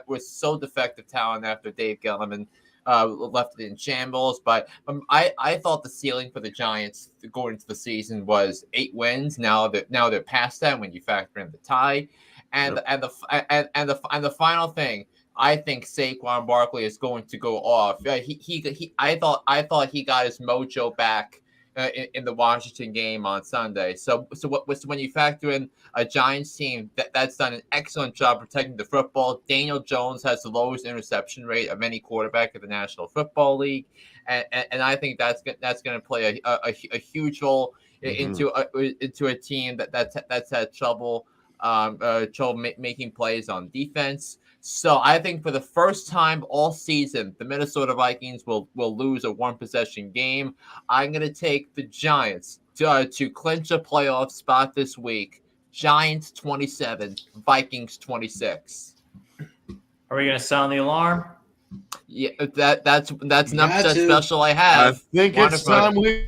[SPEAKER 4] was so defective talent after Dave Gettleman left it in shambles, but I thought the ceiling for the Giants going into the season was 8 wins. Now they're past that when you factor in the tie, and the final thing. I think Saquon Barkley is going to go off. I thought he got his mojo back in the Washington game on Sunday. So when you factor in a Giants team that's done an excellent job protecting the football, Daniel Jones has the lowest interception rate of any quarterback in the National Football League, and I think that's going to play a huge role into a team that's had trouble making plays on defense. So I think for the first time all season, the Minnesota Vikings will lose a one-possession game. I'm going to take the Giants to clinch a playoff spot this week. Giants 27, Vikings 26.
[SPEAKER 2] Are we going to sound the alarm?
[SPEAKER 4] Yeah, that's an upset special I have.
[SPEAKER 1] I think it's time we.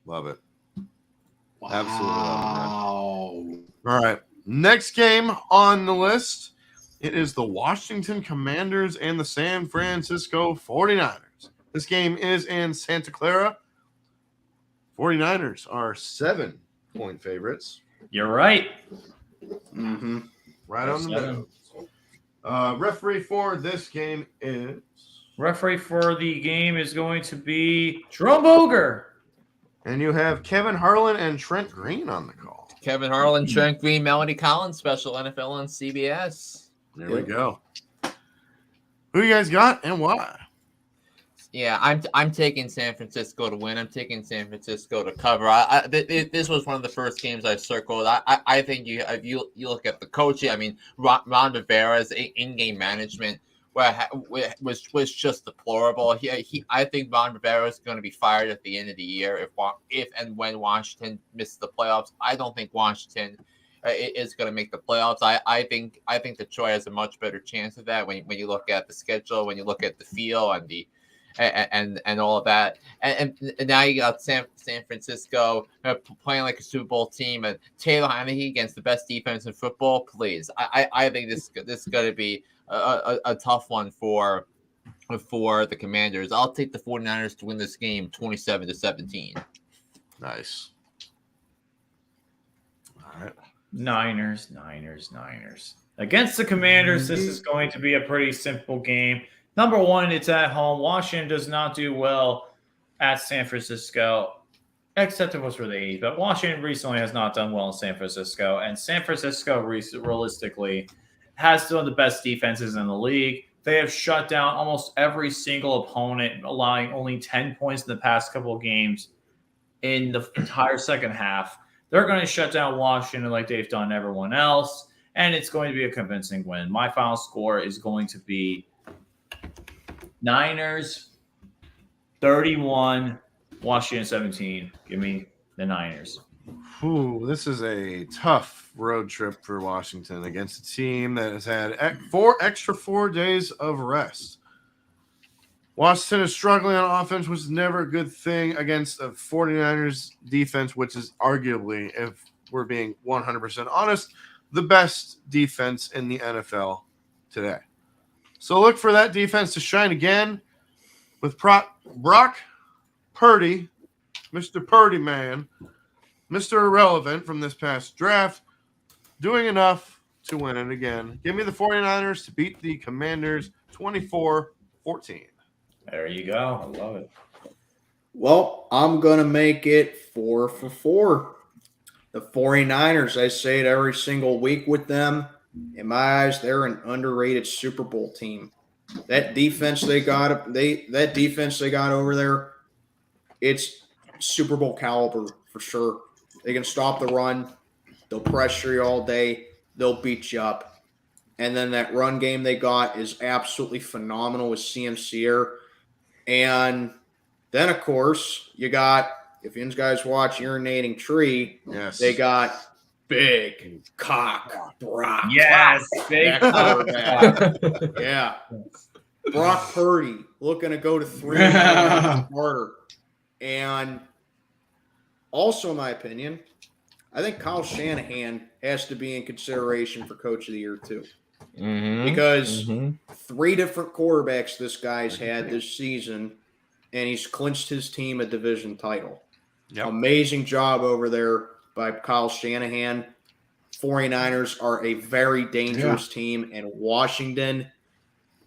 [SPEAKER 1] Love it.
[SPEAKER 3] Wow.
[SPEAKER 1] Absolutely love it, man. All right. Next game on the list, it is the Washington Commanders and the San Francisco 49ers. This game is in Santa Clara. 49ers are 7-point favorites.
[SPEAKER 2] You're right.
[SPEAKER 1] Mm-hmm. Right on the nose. Referee for this game is...
[SPEAKER 2] Referee for the game is going to be Jerome Boger.
[SPEAKER 1] And you have Kevin Harlan and Trent Green on the call.
[SPEAKER 4] Kevin Harlan, Trent Green, Melody Collins, special NFL on CBS.
[SPEAKER 1] There we go. Who you guys got and why?
[SPEAKER 4] Yeah, I'm taking San Francisco to win. I'm taking San Francisco to cover. This was one of the first games I circled. I think you look at the coaching. I mean, Ron Rivera's in-game management was just deplorable. I think Ron Rivera is going to be fired at the end of the year if and when Washington misses the playoffs. I don't think Washington is going to make the playoffs. I think Detroit has a much better chance of that when you look at the schedule, when you look at the feel and the and all of that, and now you got San Francisco playing like a Super Bowl team, and Taylor Heineke against the best defense in football. Please, I think this is going to be a tough one for the Commanders. I'll take the 49ers to win this game 27-17.
[SPEAKER 1] Nice. All right.
[SPEAKER 2] Niners. Against the Commanders, this is going to be a pretty simple game. Number one, it's at home. Washington does not do well at San Francisco, except it was for the 80s. But Washington recently has not done well in San Francisco. And San Francisco, realistically, has one of the best defenses in the league. They have shut down almost every single opponent, allowing only 10 points in the past couple of games in the entire second half. They're going to shut down Washington like they've done everyone else, and it's going to be a convincing win. My final score is going to be Niners 31, Washington 17. Give me the Niners.
[SPEAKER 1] Ooh, this is a tough road trip for Washington against a team that has had 4 days of rest. Washington is struggling on offense, which is never a good thing against a 49ers defense, which is arguably, if we're being 100% honest, the best defense in the NFL today. So look for that defense to shine again with Brock Purdy, Mr. Purdy Man, Mr. Irrelevant from this past draft, doing enough to win it again. Give me the 49ers to beat the Commanders 24-14.
[SPEAKER 2] There you go. I love it.
[SPEAKER 7] Well, I'm going to make it 4 for 4. The 49ers, I say it every single week with them. In my eyes, they're an underrated Super Bowl team. That defense they got over there, it's Super Bowl caliber for sure. They can stop the run. They'll pressure you all day. They'll beat you up. And then that run game they got is absolutely phenomenal with CMC. And then, of course, you got, if you guys watch Urinating Tree,
[SPEAKER 1] yes,
[SPEAKER 7] they got Big Cock Brock.
[SPEAKER 2] Yes, Big Cock.
[SPEAKER 7] Yeah. Brock Purdy looking to go to 3 harder. And also, in my opinion, I think Kyle Shanahan has to be in consideration for Coach of the Year too. Because 3 different quarterbacks this guy's had this season, and he's clinched his team a division title.
[SPEAKER 1] Yep.
[SPEAKER 7] Amazing job over there by Kyle Shanahan. 49ers are a very dangerous team, and Washington,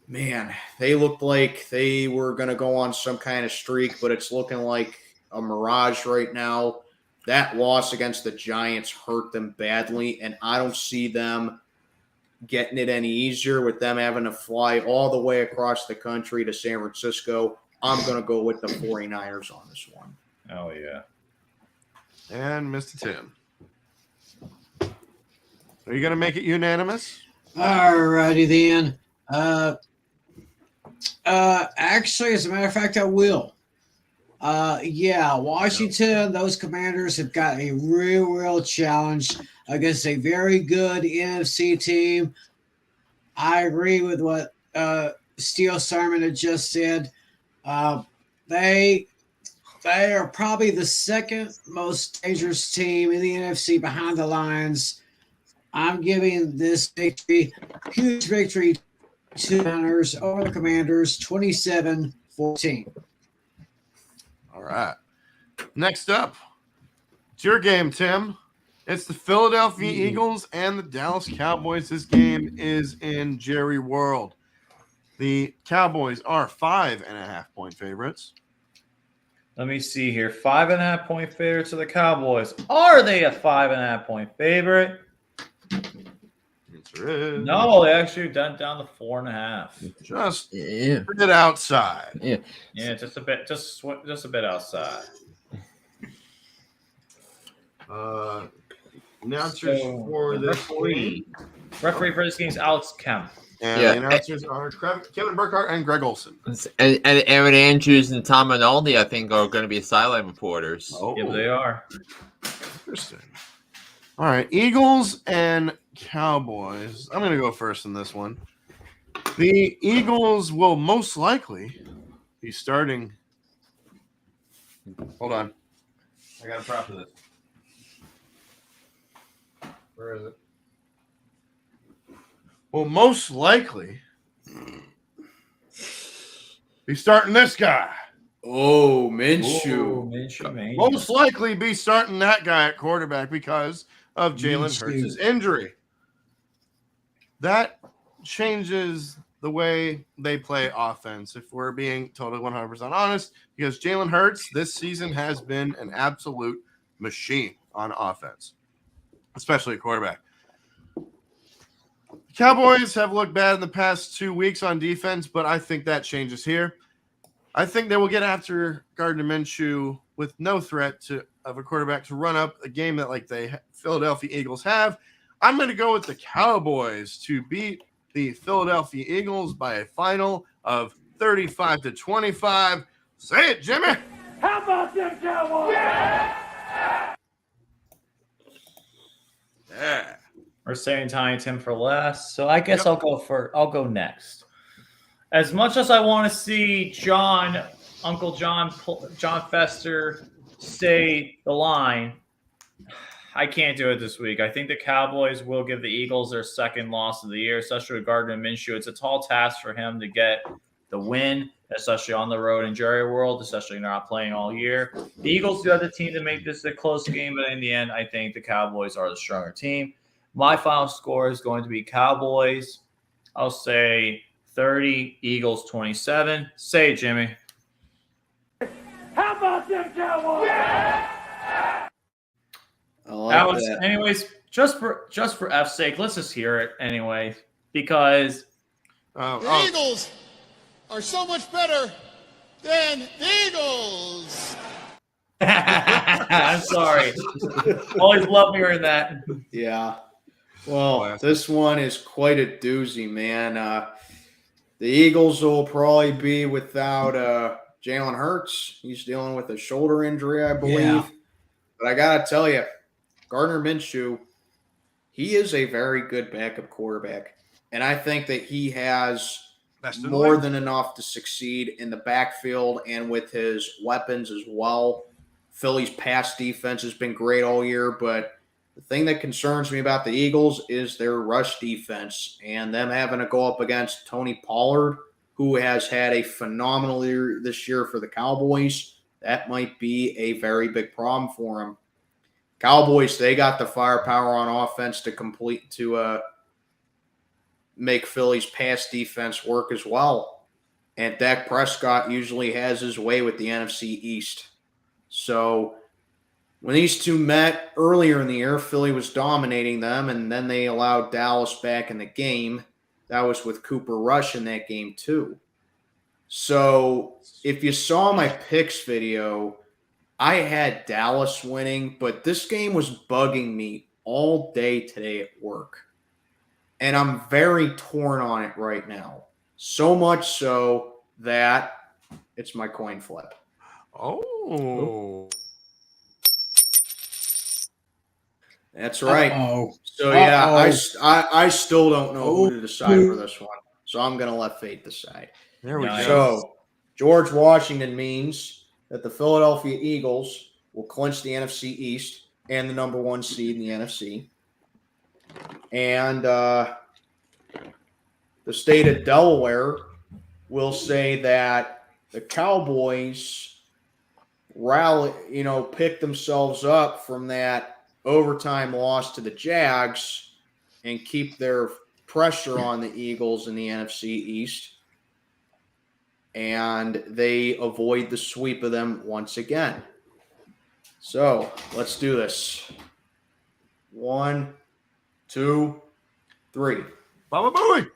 [SPEAKER 7] man, they looked like they were going to go on some kind of streak, but it's looking like a mirage right now. That loss against the Giants hurt them badly, and I don't see them getting it any easier with them having to fly all the way across the country to San Francisco. I'm going to go with the 49ers on this one.
[SPEAKER 2] Oh, yeah.
[SPEAKER 1] And Mr. Tim. Are you going to make it unanimous?
[SPEAKER 3] All righty then. Actually, as a matter of fact, I will. Washington, those Commanders have got a real challenge against a very good NFC team. I agree with what Steel Sermon had just said. They are probably the second most dangerous team in the NFC behind the Lions. I'm giving this victory, huge victory, to the Niners over the Commanders, 27-14.
[SPEAKER 1] All right. Next up, it's your game, Tim. It's the Philadelphia Eagles and the Dallas Cowboys. This game is in Jerry World. The Cowboys are 5.5-point favorites.
[SPEAKER 2] Let me see here. 5.5-point favorites of the Cowboys. Are they a 5.5-point favorite?
[SPEAKER 1] Answer is
[SPEAKER 2] no. They actually down to 4.5.
[SPEAKER 1] Just put it outside.
[SPEAKER 2] Yeah, just a bit. Just a bit outside.
[SPEAKER 1] Announcers for this game.
[SPEAKER 2] Referee for this game is Alex Kemp.
[SPEAKER 1] And the announcers are Kevin Burkhardt and Greg Olson.
[SPEAKER 4] And Aaron Andrews and Tom Rinaldi, I think, are going to be sideline reporters.
[SPEAKER 1] Oh,
[SPEAKER 2] yeah, they are.
[SPEAKER 1] Interesting. All right, Eagles and Cowboys. I'm going to go first in this one. The Eagles will most likely be starting. Hold on. I got a prop for this. Where is it? Will most likely be starting this guy.
[SPEAKER 7] Oh, Minshew.
[SPEAKER 1] Most likely be starting that guy at quarterback because of Jalen Hurts' injury. That changes the way they play offense, if we're being totally 100% honest, because Jalen Hurts this season has been an absolute machine on offense, especially at quarterback. The Cowboys have looked bad in the past 2 weeks on defense, but I think that changes here. I think they will get after Gardner Minshew with no threat of a quarterback to run up a game that like the Philadelphia Eagles have. I'm going to go with the Cowboys to beat the Philadelphia Eagles by a final of 35-25. Say it, Jimmy.
[SPEAKER 8] How How about them Cowboys?
[SPEAKER 1] Yeah.
[SPEAKER 2] We're saying Tiny Tim for last, so I guess I'll go next. As much as I want to see Uncle John Fester say the line, I can't do it this week. I think the Cowboys will give the Eagles their second loss of the year, especially with Gardner Minshew. It's a tall task for him to get the win, especially on the road in Jerry World, especially not playing all year. The Eagles do have the team to make this a close game, but in the end, I think the Cowboys are the stronger team. My final score is going to be Cowboys, I'll say 30, Eagles 27. Say it, Jimmy.
[SPEAKER 8] How about them Cowboys?
[SPEAKER 2] Alex, anyways, just for F's sake, let's just hear it anyway, because
[SPEAKER 10] the Eagles are so much better than the Eagles.
[SPEAKER 2] I'm sorry. Always love hearing that.
[SPEAKER 7] Yeah. Well, this one is quite a doozy, man. The Eagles will probably be without Jalen Hurts. He's dealing with a shoulder injury, I believe. Yeah. But I got to tell you, Gardner Minshew, he is a very good backup quarterback. And I think that he has more than enough to succeed in the backfield and with his weapons as well. Philly's pass defense has been great all year, but the thing that concerns me about the Eagles is their rush defense and them having to go up against Tony Pollard, who has had a phenomenal year this year for the Cowboys. That might be a very big problem for him. Cowboys, they got the firepower on offense to make Philly's pass defense work as well. And Dak Prescott usually has his way with the NFC East. So when these two met earlier in the year, Philly was dominating them, and then they allowed Dallas back in the game. That was with Cooper Rush in that game too. So if you saw my picks video, I had Dallas winning, but this game was bugging me all day today at work. And I'm very torn on it right now. So much so that it's my coin flip.
[SPEAKER 1] Oh.
[SPEAKER 7] That's right.
[SPEAKER 3] Uh-oh.
[SPEAKER 7] So, yeah, I still don't know who to decide for this one. So I'm going to let fate decide.
[SPEAKER 1] There we go.
[SPEAKER 7] So George Washington means that the Philadelphia Eagles will clinch the NFC East and the number one seed in the NFC. And the state of Delaware will say that the Cowboys pick themselves up from that overtime loss to the Jags and keep their pressure on the Eagles in the NFC East. And they avoid the sweep of them once again. So let's do this. 1, 2, 3.
[SPEAKER 1] Baba Booey.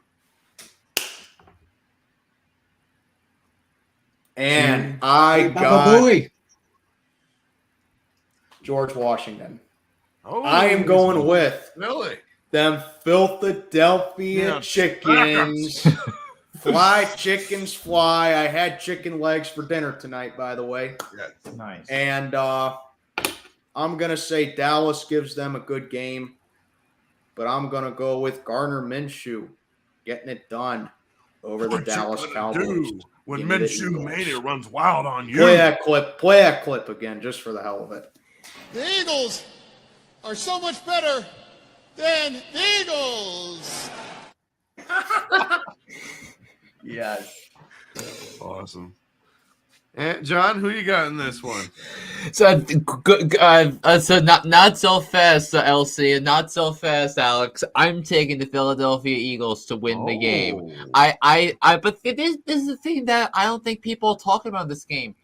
[SPEAKER 7] And I got George Washington.
[SPEAKER 1] Oh,
[SPEAKER 7] I am going with
[SPEAKER 1] Philly.
[SPEAKER 7] Them Philadelphia chickens. Fly, chickens, fly. I had chicken legs for dinner tonight, by the way.
[SPEAKER 1] Yes.
[SPEAKER 2] Nice.
[SPEAKER 7] And I'm going to say Dallas gives them a good game, but I'm going to go with Gardner Minshew getting it done over the Dallas Cowboys.
[SPEAKER 1] When Minshew Mania runs wild on you.
[SPEAKER 7] Play that clip again, just for the hell of it.
[SPEAKER 10] The Eagles are so much better than the Eagles.
[SPEAKER 2] Yes.
[SPEAKER 1] Awesome. And John, who you got in this one?
[SPEAKER 4] So not so fast, LC, and not so fast, Alex. I'm taking the Philadelphia Eagles to win the game. But this is the thing that I don't think people are talking about in this game.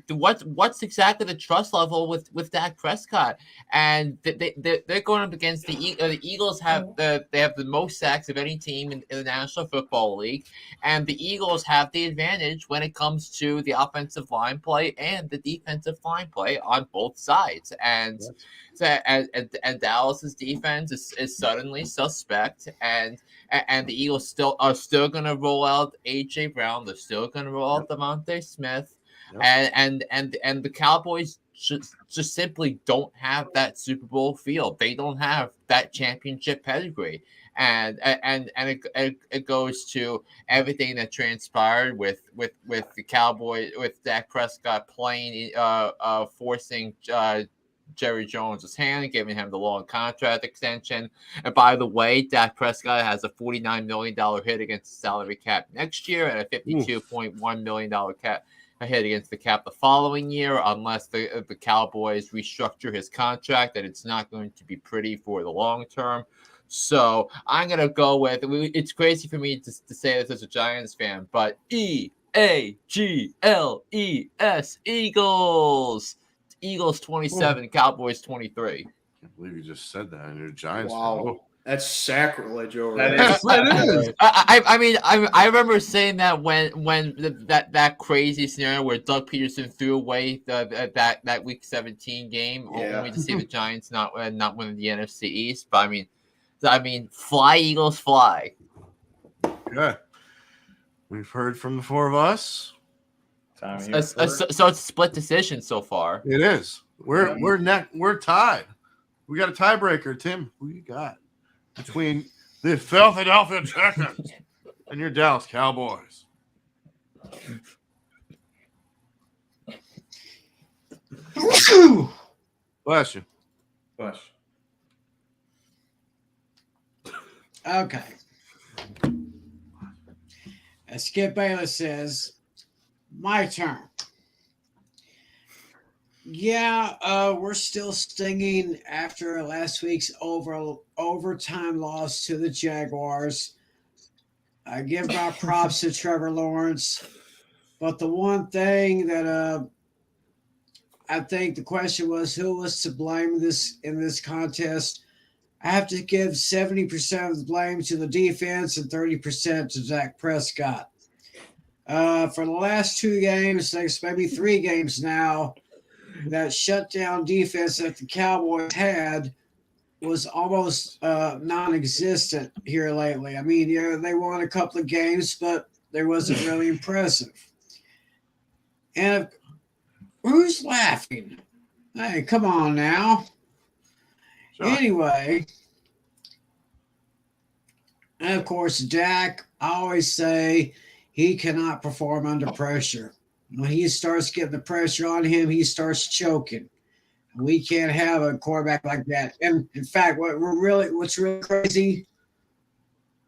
[SPEAKER 4] What's exactly the trust level with Dak Prescott, and they're going up against the Eagles. They have the most sacks of any team in the National Football League, and the Eagles have the advantage when it comes to the offensive line play and the defensive line play on both sides. And and Dallas's defense is suddenly suspect, and the Eagles are still going to roll out A.J. Brown. They're still going to roll out Devontae Smith. and the Cowboys just simply don't have that Super Bowl feel. They don't have that championship pedigree. And it goes to everything that transpired with the Cowboys, with Dak Prescott playing, forcing Jerry Jones' hand, giving him the long contract extension. And by the way, Dak Prescott has a $49 million hit against the salary cap next year and a $52.1 million cap hit against the cap the following year, unless the Cowboys restructure his contract, that it's not going to be pretty for the long term. So I'm going to go with, it's crazy for me to say this as a Giants fan, but EAGLES, Eagles. Eagles 27, Cowboys 23.
[SPEAKER 1] I can't believe you just said that. And you're a Giants fan.
[SPEAKER 7] Wow. That's sacrilege over
[SPEAKER 2] That
[SPEAKER 7] there.
[SPEAKER 2] is. That is.
[SPEAKER 4] I mean, I remember saying that when that crazy scenario where Doug Peterson threw away that Week 17 game only to see the Giants not winning the NFC East. But I mean, fly Eagles, fly.
[SPEAKER 1] Okay, we've heard from the four of us.
[SPEAKER 4] So it's a split decision so far.
[SPEAKER 1] It is. We're tied. We got a tiebreaker, Tim. Who you got between the Philadelphia Texans and your Dallas Cowboys? Bless you.
[SPEAKER 2] Bless.
[SPEAKER 3] Okay. As Skip Bayless says, my turn. Yeah, we're still stinging after last week's overtime loss to the Jaguars. I give my props to Trevor Lawrence. But the one thing that I think the question was, who was to blame in this contest? I have to give 70% of the blame to the defense and 30% to Dak Prescott. For the last 2 games, maybe 3 games now, that shutdown defense that the Cowboys had was almost non-existent here lately. I mean, yeah, they won a couple of games, but they wasn't really impressive. And who's laughing? Hey, come on now. Sure. Anyway, and of course, Dak, I always say he cannot perform under pressure. When he starts getting the pressure on him, he starts choking. We can't have a quarterback like that. And in fact, what's really crazy,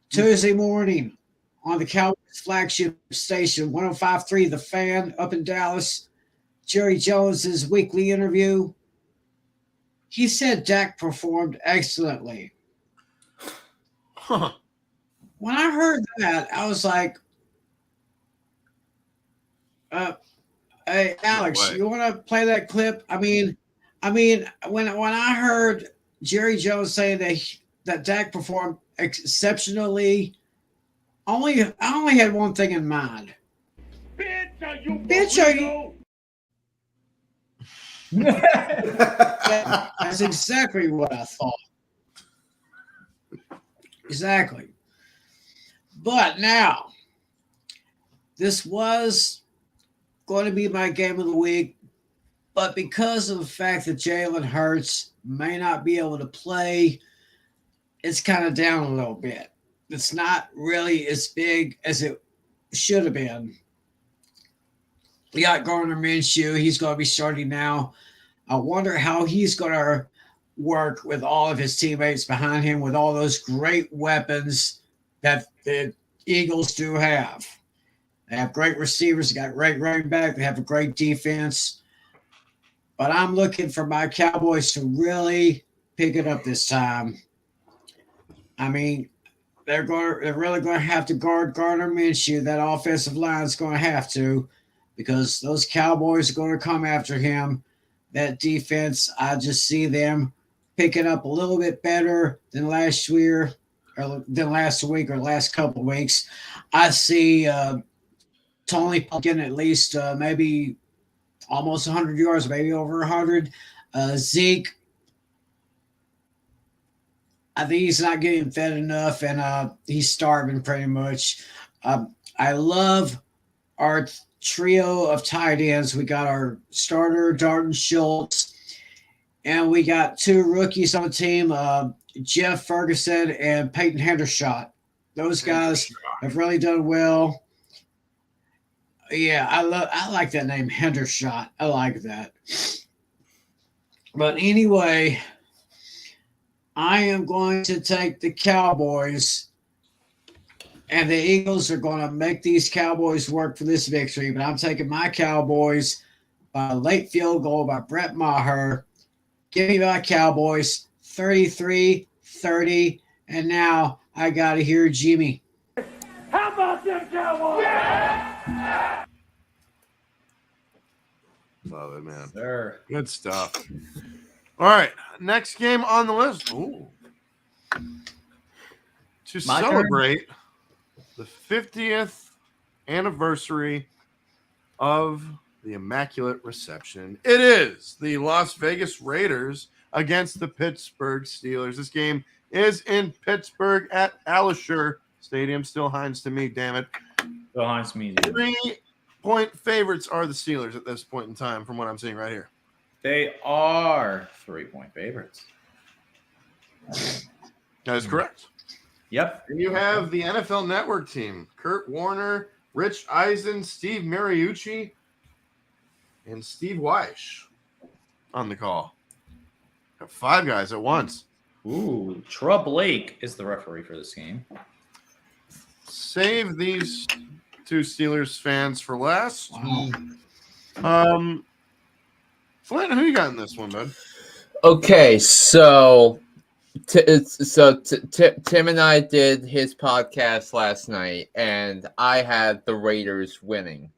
[SPEAKER 3] Tuesday morning on the Cowboys flagship station, 105.3 The Fan up in Dallas, Jerry Jones's weekly interview, he said Dak performed excellently.
[SPEAKER 1] Huh.
[SPEAKER 3] When I heard that, I was like, hey, Alex, you want to play that clip? I mean, when I heard Jerry Jones saying that Dak performed exceptionally, I only had one thing in mind. Bitch, are you? That's exactly what I thought. Exactly. But now, this was going to be my game of the week, but because of the fact that Jalen Hurts may not be able to play, it's kind of down a little bit. It's not really as big as it should have been. We got Gardner Minshew. He's going to be starting now. I wonder how he's going to work with all of his teammates behind him with all those great weapons that the Eagles do have. They have great receivers. They got great running back. They have a great defense. But I'm looking for my Cowboys to really pick it up this time. I mean, they're really going to have to guard Gardner Minshew. That offensive line is going to have to, because those Cowboys are going to come after him. That defense, I just see them picking up a little bit better than last year, or than last week or last couple of weeks. I see Tony getting at least maybe almost 100 yards, maybe over 100. Zeke, I think he's not getting fed enough, and he's starving pretty much. I love our trio of tight ends. We got our starter, Dalton Schultz, and we got 2 rookies on the team, Jeff Ferguson and Peyton Hendershot. Those guys have really done well. Yeah, I like that name, Hendershot. I like that. But anyway, I am going to take the Cowboys, and the Eagles are going to make these Cowboys work for this victory. But I'm taking my Cowboys by a late field goal by Brett Maher. Give me my Cowboys 33-30. And now I got to hear Jimmy.
[SPEAKER 8] How about them Cowboys? Yeah!
[SPEAKER 1] Love it, man.
[SPEAKER 2] Sure.
[SPEAKER 1] Good stuff. All right, next game on the list. Ooh. To celebrate the 50th anniversary of the Immaculate Reception, it is the Las Vegas Raiders against the Pittsburgh Steelers. This game is in Pittsburgh at Alisher Stadium. Still Heinz to me, damn it.
[SPEAKER 2] Still Heinz to me.
[SPEAKER 1] 3-point favorites are the Steelers at this point in time, from what I'm seeing right here.
[SPEAKER 2] They are 3-point favorites.
[SPEAKER 1] That is correct.
[SPEAKER 2] Yep.
[SPEAKER 1] And you have the NFL Network team: Kurt Warner, Rich Eisen, Steve Mariucci, and Steve Weish on the call. Got 5 guys at once.
[SPEAKER 2] Ooh, Trub Blake is the referee for this game.
[SPEAKER 1] Save these 2 Steelers fans for last. Wow. Flint, who you got in this one, bud?
[SPEAKER 4] Okay, so Tim and I did his podcast last night, and I had the Raiders winning.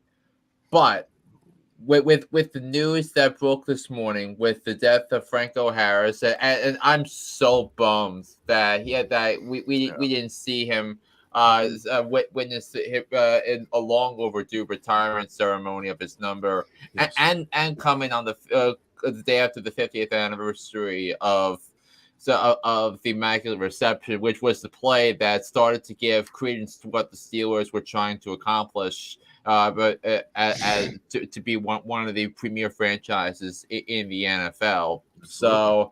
[SPEAKER 4] But with the news that broke this morning with the death of Franco Harris, and I'm so bummed that we didn't see him witness in a long overdue retirement ceremony of his number, yes. and coming on the day after the 50th anniversary of the Immaculate Reception, which was the play that started to give credence to what the Steelers were trying to accomplish, but to be one of the premier franchises in the NFL. So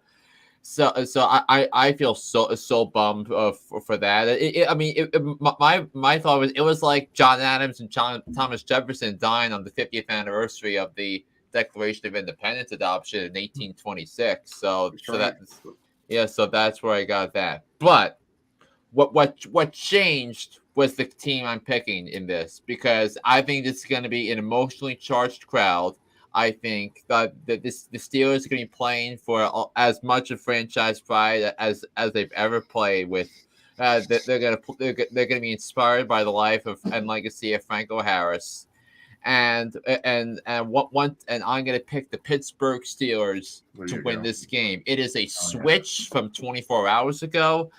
[SPEAKER 4] I feel so bummed for that. My thought was it was like John Adams and Thomas Jefferson dying on the 50th anniversary of the Declaration of Independence adoption in 1826. So that's where I got that. But what changed was the team I'm picking in this, because I think this is going to be an emotionally charged crowd. I think that the Steelers are going to be playing for as much of franchise pride as they've ever played with. They're going to be inspired by the life and legacy of Franco Harris, and I'm going to pick the Pittsburgh Steelers to win this game. It is a switch from 24 hours ago,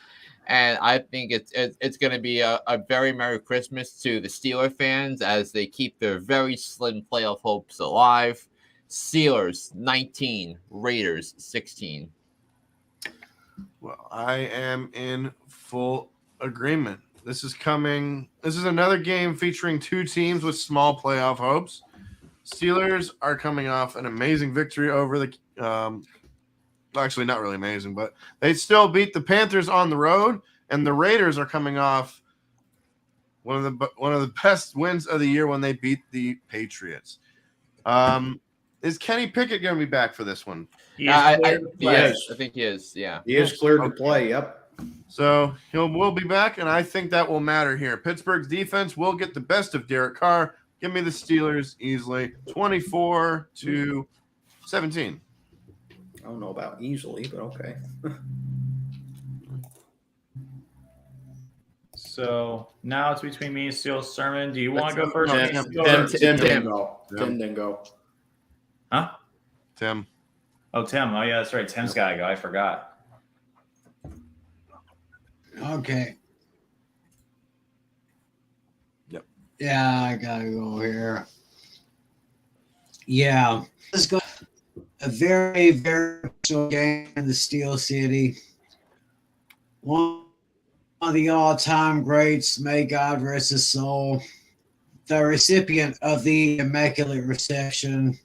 [SPEAKER 4] and I think it's going to be a very Merry Christmas to the Steeler fans as they keep their very slim playoff hopes alive. Steelers 19, Raiders 16.
[SPEAKER 1] Well, I am in full agreement. This is another game featuring 2 teams with small playoff hopes. Steelers are coming off an amazing victory over the actually not really amazing, but they still beat the Panthers on the road, and the Raiders are coming off one of the best wins of the year when they beat the Patriots. Is Kenny Pickett going to be back for this one?
[SPEAKER 4] I think he is. Yeah,
[SPEAKER 7] he is cleared to play. Yep.
[SPEAKER 1] So will be back, and I think that will matter here. Pittsburgh's defense will get the best of Derek Carr. Give me the Steelers easily, 24-17.
[SPEAKER 7] I don't know about easily, but okay.
[SPEAKER 2] So now it's between me and Steel Sermon. Do you want to go first?
[SPEAKER 7] Tim didn't go.
[SPEAKER 2] Huh?
[SPEAKER 1] Tim.
[SPEAKER 2] Oh, Tim. Oh, yeah, that's right. Tim's got to go. I forgot.
[SPEAKER 3] Okay.
[SPEAKER 1] Yep.
[SPEAKER 3] Yeah, I got to go here. Yeah. Let's go. A very, very special game in the Steel City. One of the all-time greats, may God rest his soul, the recipient of the Immaculate Reception.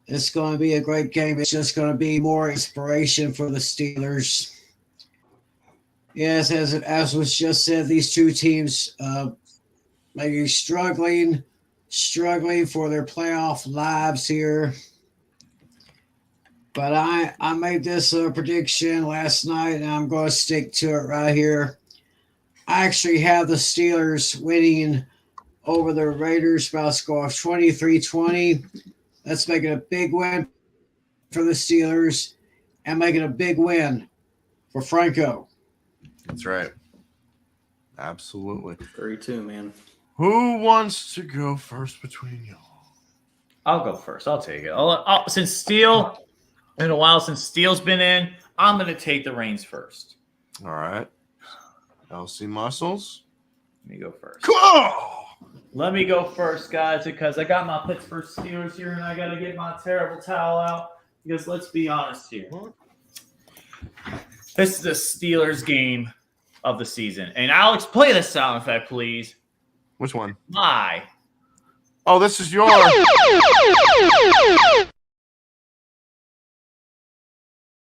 [SPEAKER 3] It's going to be a great game. It's just going to be more inspiration for the Steelers. Yes, as was just said, these two teams maybe struggling for their playoff lives here. But I made this prediction last night, and I'm going to stick to it right here. I actually have the Steelers winning over the Raiders by a score of 23-20. That's making a big win for the Steelers and making a big win for Franco.
[SPEAKER 1] That's right. Absolutely.
[SPEAKER 7] 32, man.
[SPEAKER 1] Who wants to go first between y'all?
[SPEAKER 2] I'll go first. I'll take it. Since Steel, in a while since Steel's been in, I'm going to take the reins first.
[SPEAKER 1] All right. LC Muscles.
[SPEAKER 2] Let me go first.
[SPEAKER 1] Cool.
[SPEAKER 2] Let me go first, guys, because I got my Pittsburgh Steelers here, and I got to get my terrible towel out. Because let's be honest here. This is the Steelers game of the season. And Alex, play the sound effect, please.
[SPEAKER 1] Which one?
[SPEAKER 2] My.
[SPEAKER 1] Oh, this is your.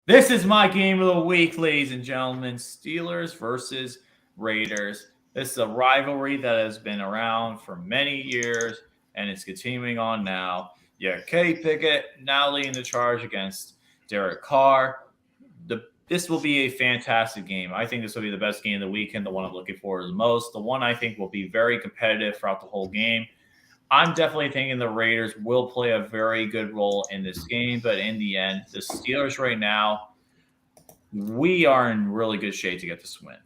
[SPEAKER 2] This is my game of the week, ladies and gentlemen. Steelers versus Raiders. This is a rivalry that has been around for many years, and it's continuing on now. Yeah, Kenny Pickett now leading the charge against Derek Carr. This will be a fantastic game. I think this will be the best game of the weekend, the one I'm looking forward to the most, the one I think will be very competitive throughout the whole game. I'm definitely thinking the Raiders will play a very good role in this game, but in the end, the Steelers right now, we are in really good shape to get this win,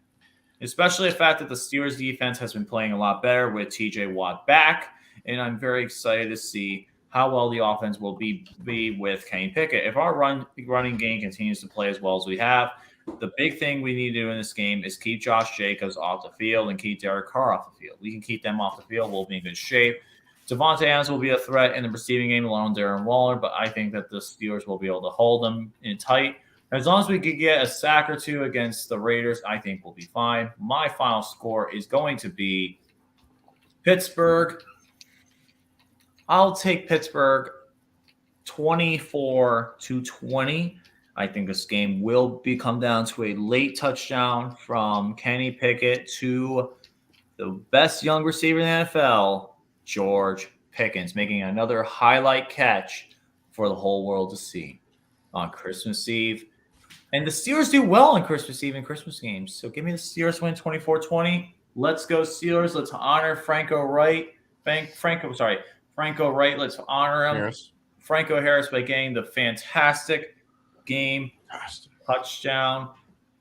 [SPEAKER 2] especially the fact that the Steelers defense has been playing a lot better with TJ Watt back, and I'm very excited to see how well the offense will be with Kenny Pickett. If our running game continues to play as well as we have, the big thing we need to do in this game is keep Josh Jacobs off the field and keep Derek Carr off the field. We can keep them off the field. We'll be in good shape. Devontae Adams will be a threat in the receiving game along Darren Waller, but I think that the Steelers will be able to hold them in tight. As long as we could get a sack or two against the Raiders, I think we'll be fine. My final score is going to be Pittsburgh. I'll take Pittsburgh 24-20. I think this game will come down to a late touchdown from Kenny Pickett to the best young receiver in the NFL, George Pickens, making another highlight catch for the whole world to see on Christmas Eve. And the Steelers do well on Christmas Eve and Christmas games. So give me the Steelers win 24-20. Let's go Steelers. Let's honor Franco Wright. Franco Wright, let's honor him.
[SPEAKER 1] Harris.
[SPEAKER 2] Franco Harris by getting the fantastic game touchdown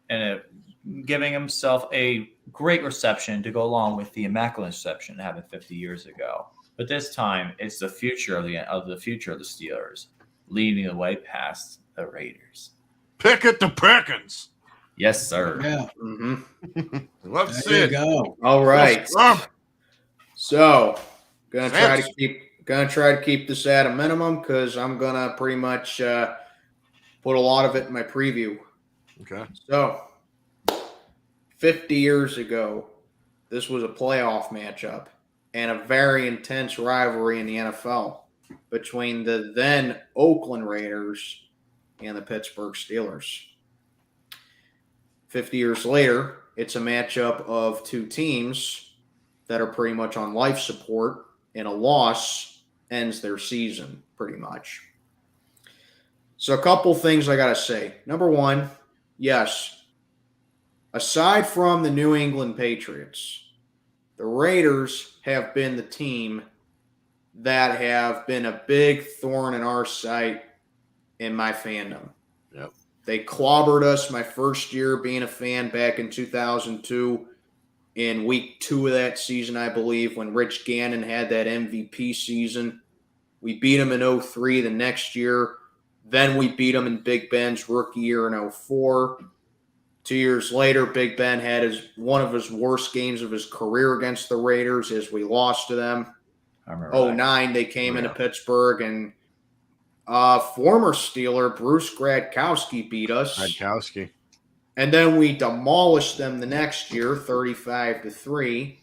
[SPEAKER 2] and giving himself a great reception to go along with the Immaculate Reception that happened 50 years ago. But this time, it's the future of the Steelers, leading the way past the Raiders.
[SPEAKER 1] Pickett to Pickens.
[SPEAKER 2] Yes, sir.
[SPEAKER 3] Yeah.
[SPEAKER 7] Mm-hmm.
[SPEAKER 1] Love to see
[SPEAKER 3] There you
[SPEAKER 1] it.
[SPEAKER 3] go.
[SPEAKER 7] All right.
[SPEAKER 1] Yes.
[SPEAKER 7] So, gonna try to keep this at a minimum because I'm gonna pretty much put a lot of it in my preview.
[SPEAKER 1] Okay.
[SPEAKER 7] So, 50 years ago, this was a playoff matchup and a very intense rivalry in the NFL between the then Oakland Raiders and the Pittsburgh Steelers. 50 years later, it's a matchup of two teams that are pretty much on life support, and a loss ends their season pretty much. So a couple things I got to say. Number one, yes, aside from the New England Patriots, the Raiders have been the team that have been a big thorn in our side in my fandom.
[SPEAKER 1] Yep.
[SPEAKER 7] They clobbered us my first year being a fan back in 2002 in week 2 of that season, I believe, when Rich Gannon had that MVP season. We beat him in 2003 the next year. Then we beat him in Big Ben's rookie year in 2004. 2 years later, Big Ben had one of his worst games of his career against the Raiders as we lost to them.
[SPEAKER 2] I remember
[SPEAKER 7] 2009, they came into Pittsburgh, and former Steeler Bruce Gradkowski beat us.
[SPEAKER 1] Gradkowski.
[SPEAKER 7] And then we demolished them the next year, 35-3.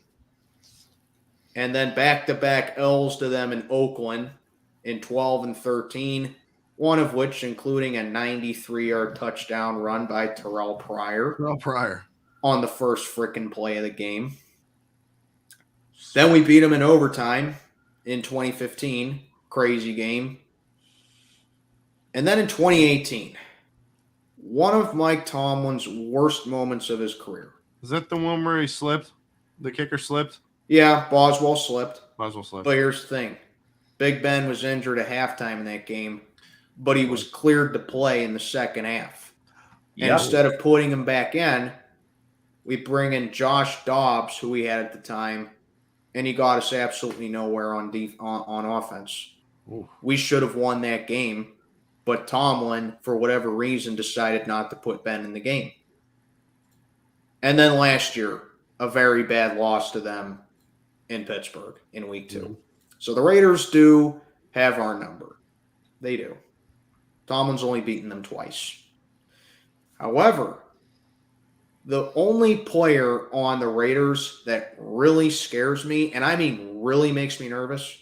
[SPEAKER 7] and then back-to-back L's to them in Oakland in 12 and 13, one of which including a 93-yard touchdown run by Terrell Pryor. On the first frickin' play of the game. Then we beat them in overtime in 2015. Crazy game. And then in 2018, one of Mike Tomlin's worst moments of his career.
[SPEAKER 1] Is that the one where he slipped? The kicker slipped?
[SPEAKER 7] Yeah, Boswell slipped.
[SPEAKER 1] But
[SPEAKER 7] here's the thing. Big Ben was injured at halftime in that game, but he was cleared to play in the second half. And instead of putting him back in, we bring in Josh Dobbs, who we had at the time, and he got us absolutely nowhere on offense. Ooh. We should have won that game, but Tomlin, for whatever reason, decided not to put Ben in the game. And then last year, a very bad loss to them in Pittsburgh in week 2. Mm-hmm. So the Raiders do have our number. They do. Tomlin's only beaten them twice. However, the only player on the Raiders that really scares me, and I mean really makes me nervous,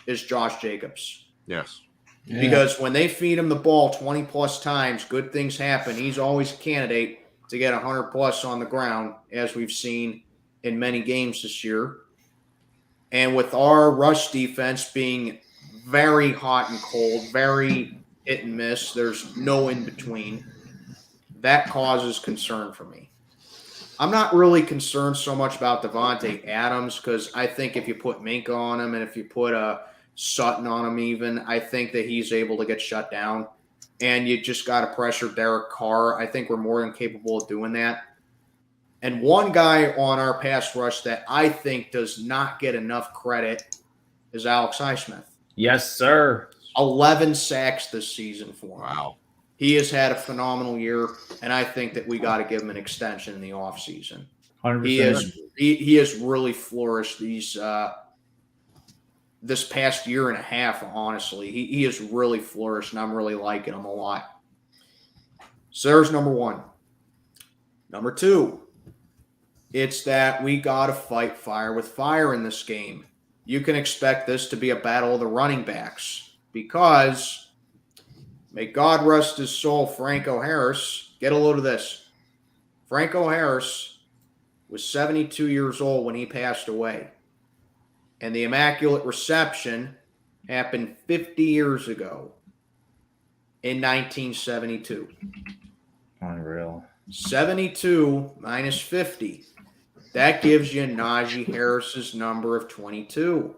[SPEAKER 7] is Josh Jacobs.
[SPEAKER 1] Yes.
[SPEAKER 7] Yeah. Because when they feed him the ball 20-plus times, good things happen. He's always a candidate to get 100-plus on the ground, as we've seen in many games this year. And with our rush defense being very hot and cold, very hit and miss, there's no in-between, that causes concern for me. I'm not really concerned so much about Devontae Adams because I think if you put Minka on him and if you put Sutton on him even, I think that he's able to get shut down. And you just got to pressure Derek Carr. I think we're more than capable of doing that. And one guy on our pass rush that I think does not get enough credit is Alex Highsmith.
[SPEAKER 2] Yes, sir.
[SPEAKER 7] 11 sacks this season for him.
[SPEAKER 1] Wow.
[SPEAKER 7] He has had a phenomenal year, and I think that we got to give him an extension in the offseason.
[SPEAKER 2] 100%.
[SPEAKER 7] He has really flourished this past year and a half, honestly. He has really flourished, and I'm really liking him a lot. So there's number one. Number two, it's that we got to fight fire with fire in this game. You can expect this to be a battle of the running backs because, may God rest his soul, Franco Harris. Get a load of this. Franco Harris was 72 years old when he passed away. And the Immaculate Reception happened 50 years ago in 1972.
[SPEAKER 2] Unreal.
[SPEAKER 7] 72 minus 50. That gives you Najee Harris's number of 22.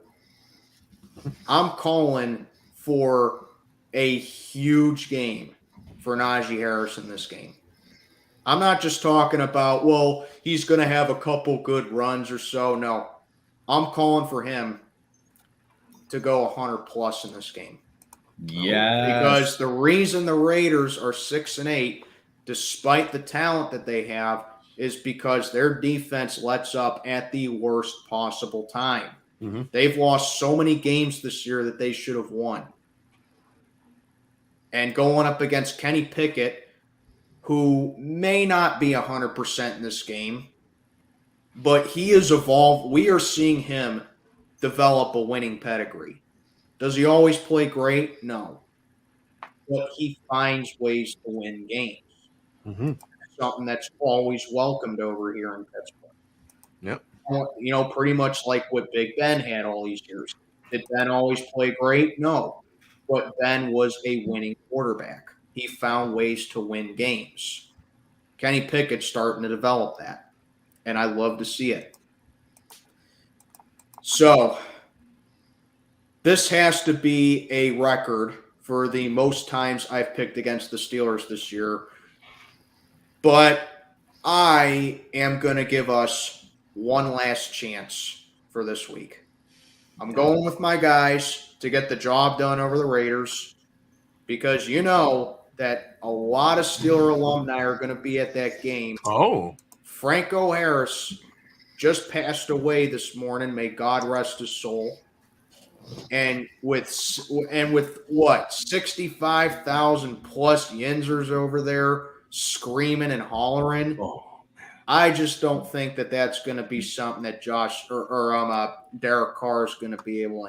[SPEAKER 7] I'm calling for a huge game for Najee Harris in this game. I'm not just talking about, well, he's going to have a couple good runs or so. No, I'm calling for him to go 100-plus in this game.
[SPEAKER 2] Yeah.
[SPEAKER 7] Because the reason the Raiders are 6-8, despite the talent that they have, is because their defense lets up at the worst possible time. Mm-hmm. They've lost so many games this year that they should have won. And going up against Kenny Pickett, who may not be 100% in this game, but he has evolved. We are seeing him develop a winning pedigree. Does he always play great? No. But he finds ways to win games. Mm-hmm. Something that's always welcomed over here in Pittsburgh.
[SPEAKER 1] Yep.
[SPEAKER 7] You know, pretty much like what Big Ben had all these years. Did Ben always play great? No. But Ben was a winning quarterback. He found ways to win games. Kenny Pickett's starting to develop that. And I love to see it. So, this has to be a record for the most times I've picked against the Steelers this year. But I am going to give us one last chance for this week. I'm going with my guys to get the job done over the Raiders because you know that a lot of Steeler alumni are going to be at that game.
[SPEAKER 1] Oh.
[SPEAKER 7] Franco Harris just passed away this morning. May God rest his soul. And with what, 65,000 plus Yinzers over there screaming and hollering. Oh, I just don't think that that's going to be something that Josh or Derek Carr is going to be able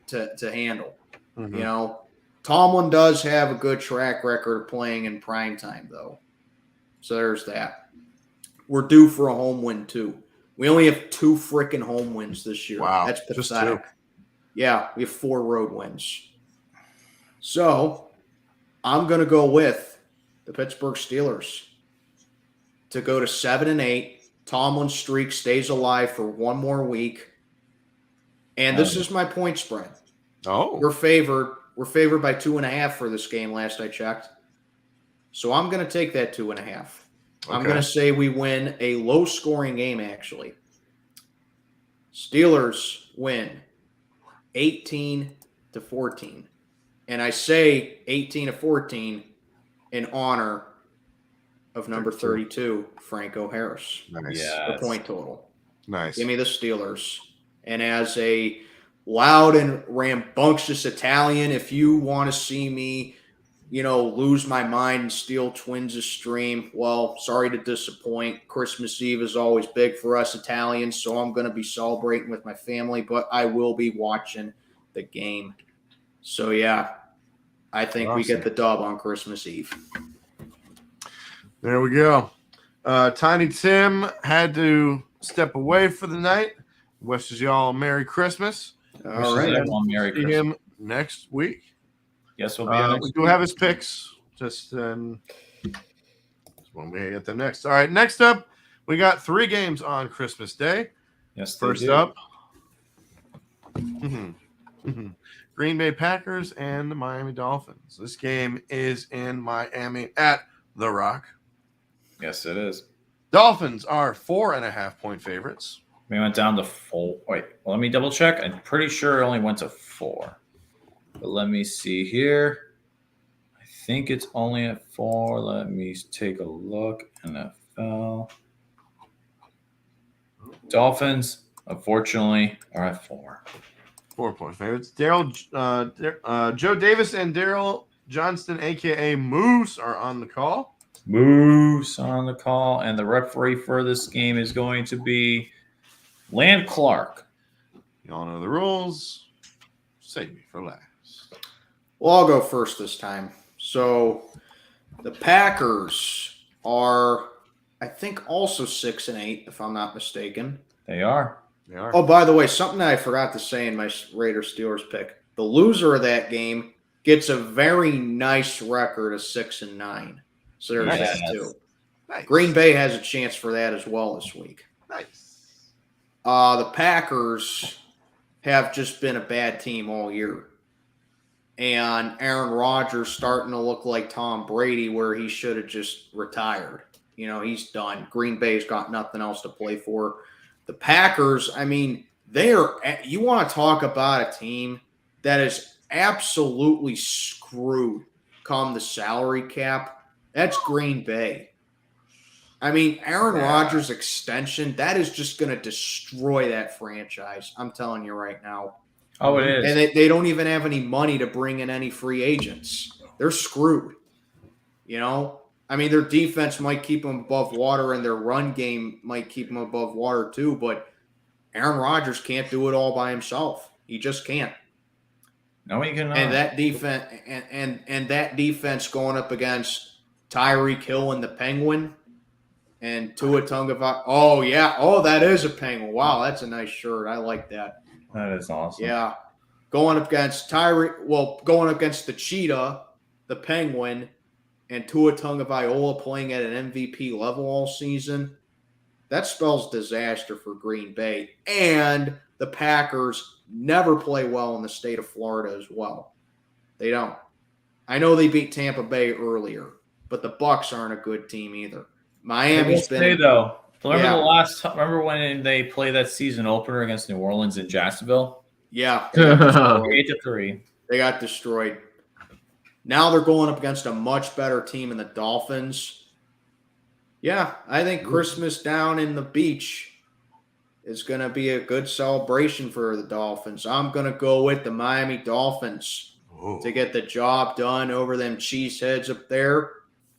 [SPEAKER 7] to handle.
[SPEAKER 1] Mm-hmm.
[SPEAKER 7] You know, Tomlin does have a good track record of playing in prime time, though. So there's that. We're due for a home win, too. We only have 2 freaking home wins this year.
[SPEAKER 1] Wow.
[SPEAKER 7] That's
[SPEAKER 1] Just
[SPEAKER 7] pathetic.
[SPEAKER 1] 2.
[SPEAKER 7] Yeah, we have 4 road wins. So I'm going to go with the Pittsburgh Steelers to go to 7-8. Tomlin's streak stays alive for 1 more week. And this is my point spread.
[SPEAKER 1] Oh.
[SPEAKER 7] We're favored by 2.5 for this game, last I checked. So I'm going to take that 2.5. Okay. I'm going to say we win a low-scoring game, actually. Steelers win 18-14. And I say 18-14 in honor of number 32, Franco Harris.
[SPEAKER 1] Nice.
[SPEAKER 7] The point total.
[SPEAKER 1] Nice.
[SPEAKER 7] Give me the Steelers. And as a loud and rambunctious Italian, if you want to see me, lose my mind and steal Twins' stream, well, sorry to disappoint. Christmas Eve is always big for us Italians, so I'm going to be celebrating with my family, but I will be watching the game. So, yeah, I think we get the dub on Christmas Eve.
[SPEAKER 1] There we go. Tiny Tim had to step away for the night. Wishes y'all a Merry Christmas.
[SPEAKER 7] All right.
[SPEAKER 2] Merry
[SPEAKER 1] See
[SPEAKER 2] Christmas.
[SPEAKER 1] him next week.
[SPEAKER 2] Yes, we'll be
[SPEAKER 1] we do have his picks. Just when we get them next. All right, next up, we got 3 games on Christmas Day.
[SPEAKER 2] Yes,
[SPEAKER 1] first up, Green Bay Packers and the Miami Dolphins. This game is in Miami at The Rock.
[SPEAKER 2] Yes, it is.
[SPEAKER 1] Dolphins are 4.5-point favorites.
[SPEAKER 2] We went down to 4. Wait, well, let me double check. I'm pretty sure it only went to 4. But let me see here. I think it's only at 4. Let me take a look. NFL. Dolphins, unfortunately, are at 4.
[SPEAKER 1] 4-point favorites. Joe Davis and Daryl Johnston, a.k.a. Moose, are on the call.
[SPEAKER 2] Moose on the call. And the referee for this game is going to be Land Clark.
[SPEAKER 1] You all know the rules. Save me for last.
[SPEAKER 7] Well, I'll go first this time. So the Packers are, I think, also 6-8, if I'm not mistaken.
[SPEAKER 2] They are.
[SPEAKER 7] Oh, by the way, something that I forgot to say in my Raiders-Steelers pick. The loser of that game gets a very nice record of 6-9. So there's that too.
[SPEAKER 1] Nice.
[SPEAKER 7] Green Bay has a chance for that as well this week.
[SPEAKER 1] Nice.
[SPEAKER 7] The Packers have just been a bad team all year. And Aaron Rodgers starting to look like Tom Brady, where he should have just retired. He's done. Green Bay's got nothing else to play for. The Packers, I mean, you want to talk about a team that is absolutely screwed come the salary cap. That's Green Bay. I mean, Aaron Rodgers' extension, that is just going to destroy that franchise. I'm telling you right now.
[SPEAKER 2] Oh, it is.
[SPEAKER 7] And they don't even have any money to bring in any free agents. They're screwed. I mean, their defense might keep them above water and their run game might keep them above water too, but Aaron Rodgers can't do it all by himself. He just can't.
[SPEAKER 2] No, he cannot.
[SPEAKER 7] And that defense and that defense going up against Tyreek Hill and the Penguin and Tua Tagovailoa. Oh, yeah. Oh, that is a Penguin. Wow, that's a nice shirt. I like that.
[SPEAKER 2] That is awesome.
[SPEAKER 7] Yeah. Going up against going up against the Cheetah, the Penguin, and Tua Tagovailoa playing at an MVP level all season, that spells disaster for Green Bay. And the Packers never play well in the state of Florida as well. They don't. I know they beat Tampa Bay earlier, but the Bucs aren't a good team either. Miami's been
[SPEAKER 2] though. Remember when they played that season opener against New Orleans in Jacksonville?
[SPEAKER 7] Yeah.
[SPEAKER 2] 8-3.
[SPEAKER 7] They got destroyed. Now they're going up against a much better team in the Dolphins. Yeah, I think Christmas down in the beach is going to be a good celebration for the Dolphins. I'm going to go with the Miami Dolphins to get the job done over them cheeseheads up there.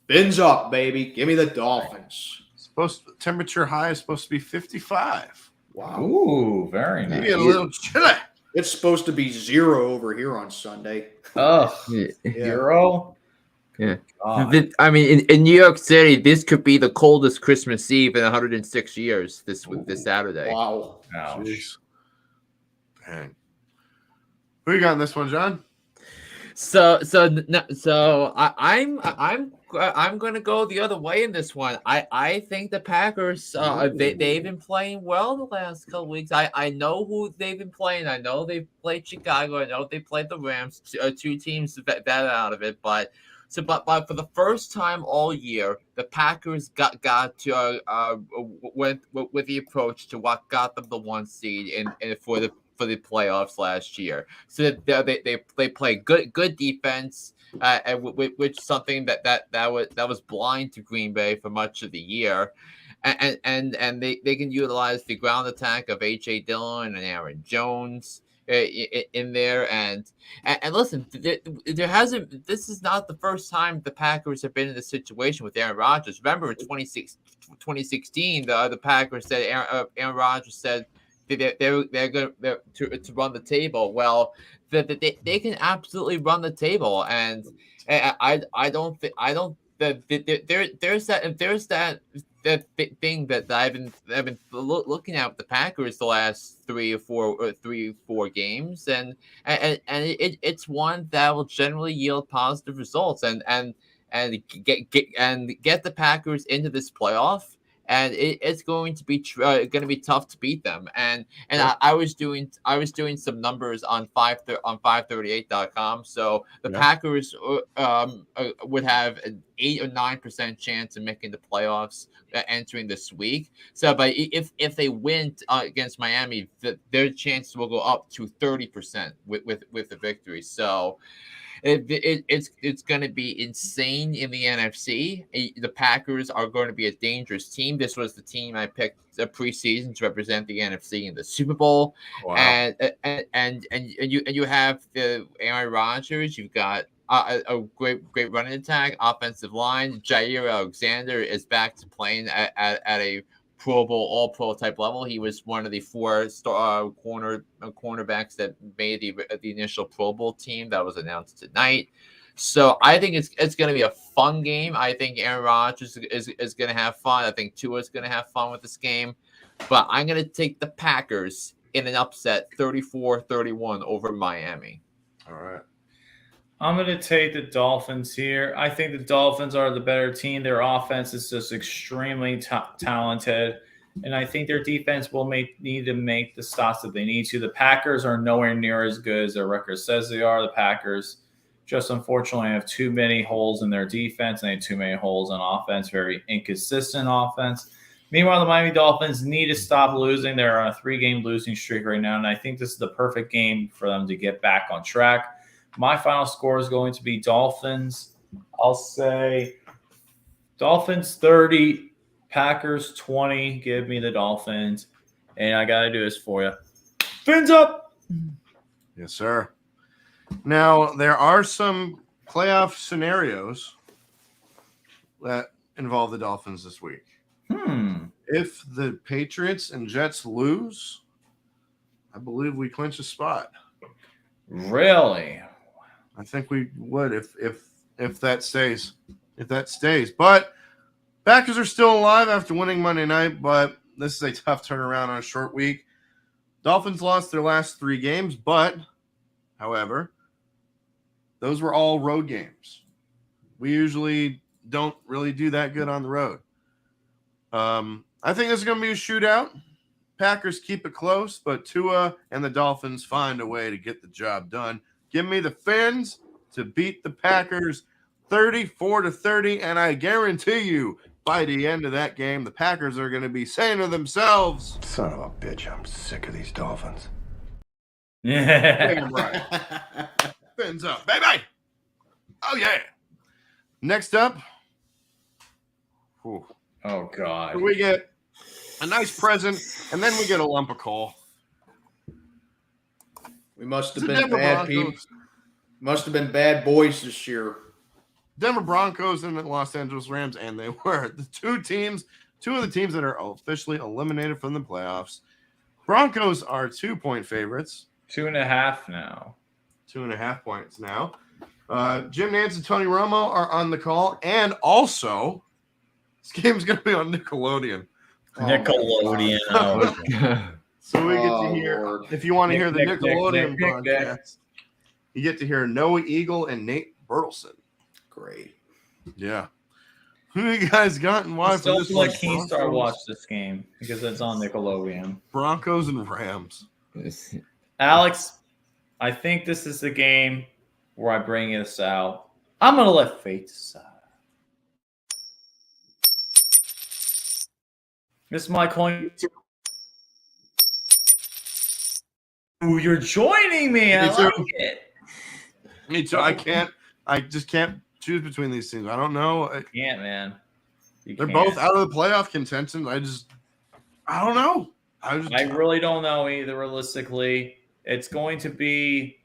[SPEAKER 7] Fins up, baby. Give me the Dolphins.
[SPEAKER 1] Temperature high is supposed to be 55.
[SPEAKER 7] Wow.
[SPEAKER 2] Ooh, very nice.
[SPEAKER 1] Maybe a little chilly.
[SPEAKER 7] It's supposed to be 0 over here on Sunday.
[SPEAKER 2] Oh,
[SPEAKER 4] Yeah.
[SPEAKER 2] 0?
[SPEAKER 4] Yeah.
[SPEAKER 2] God.
[SPEAKER 4] I mean, in New York City, this could be the coldest Christmas Eve in 106 years. This Saturday.
[SPEAKER 7] Wow.
[SPEAKER 2] Ouch.
[SPEAKER 1] Dang. Who you got in this one, John?
[SPEAKER 4] I'm gonna go the other way in this one. I think the Packers they've been playing well the last couple weeks. I know who they've been playing. I know they've played Chicago. I know they played the Rams. Two teams that out of it, but for the first time all year, the Packers got to went with the approach to what got them the 1 seed and for the playoffs last year. So they play good defense, and which something that was blind to Green Bay for much of the year, and they can utilize the ground attack of A.J. Dillon and Aaron Jones in there, and listen, there hasn't. This is not the first time the Packers have been in this situation with Aaron Rodgers. Remember in 2016, the Packers said Aaron Rodgers said they're going to run the table. Well, they can absolutely run the table, and I don't think there's that thing that I've been looking at with the Packers the last 3 or 4 games, and it's one that will generally yield positive results and get the Packers into this playoff. And it's going to be tough to beat them. And I was doing some numbers on 538.com. So the Packers would have an 8 or 9% chance of making the playoffs entering this week. So, but if they win against Miami, their chances will go up to 30% with the victory. So. It's going to be insane in the NFC. The Packers are going to be a dangerous team. This was the team I picked preseason to represent the NFC in the Super Bowl. Wow. And you have the Aaron Rodgers. You've got a great running attack, offensive line. Jair Alexander is back to playing at a Pro Bowl, All-Pro type level. He was one of the 4-star cornerbacks that made the initial Pro Bowl team that was announced tonight. So I think it's going to be a fun game. I think Aaron Rodgers is going to have fun. I think Tua is going to have fun with this game. But I'm going to take the Packers in an upset, 34-31 over Miami.
[SPEAKER 1] All right.
[SPEAKER 2] I'm going to take the Dolphins here. I think the Dolphins are the better team. Their offense is just extremely talented, and I think their defense will need to make the stops that they need to. The Packers are nowhere near as good as their record says they are. The Packers just unfortunately have too many holes in their defense, and they have too many holes on offense, very inconsistent offense. Meanwhile, the Miami Dolphins need to stop losing. They're on a 3-game losing streak right now, and I think this is the perfect game for them to get back on track. My final score is going to be Dolphins. I'll say Dolphins 30, Packers 20. Give me the Dolphins. And I got to do this for you. Fins up.
[SPEAKER 1] Yes, sir. Now, there are some playoff scenarios that involve the Dolphins this week. If the Patriots and Jets lose, I believe we clinch a spot.
[SPEAKER 2] Really?
[SPEAKER 1] I think we would if that stays. If that stays. But Packers are still alive after winning Monday night, but this is a tough turnaround on a short week. Dolphins lost their last 3 games, but, however, those were all road games. We usually don't really do that good on the road. I think this is going to be a shootout. Packers keep it close, but Tua and the Dolphins find a way to get the job done. Give me the Fins to beat the Packers 34-30, and I guarantee you by the end of that game, the Packers are going to be saying to themselves,
[SPEAKER 11] "Son of a bitch, I'm sick of these Dolphins."
[SPEAKER 2] Yeah.
[SPEAKER 1] Right. Fins up, baby. Oh, yeah. Next up.
[SPEAKER 2] Oh, God.
[SPEAKER 1] We get a nice present, and then we get a lump of coal.
[SPEAKER 7] We must have been bad people. Must have been bad boys this year.
[SPEAKER 1] Denver Broncos and the Los Angeles Rams, and they were the 2 teams two of the teams that are officially eliminated from the playoffs. Broncos are 2-point favorites.
[SPEAKER 2] 2.5 now.
[SPEAKER 1] 2.5 points now. Jim Nantz and Tony Romo are on the call, and also this game is going to be on Nickelodeon.
[SPEAKER 2] Nickelodeon.
[SPEAKER 1] So we get to hear, if you want to hear the Nickelodeon broadcast, you get to hear Noah Eagle and Nate Burleson.
[SPEAKER 7] Great.
[SPEAKER 1] Yeah. Who you guys got and why?
[SPEAKER 2] Still feel like Keenstar watch this game because it's on Nickelodeon.
[SPEAKER 1] Broncos and Rams.
[SPEAKER 2] Alex, I think this is the game where I bring this out. I'm going to let fate decide. This is my coin. Ooh, you're joining me. I like it.
[SPEAKER 1] Me too. I just can't choose between these teams. I don't know.
[SPEAKER 2] Can't, man.
[SPEAKER 1] They're both out of the playoff contention. I don't know.
[SPEAKER 2] I really don't know either, realistically. It's going to be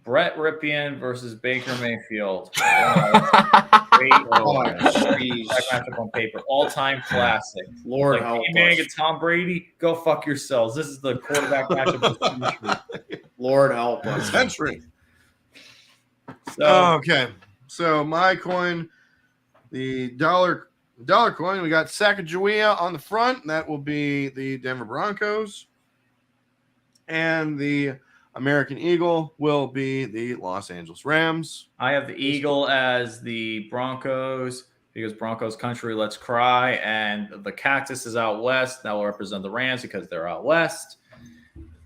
[SPEAKER 2] Brett Ripien versus Baker Mayfield. Great matchup on paper. All-time classic.
[SPEAKER 7] Lord help
[SPEAKER 2] us. Tom Brady, go fuck yourselves. This is the quarterback matchup of the century.
[SPEAKER 7] Lord help us.
[SPEAKER 1] Century.
[SPEAKER 2] So,
[SPEAKER 1] okay. So my coin, the dollar coin, we got Sacagawea on the front. That will be the Denver Broncos. And the American Eagle will be the Los Angeles Rams.
[SPEAKER 2] I have the Eagle as the Broncos because Broncos country, let's cry. And the Cactus is out west. That will represent the Rams because they're out west.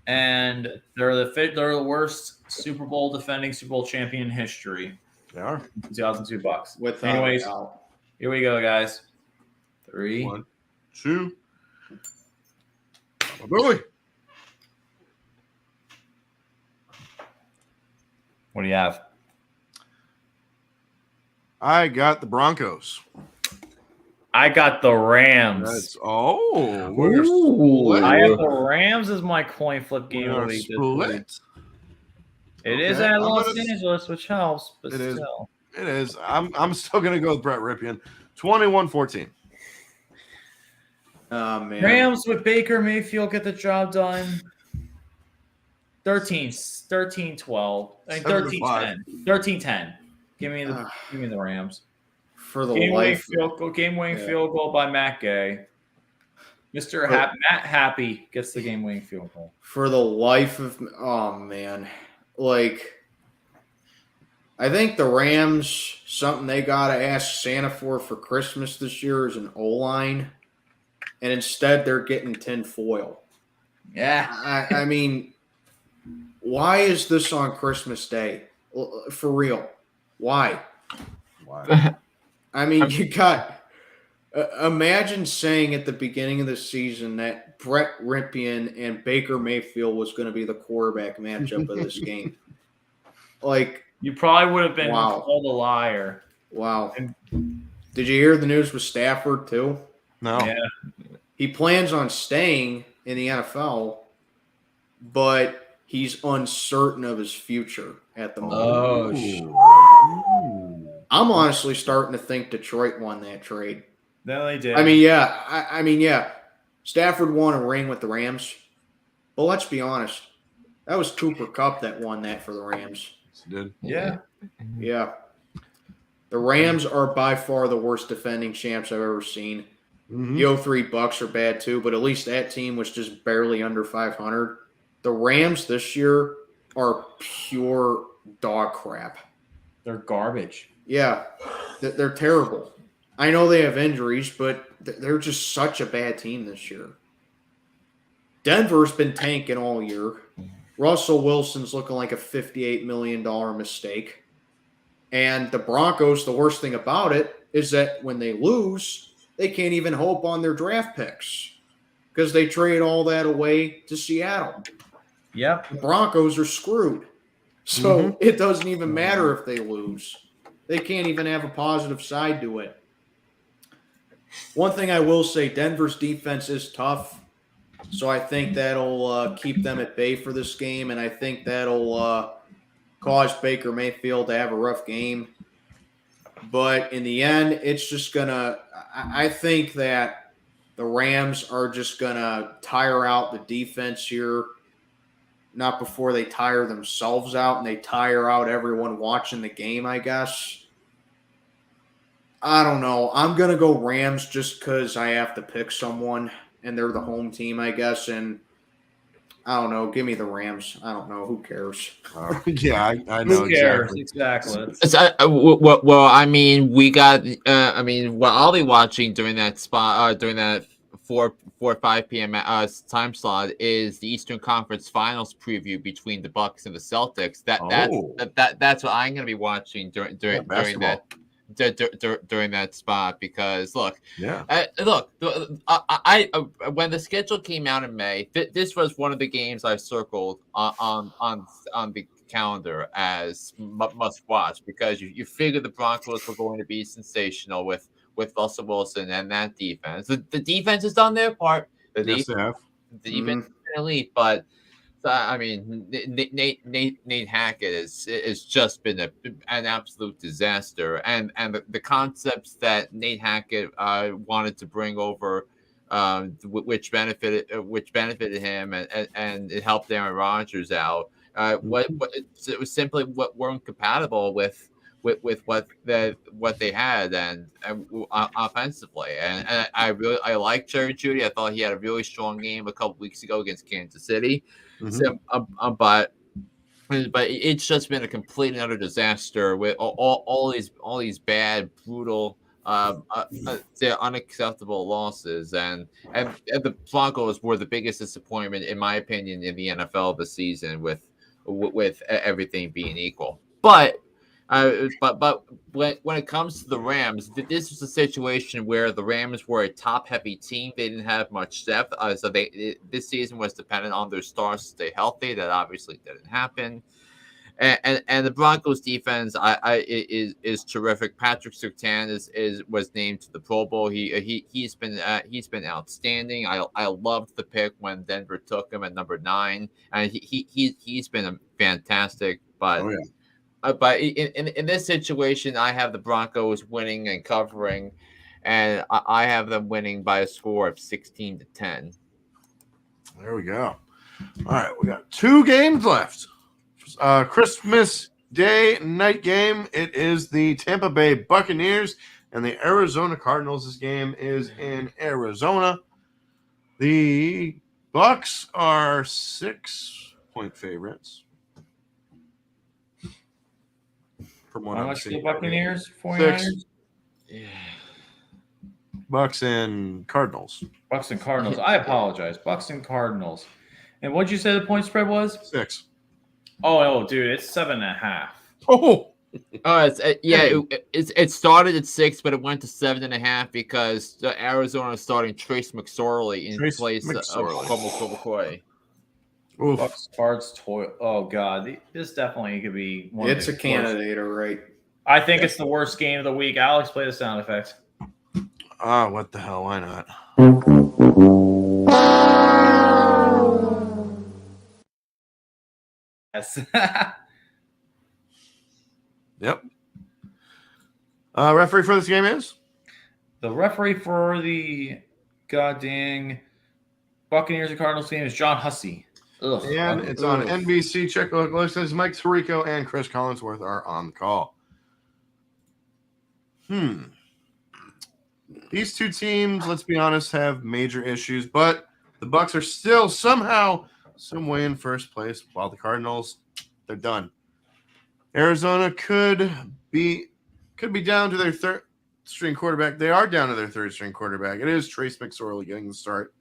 [SPEAKER 2] And they're the worst Super Bowl defending Super Bowl champion in history.
[SPEAKER 1] They are.
[SPEAKER 2] 2002 Bucks.
[SPEAKER 7] Without
[SPEAKER 2] Anyways,
[SPEAKER 7] doubt.
[SPEAKER 2] Here we go, guys. 3,
[SPEAKER 1] 1, 2. Billy.
[SPEAKER 2] What do you have?
[SPEAKER 1] I got the Broncos.
[SPEAKER 2] I got the Rams.
[SPEAKER 1] We're split.
[SPEAKER 2] I have the Rams as my coin flip game of the week.
[SPEAKER 1] Split.
[SPEAKER 2] It is at Los Angeles, which helps, but
[SPEAKER 1] it
[SPEAKER 2] still.
[SPEAKER 1] It is. I'm still gonna go with Brett Ripien. 21-14.
[SPEAKER 7] Oh man.
[SPEAKER 2] Rams with Baker Mayfield get the job done. 13-12. I mean, 13-10. 13-10. Give me the Rams.
[SPEAKER 7] For the
[SPEAKER 2] game-winning field goal by Matt Gay. Matt Happy gets the game-winning field goal.
[SPEAKER 7] For the life of man. Like, I think the Rams, something they got to ask Santa for Christmas this year is an O-line. And instead, they're getting tinfoil.
[SPEAKER 2] Yeah.
[SPEAKER 7] I mean, why is this on Christmas Day? For real. Why? I mean, you got imagine saying at the beginning of the season that Brett Ripien and Baker Mayfield was going to be the quarterback matchup of this game. Like,
[SPEAKER 2] you probably would have been
[SPEAKER 7] called
[SPEAKER 2] a liar.
[SPEAKER 7] Wow. Did you hear the news with Stafford too?
[SPEAKER 1] No.
[SPEAKER 2] Yeah.
[SPEAKER 7] He plans on staying in the NFL, but he's uncertain of his future at the moment. I'm honestly starting to think Detroit won that trade.
[SPEAKER 2] No, they did.
[SPEAKER 7] I mean, yeah. Stafford won a ring with the Rams. But let's be honest. That was Cooper Kupp that won that for the Rams.
[SPEAKER 1] He did.
[SPEAKER 2] Yeah.
[SPEAKER 7] Yeah. The Rams are by far the worst defending champs I've ever seen.
[SPEAKER 1] Mm-hmm.
[SPEAKER 7] The 03 Bucks are bad too, but at least that team was just barely under 500. The Rams this year are pure dog crap.
[SPEAKER 2] They're garbage.
[SPEAKER 7] Yeah, they're terrible. I know they have injuries, but they're just such a bad team this year. Denver's been tanking all year. Russell Wilson's looking like a $58 million mistake. And the Broncos, the worst thing about it is that when they lose, they can't even hope on their draft picks because they trade all that away to Seattle.
[SPEAKER 2] Yep.
[SPEAKER 7] The Broncos are screwed. So it doesn't even matter if they lose. They can't even have a positive side to it. One thing I will say, Denver's defense is tough. So I think that'll keep them at bay for this game, and I think that'll cause Baker Mayfield to have a rough game. But in the end, it's just going to – I think that the Rams are just going to tire out the defense here. Not before they tire themselves out and they tire out everyone watching the game, I guess. I don't know. I'm going to go Rams just because I have to pick someone, and they're the home team, I guess. And I don't know. Give me the Rams. I don't know. Who cares?
[SPEAKER 1] Yeah, I know
[SPEAKER 2] Who cares? Exactly.
[SPEAKER 4] Well, I mean, we got. What I'll be watching during that spot, during that 4 or 5 p.m. Time slot is the Eastern Conference Finals preview between the Bucks and the Celtics. That's what I'm going to be watching during that. During that spot, because look, I when the schedule came out in May, this was one of the games I circled on the calendar as must watch, because you figure the Broncos were going to be sensational with Russell Wilson and that defense. The defense has done their part. The defense is elite, but. I mean, Nate Hackett has just been an absolute disaster, and the concepts that Nate Hackett wanted to bring over, which benefited him and it helped Aaron Rodgers out. It was simply what weren't compatible with what they had and offensively, and I like Jerry Jeudy. I thought he had a really strong game a couple weeks ago against Kansas City. So, but it's just been a complete and utter disaster with all these bad, brutal, unacceptable losses, and the Broncos were the biggest disappointment, in my opinion, in the NFL this season, with everything being equal. But when it comes to the Rams, this was a situation where the Rams were a top-heavy team. They didn't have much depth, so this season was dependent on their stars to stay healthy. That obviously didn't happen. And the Broncos defense is terrific. Patrick Surtain was named to the Pro Bowl. He's been outstanding. I loved the pick when Denver took him at number 9, and he's been fantastic. But but in this situation, I have the Broncos winning and covering, and I have them winning by a score of 16-10.
[SPEAKER 1] There we go. All right, we got 2 games left. Christmas Day night game. It is the Tampa Bay Buccaneers and the Arizona Cardinals. This game is in Arizona. The Bucs are 6-point favorites.
[SPEAKER 2] How much the Buccaneers? 49ers?
[SPEAKER 1] Yeah. Bucs and Cardinals.
[SPEAKER 2] Bucs and Cardinals. I apologize. Bucs and Cardinals. And what'd you say the point spread was?
[SPEAKER 1] 6.
[SPEAKER 2] Oh, dude, it's 7.5.
[SPEAKER 1] Oh,
[SPEAKER 4] it started at 6, but it went to 7.5 because Arizona is starting Trace McSorley in place of McCoy.
[SPEAKER 2] Bucks, Cards, toy. Oh God, this definitely could be one.
[SPEAKER 7] It's a candidate, all right.
[SPEAKER 2] I think it's the worst game of the week. Alex, play the sound effects.
[SPEAKER 1] What the hell? Why not?
[SPEAKER 2] Yes.
[SPEAKER 1] Yep. Referee for this game is?
[SPEAKER 2] The referee for the goddamn Buccaneers and Cardinals game is John Hussey.
[SPEAKER 1] Ugh. And it's on NBC. Check out Mike Tirico and Chris Collinsworth are on the call. These 2 teams, let's be honest, have major issues, but the Bucs are still somehow, some way in first place, while the Cardinals, they're done. Arizona could be down to their third-string quarterback. They are down to their third-string quarterback. It is Trace McSorley getting the start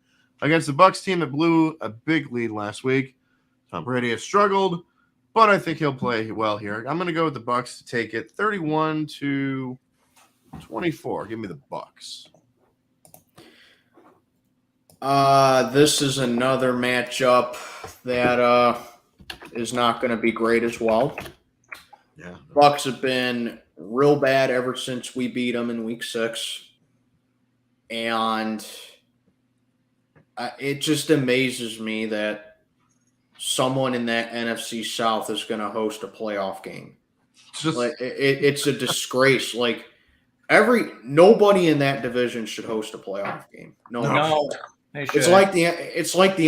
[SPEAKER 1] against the Bucs team that blew a big lead last week. Tom Brady has struggled, but I think he'll play well here. I'm going to go with the Bucs to take it 31-24. Give me the Bucs.
[SPEAKER 7] This is another matchup that is not going to be great as well.
[SPEAKER 1] Yeah,
[SPEAKER 7] Bucs have been real bad ever since we beat them in Week 6, and it just amazes me that someone in that NFC South is going to host a playoff game. It's a disgrace. Like, Nobody in that division should host a playoff game.
[SPEAKER 2] No.
[SPEAKER 7] It's like the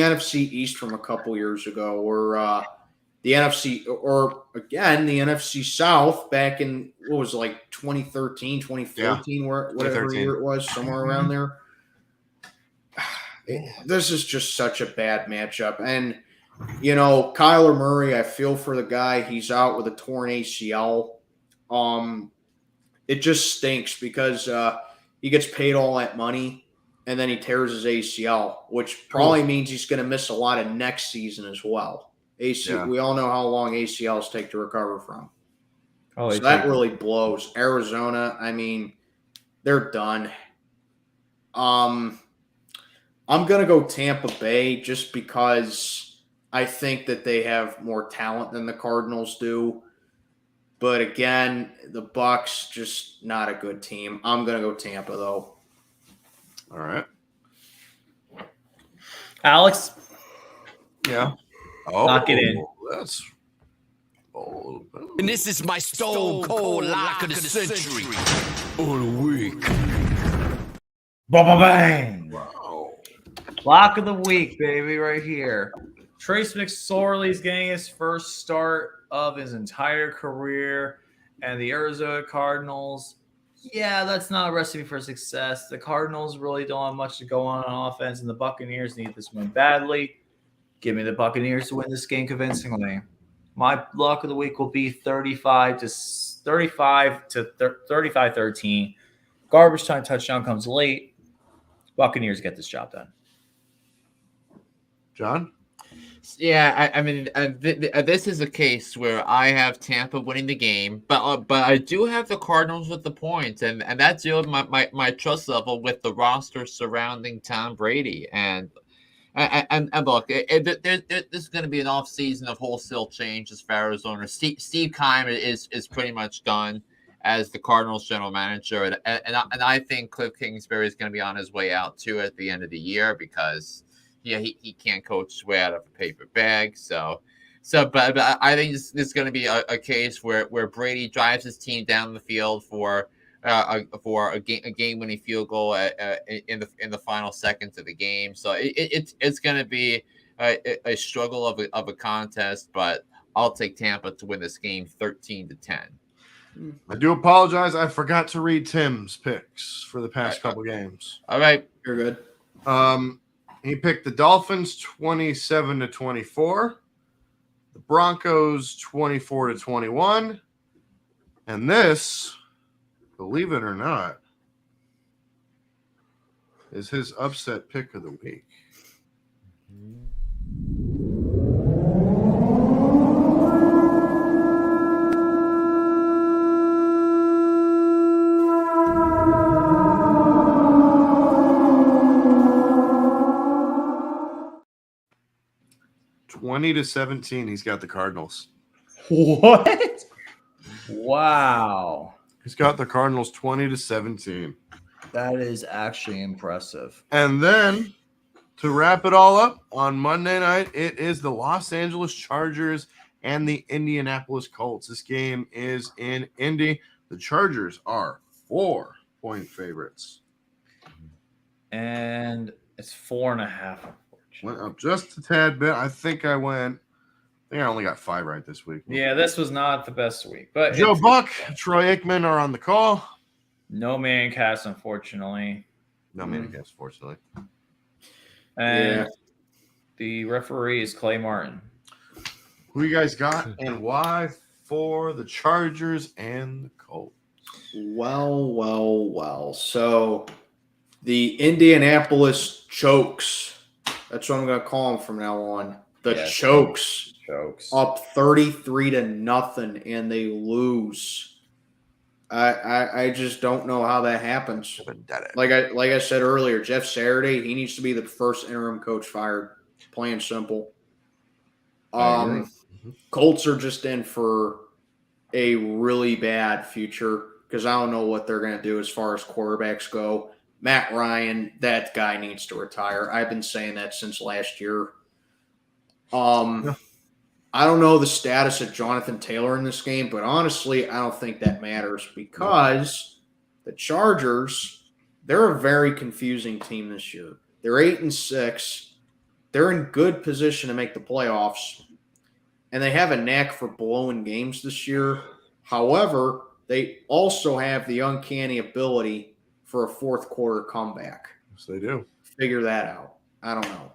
[SPEAKER 7] NFC East from a couple years ago, or the NFC South back in what was it, like 2013, 2014, whatever year it was, somewhere around there. This is just such a bad matchup. And, Kyler Murray, I feel for the guy. He's out with a torn ACL. It just stinks because he gets paid all that money and then he tears his ACL, which probably means he's going to miss a lot of next season as well. We all know how long ACLs take to recover from. So that really blows. Arizona, I mean, they're done. I'm going to go Tampa Bay just because I think that they have more talent than the Cardinals do. But again, the Bucs, just not a good team. I'm going to go Tampa, though.
[SPEAKER 1] All right.
[SPEAKER 2] Alex?
[SPEAKER 1] Yeah.
[SPEAKER 2] Lock it in.
[SPEAKER 1] That's
[SPEAKER 9] And this is my stone cold lock of the century. All the week.
[SPEAKER 2] Bang!
[SPEAKER 1] Wow.
[SPEAKER 2] Lock of the week, baby, right here. Trace McSorley's getting his first start of his entire career, and the Arizona Cardinals. Yeah, that's not a recipe for success. The Cardinals really don't have much to go on offense, and the Buccaneers need this win badly. Give me the Buccaneers to win this game convincingly. My lock of the week will be 35-13. Garbage time touchdown comes late. Buccaneers get this job done.
[SPEAKER 1] John?
[SPEAKER 4] Yeah, I mean, this is a case where I have Tampa winning the game, but I do have the Cardinals with the points, and that's my trust level with the roster surrounding Tom Brady. And look, this is going to be an off season of wholesale changes for Arizona. Steve Keim is pretty much done as the Cardinals general manager, and I think Cliff Kingsbury is going to be on his way out too at the end of the year because he can't coach his way out of a paper bag. But I think this is going to be a case where Brady drives his team down the field for a game-winning field goal in the final seconds of the game. So it's going to be a struggle of a contest, but I'll take Tampa to win this game 13-10.
[SPEAKER 1] I do apologize. I forgot to read Tim's picks for the past couple games.
[SPEAKER 4] All right,
[SPEAKER 7] you're good.
[SPEAKER 1] He picked the Dolphins 27-24, the Broncos 24-21, and this, believe it or not, is his upset pick of the week. (20-17). He's got the Cardinals.
[SPEAKER 2] What? Wow.
[SPEAKER 1] He's got the Cardinals 20-17.
[SPEAKER 2] That is actually impressive.
[SPEAKER 1] And then to wrap it all up on Monday night, it is the Los Angeles Chargers and the Indianapolis Colts. This game is in Indy. The Chargers are 4-point favorites.
[SPEAKER 2] And it's 4.5.
[SPEAKER 1] Went up just a tad bit. I think I only got 5 right this week.
[SPEAKER 2] Yeah, this was not the best week. But
[SPEAKER 1] Joe Buck, Troy Aikman are on the call.
[SPEAKER 2] No man cast, unfortunately.
[SPEAKER 1] No man cast, fortunately.
[SPEAKER 2] And the referee is Clay Martin.
[SPEAKER 1] Who you guys got and why for the Chargers and the Colts?
[SPEAKER 7] Well. So the Indianapolis Chokes. That's what I'm going to call them from now on. The Chokes. Up 33-0, and they lose. I just don't know how that happens. Like I said earlier, Jeff Saturday, he needs to be the first interim coach fired. Plain simple. Colts are just in for a really bad future because I don't know what they're going to do as far as quarterbacks go. Matt Ryan, that guy needs to retire. I've been saying that since last year. I don't know the status of Jonathan Taylor in this game, but honestly, I don't think that matters because The Chargers, they're a very confusing team this year. They're 8-6. They're in good position to make the playoffs, and they have a knack for blowing games this year. However, they also have the uncanny ability for a fourth quarter comeback.
[SPEAKER 1] Yes, they do.
[SPEAKER 7] Figure that out. I don't know.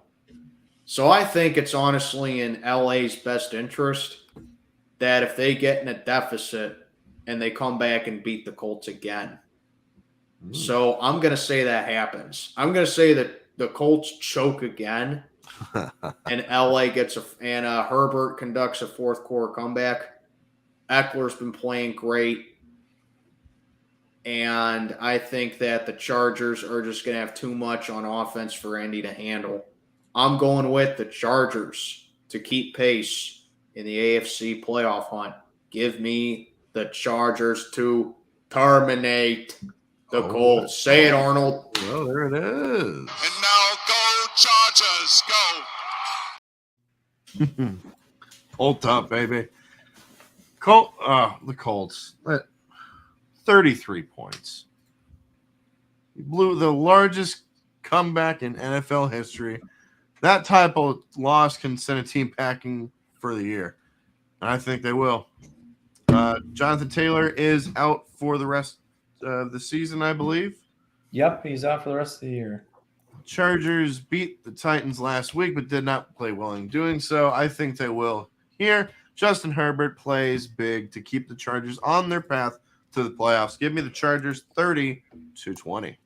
[SPEAKER 7] So I think it's honestly in LA's best interest that if they get in a deficit and they come back and beat the Colts again. So I'm going to say that happens. I'm going to say that the Colts choke again and LA gets and Herbert conducts a fourth quarter comeback. Eckler's been playing great. And I think that the Chargers are just going to have too much on offense for Andy to handle. I'm going with the Chargers to keep pace in the AFC playoff hunt. Give me the Chargers to terminate the Colts. Say it, Arnold.
[SPEAKER 1] Well, there it is.
[SPEAKER 10] And now go Chargers, go.
[SPEAKER 1] Hold up, baby. The Colts. 33 points. He blew the largest comeback in NFL history. That type of loss can send a team packing for the year. And I think they will. Jonathan Taylor is out for the rest of the season, I believe.
[SPEAKER 2] Yep, he's out for the rest of the year.
[SPEAKER 1] Chargers beat the Titans last week, but did not play well in doing so. I think they will here. Justin Herbert plays big to keep the Chargers on their path to the playoffs. Give me the Chargers 30-20.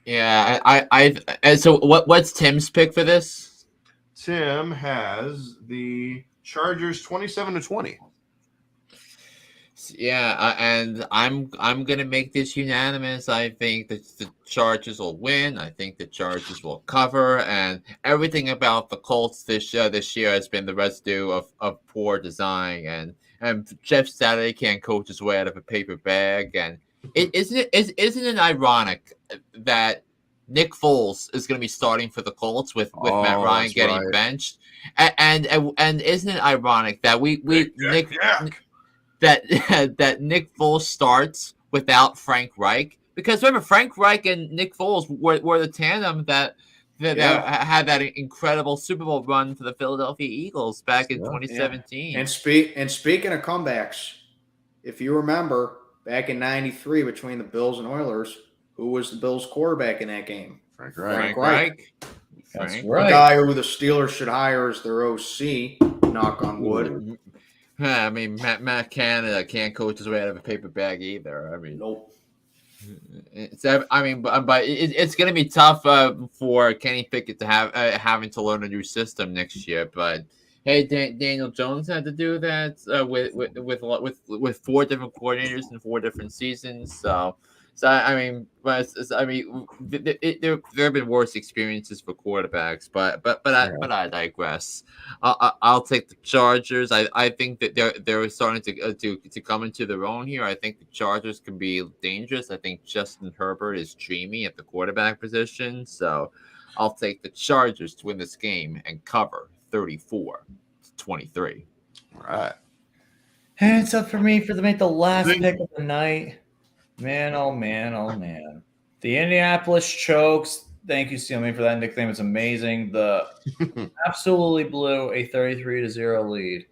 [SPEAKER 4] Yeah, I so what's Tim's pick for this?
[SPEAKER 1] Tim has the Chargers 27-20.
[SPEAKER 4] Yeah, and I'm gonna make this unanimous. I think that the Chargers will win. I think the Chargers will cover, and everything about the Colts this year has been the residue of poor design, and Jeff Saturday can't coach his way out of a paper bag. And isn't it ironic that Nick Foles is going to be starting for the Colts with Matt Ryan getting benched, and isn't it ironic that that Nick Foles starts without Frank Reich? Because remember, Frank Reich and Nick Foles were the tandem that had that incredible Super Bowl run for the Philadelphia Eagles back in 2017.
[SPEAKER 7] Yeah. And speaking of comebacks, if you remember back in '93 between the Bills and Oilers, who was the Bills quarterback in that game?
[SPEAKER 1] Frank Reich.
[SPEAKER 2] That's
[SPEAKER 7] right.
[SPEAKER 2] right.
[SPEAKER 7] The guy who the Steelers should hire as their OC. Knock on wood.
[SPEAKER 4] I mean, Matt Canada can't coach his way out of a paper bag either. I mean,
[SPEAKER 7] nope.
[SPEAKER 4] It's going to be tough for Kenny Pickett to have having to learn a new system next year. But hey, Daniel Jones had to do that with 4 different coordinators in 4 different seasons. So I mean, there have been worse experiences for quarterbacks, but I digress. I'll take the Chargers. I think that they're starting to come into their own here. I think the Chargers can be dangerous. I think Justin Herbert is dreamy at the quarterback position, so I'll take the Chargers to win this game and cover 34-23.
[SPEAKER 1] All right.
[SPEAKER 2] And it's up for me to make the last pick of the night. Man, oh man, oh man. The Indianapolis Chokes. Thank you, Steelman, for that nickname. It's amazing. The absolutely blew a 33-0 lead.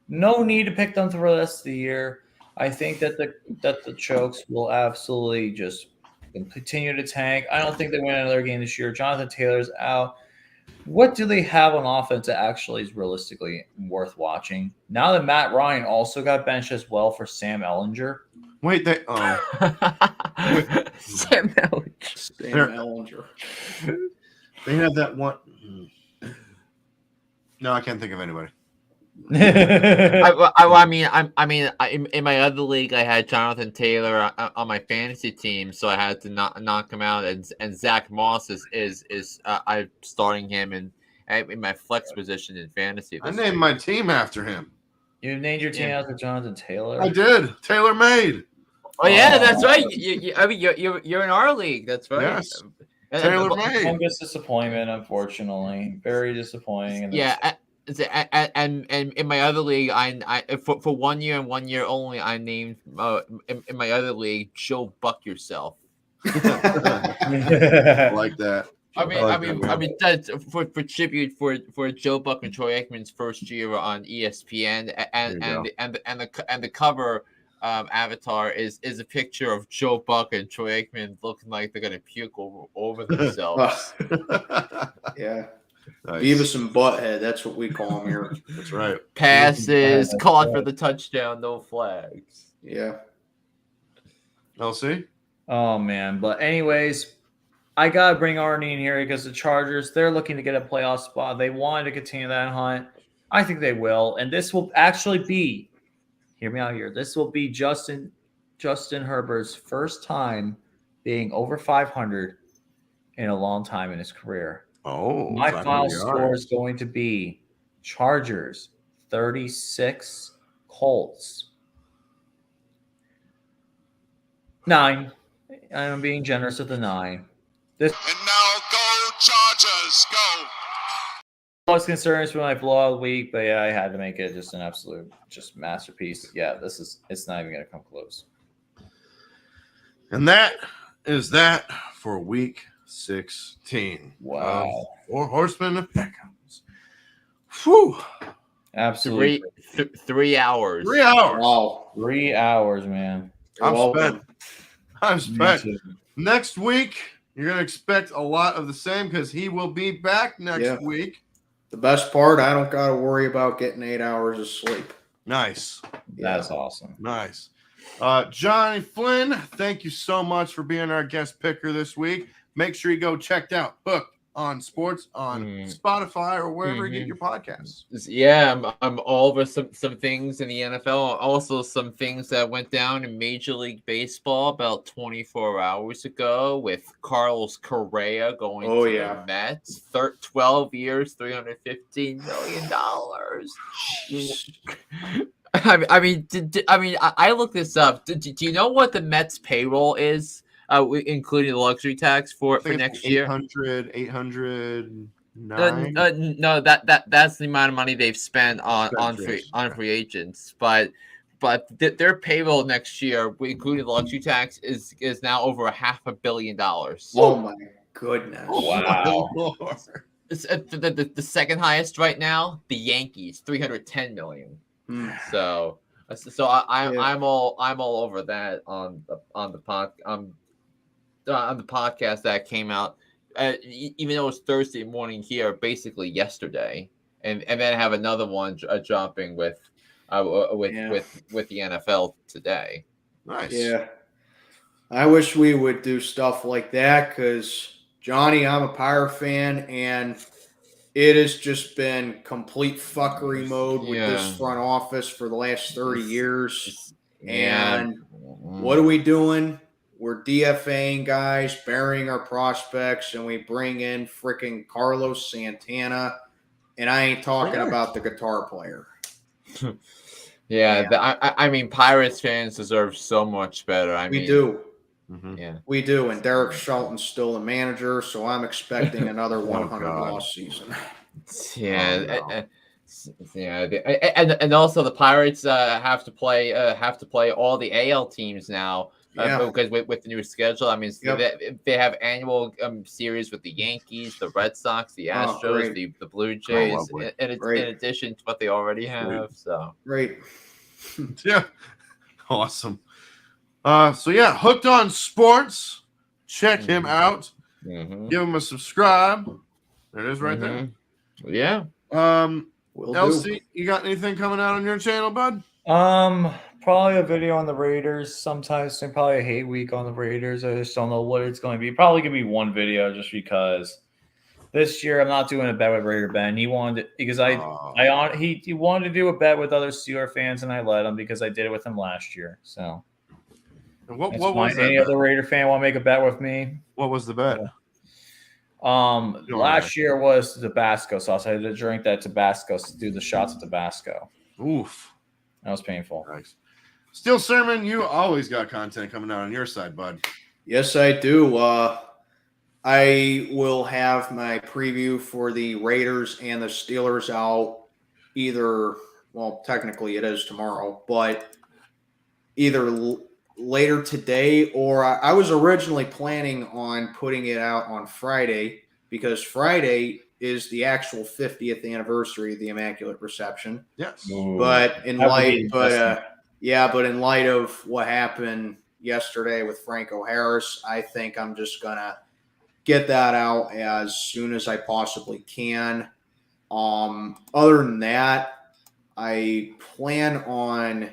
[SPEAKER 2] No need to pick them for the rest of the year. I think that the Chokes will absolutely just continue to tank. I don't think they win another game this year. Jonathan Taylor's out. What do they have on offense that actually is realistically worth watching? Now that Matt Ryan also got benched as well for Sam Ehlinger.
[SPEAKER 1] Wait,
[SPEAKER 4] Sam
[SPEAKER 7] Ehlinger.
[SPEAKER 1] They have that one. No, I can't think of anybody.
[SPEAKER 4] I mean, in my other league, I had Jonathan Taylor on my fantasy team, so I had to knock him out. And Zach Moss is I'm starting him in my flex position in fantasy.
[SPEAKER 1] I named my team after him.
[SPEAKER 2] You named your team after Jonathan Taylor?
[SPEAKER 1] I did. Taylor made.
[SPEAKER 4] Oh yeah, that's right. You're in our league. That's right.
[SPEAKER 1] Yes. Taylor made.
[SPEAKER 2] Longest disappointment, unfortunately. Very disappointing.
[SPEAKER 4] Yeah. and in my other league, I for 1 year and 1 year only, I named in my other league, Joe Buck Yourself.
[SPEAKER 1] I like that.
[SPEAKER 4] I mean, that's for tribute for Joe Buck and Troy Aikman's first year on ESPN, and the cover avatar is a picture of Joe Buck and Troy Aikman looking like they're gonna puke over themselves.
[SPEAKER 7] Yeah. Nice. Beavis and Butthead, that's what we call them here.
[SPEAKER 1] That's right.
[SPEAKER 4] Passes, caught for the touchdown, no flags.
[SPEAKER 7] Yeah.
[SPEAKER 1] LC?
[SPEAKER 2] Oh, man. But anyways, I got to bring Arnie in here because the Chargers, they're looking to get a playoff spot. They wanted to continue that hunt. I think they will. And this will actually be, hear me out here, this will be Justin Herbert's first time being over 500 in a long time in his career.
[SPEAKER 1] Oh,
[SPEAKER 2] my final score is going to be Chargers 36, Colts 9. I'm being generous with the 9.
[SPEAKER 10] And now go Chargers, go.
[SPEAKER 2] I was concerned when I blow out the week, but yeah, I had to make it just an absolute masterpiece. Yeah, it's not even going to come close.
[SPEAKER 1] And that is that for week 16.
[SPEAKER 2] Wow.
[SPEAKER 1] 4 Horsemen of Peckhams. Whew.
[SPEAKER 2] Absolutely.
[SPEAKER 4] 3 hours.
[SPEAKER 1] 3 hours.
[SPEAKER 7] Wow.
[SPEAKER 2] 3 hours, man.
[SPEAKER 1] I'm spent. Next week, you're going to expect a lot of the same because he will be back next week.
[SPEAKER 7] The best part, I don't got to worry about getting 8 hours of sleep.
[SPEAKER 1] Nice.
[SPEAKER 2] That's awesome.
[SPEAKER 1] Nice. Johnny Flynn, thank you so much for being our guest picker this week. Make sure you go check out Hooked on Sports on Spotify or wherever you get your podcasts.
[SPEAKER 4] Yeah, I'm all over some things in the NFL. Also, some things that went down in Major League Baseball about 24 hours ago with Carlos Correa going to the Mets. 12 years, $315 million. I looked this up. Do you know what the Mets payroll is, including the luxury tax for next year?
[SPEAKER 1] 809.
[SPEAKER 4] No, that's the amount of money they've spent on free agents. But their payroll next year, including the luxury tax, is now over $500 million.
[SPEAKER 7] Oh my goodness!
[SPEAKER 2] Wow.
[SPEAKER 4] It's the second highest right now. The Yankees, $310 million. So I'm all over that on the podcast that came out, even though it's Thursday morning here, basically yesterday, and then have another one dropping with the NFL today.
[SPEAKER 1] Nice.
[SPEAKER 7] Yeah, I wish we would do stuff like that because Johnny, I'm a Pirate fan, and it has just been complete fuckery mode with this front office for the last 30 years. And what are we doing? We're DFAing guys, burying our prospects, and we bring in freaking Carlos Santana. And I ain't talking about the guitar player.
[SPEAKER 4] I mean, Pirates fans deserve so much better.
[SPEAKER 7] We do.
[SPEAKER 1] Mm-hmm.
[SPEAKER 4] Yeah,
[SPEAKER 7] we do. And Derek Shelton's still the manager, so I'm expecting another 100-loss season.
[SPEAKER 4] And also the Pirates have to play all the AL teams now. Because with the new schedule, I mean, they have annual series with the Yankees, the Red Sox, the Astros, the Blue Jays, in addition to what they already have. So
[SPEAKER 7] great,
[SPEAKER 1] yeah, awesome. Hooked on Sports. Check him out. Give him a subscribe. There it is, right there.
[SPEAKER 4] Yeah.
[SPEAKER 1] LC, you got anything coming out on your channel, bud?
[SPEAKER 2] Probably a video on the Raiders. Sometimes probably a hate week on the Raiders. I just don't know what it's going to be. Probably gonna be one video just because this year I'm not doing a bet with Raider Ben. He wanted it because he wanted to do a bet with other Steeler fans, and I let him because I did it with him last year. So.
[SPEAKER 1] What was that?
[SPEAKER 2] Any other Raider fan want to make a bet with me?
[SPEAKER 1] What was the bet?
[SPEAKER 2] Last year was Tabasco sauce. I had to drink that Tabasco, do the shots of Tabasco.
[SPEAKER 1] Oof.
[SPEAKER 2] That was painful.
[SPEAKER 1] Nice. Steel Sermon, you always got content coming out on your side, bud.
[SPEAKER 7] Yes, I do. I will have my preview for the Raiders and the Steelers out either, well, technically it is tomorrow, but either later today or I was originally planning on putting it out on Friday because Friday is the actual 50th anniversary of the Immaculate Reception.
[SPEAKER 1] Yes.
[SPEAKER 7] But in light of what happened yesterday with Franco Harris, I think I'm just gonna get that out as soon as I possibly can. Other than that, I plan on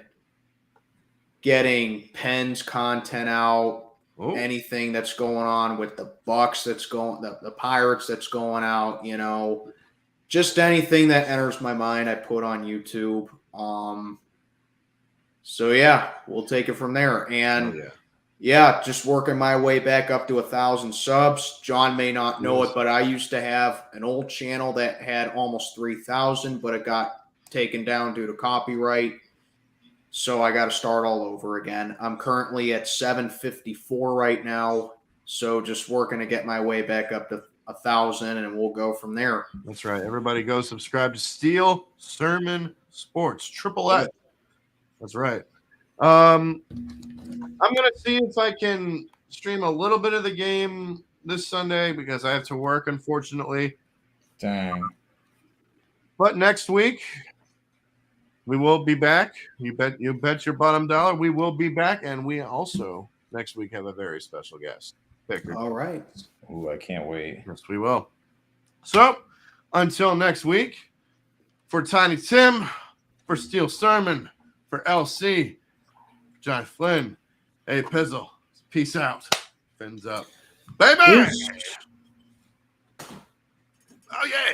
[SPEAKER 7] getting Penn's content out. Ooh. Anything that's going on with the Bucks that's going, the Pirates that's going out, you know, just anything that enters my mind, I put on YouTube. So yeah, we'll take it from there. And yeah, just working my way back up to 1,000 subs. John may not know it, but I used to have an old channel that had almost 3,000, but it got taken down due to copyright. So I got to start all over again. I'm currently at 754 right now. So just working to get my way back up to 1,000 and we'll go from there.
[SPEAKER 1] That's right. Everybody go subscribe to Steel Sermon Sports, Triple X. That's right. I'm going to see if I can stream a little bit of the game this Sunday because I have to work, unfortunately.
[SPEAKER 2] Dang.
[SPEAKER 1] But next week, we will be back. You bet your bottom dollar. We will be back, and we also next week have a very special guest. Picker.
[SPEAKER 7] All right.
[SPEAKER 2] Ooh, I can't wait.
[SPEAKER 1] Yes, we will. So until next week, for Tiny Tim, for Steel Sermon, for LC, John Flynn, hey Pizzle, peace out. Fins up, baby.
[SPEAKER 2] Peace.
[SPEAKER 1] Oh yeah.